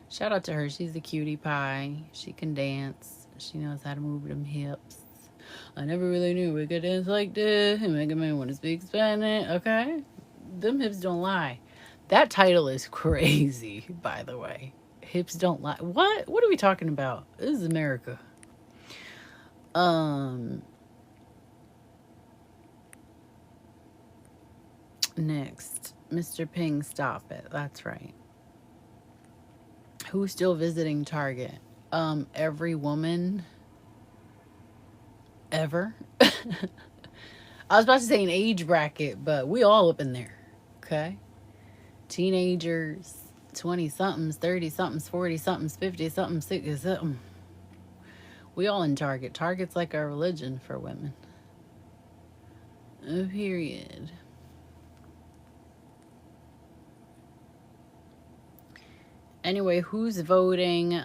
Shout out to her. She's a cutie pie. She can dance. She knows how to move them hips. I never really knew we could dance like this and make a man want to speak Spanish. Okay? Them hips don't lie. That title is crazy, by the way. Hips don't lie. What? What are we talking about? This is America. Next. Mr. Ping, stop it. That's right. Who's still visiting Target? Every woman ever. I was about to say an age bracket, but we all up in there. Okay? Teenagers, 20-somethings, 30-somethings, 40-somethings, 50-somethings, 60-something. We all in Target. Target's like our religion for women. Period. Anyway, who's voting?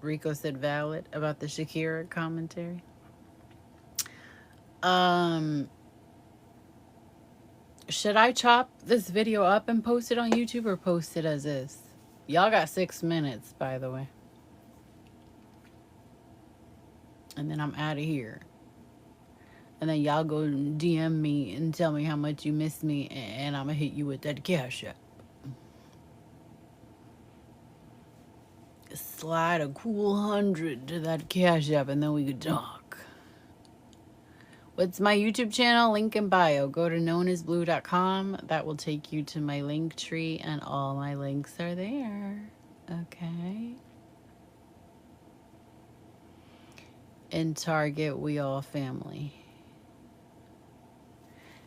Rico said valid about the Shakira commentary. Should I chop this video up and post it on YouTube or post it as is? Y'all got 6 minutes, by the way. And then I'm out of here. And then y'all go DM me and tell me how much you miss me, and I'm going to hit you with that cash app. Slide a cool 100 to that cash app, and then we could talk. What's my YouTube channel? Link in bio. Go to knownasblue.com. That will take you to my link tree, and all my links are there. Okay. In Target, we all family.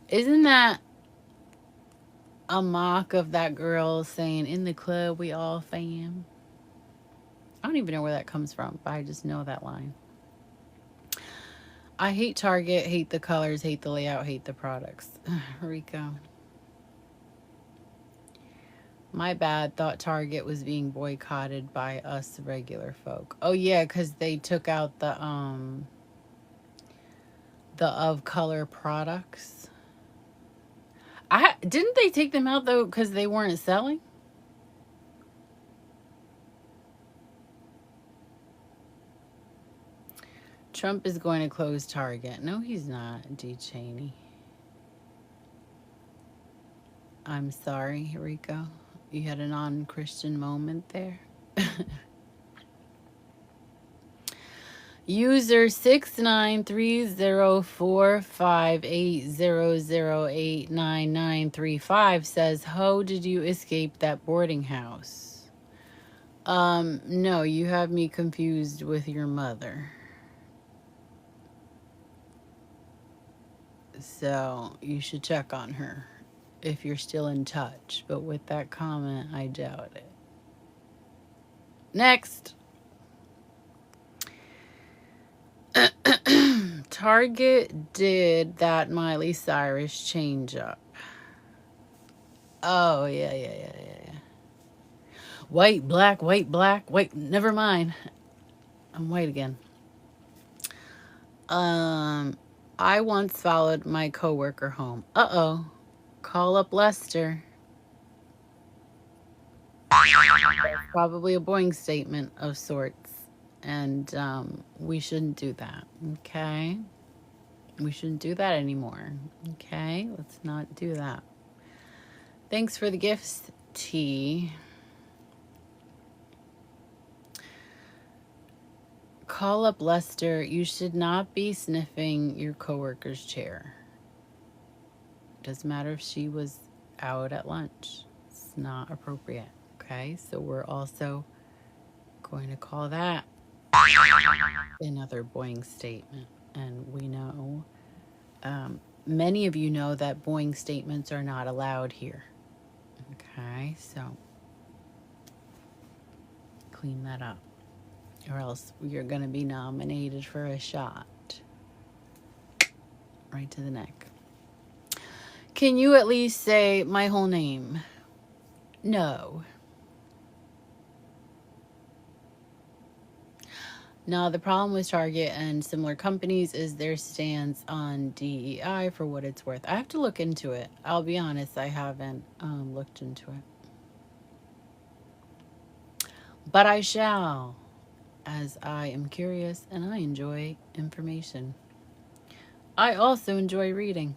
Isn't that a mock of that girl saying, in the club, we all fam? I don't even know where that comes from, but I just know that line. I hate Target, hate the colors, hate the layout, hate the products. Rico. My bad, thought Target was being boycotted by us regular folk. Oh yeah, because they took out the of color products. Didn't they take them out though because they weren't selling? Trump is going to close Target. No, he's not, D. Cheney. I'm sorry, Rico. You had a non-Christian moment there. User 693045800899935 says, how did you escape that boarding house? No, you have me confused with your mother. So you should check on her if you're still in touch. But with that comment, I doubt it. Next. Target did that Miley Cyrus change up. Oh, yeah. White, black, white. Never mind. I'm white again. I once followed my coworker home. Uh-oh. Call up Lester. Probably a Boeing statement of sorts. And we shouldn't do that, okay? We shouldn't do that anymore, okay? Let's not do that. Thanks for the gifts, T. Call up Lester. You should not be sniffing your coworker's chair. Doesn't matter if she was out at lunch. It's not appropriate, okay? So we're also going to call that another boing statement. And we know, many of you know that boing statements are not allowed here. Okay, so clean that up, or else you're going to be nominated for a shot right to the neck. Can you at least say my whole name? No. Now, the problem with Target and similar companies is their stance on DEI, for what it's worth. I have to look into it. I'll be honest, I haven't looked into it. But I shall, as I am curious and I enjoy information. I also enjoy reading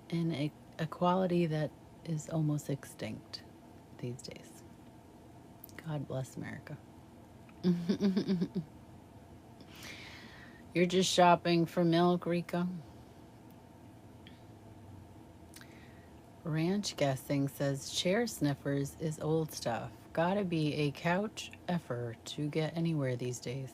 in a quality that is almost extinct these days. God bless America. You're just shopping for milk, Rico? Ranch Guessing says chair sniffers is old stuff. Gotta be a couch effort to get anywhere these days.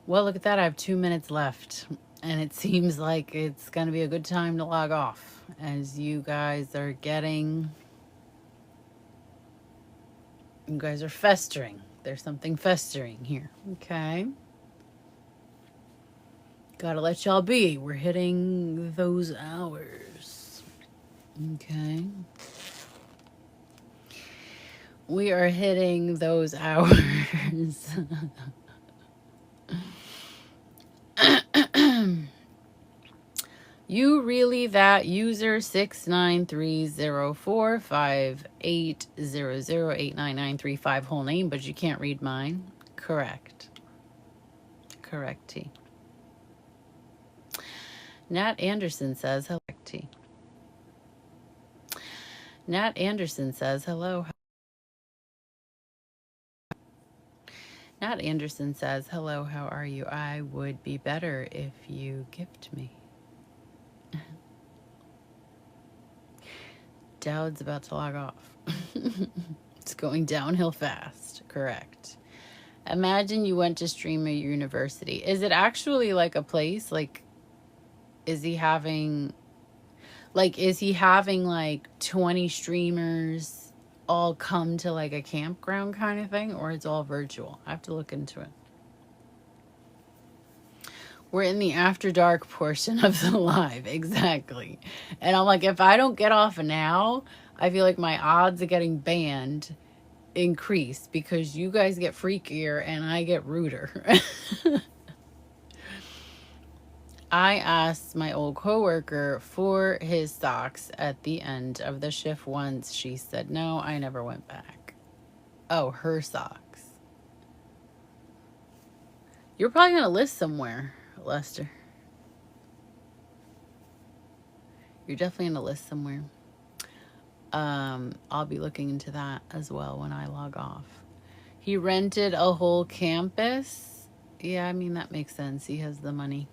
Well, look at that. I have 2 minutes left. And it seems like it's going to be a good time to log off as you guys are festering. There's something festering here. Okay. Gotta let y'all be. We're hitting those hours. Okay. We are hitting those hours. You really that user 6930458008993 whole name, but you can't read mine? Correct. Correct, T. Nat Anderson says hello. T. Nat Anderson says hello. Nat Anderson says hello, how are you? I would be better if you gift me. Dowd's about to log off. It's going downhill fast. Correct. Imagine you went to Streamer University. Is it actually like a place? Like, is he having like 20 streamers all come to like a campground kind of thing? Or it's all virtual? I have to look into it. We're in the after dark portion of the live. Exactly. And I'm like, if I don't get off now, I feel like my odds of getting banned increase because you guys get freakier and I get ruder. I asked my old coworker for his socks at the end of the shift once. She said no. I never went back. Oh, her socks. You're probably going to list somewhere, Lester. You're definitely going to list somewhere. I'll be looking into that as well when I log off. He rented a whole campus. Yeah, I mean, that makes sense. He has the money.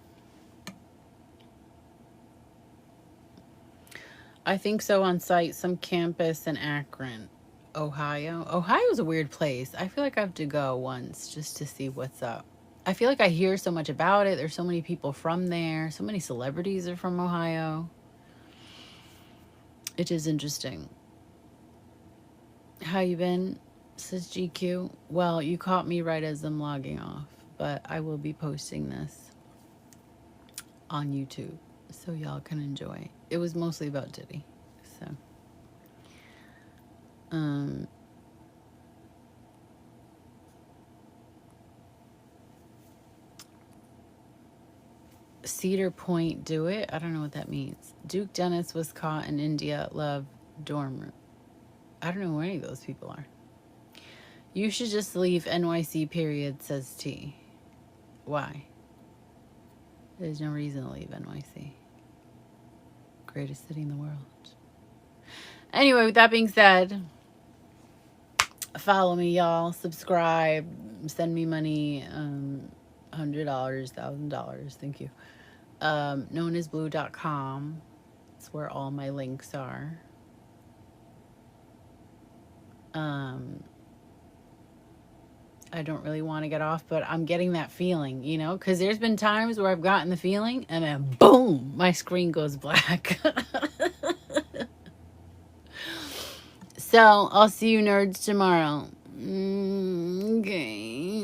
I think so, on site, some campus in Akron, Ohio. Ohio's a weird place. I feel like I have to go once just to see what's up. I feel like I hear so much about it. There's so many people from there. So many celebrities are from Ohio. It is interesting. How you been? Says GQ. Well, you caught me right as I'm logging off, but I will be posting this on YouTube so y'all can enjoy. It was mostly about Diddy, so. Cedar Point, do it? I don't know what that means. Duke Dennis was caught in India. Love dorm room. I don't know where any of those people are. You should just leave NYC, period, says T. Why? There's no reason to leave NYC. Greatest city in the world. Anyway, with that being said, follow me, y'all. Subscribe. Send me money. $100, $1,000. Thank you. Knownasblue.com. It's where all my links are. I don't really want to get off, but I'm getting that feeling, you know, because there's been times where I've gotten the feeling and then boom, my screen goes black. So I'll see you nerds tomorrow. Okay.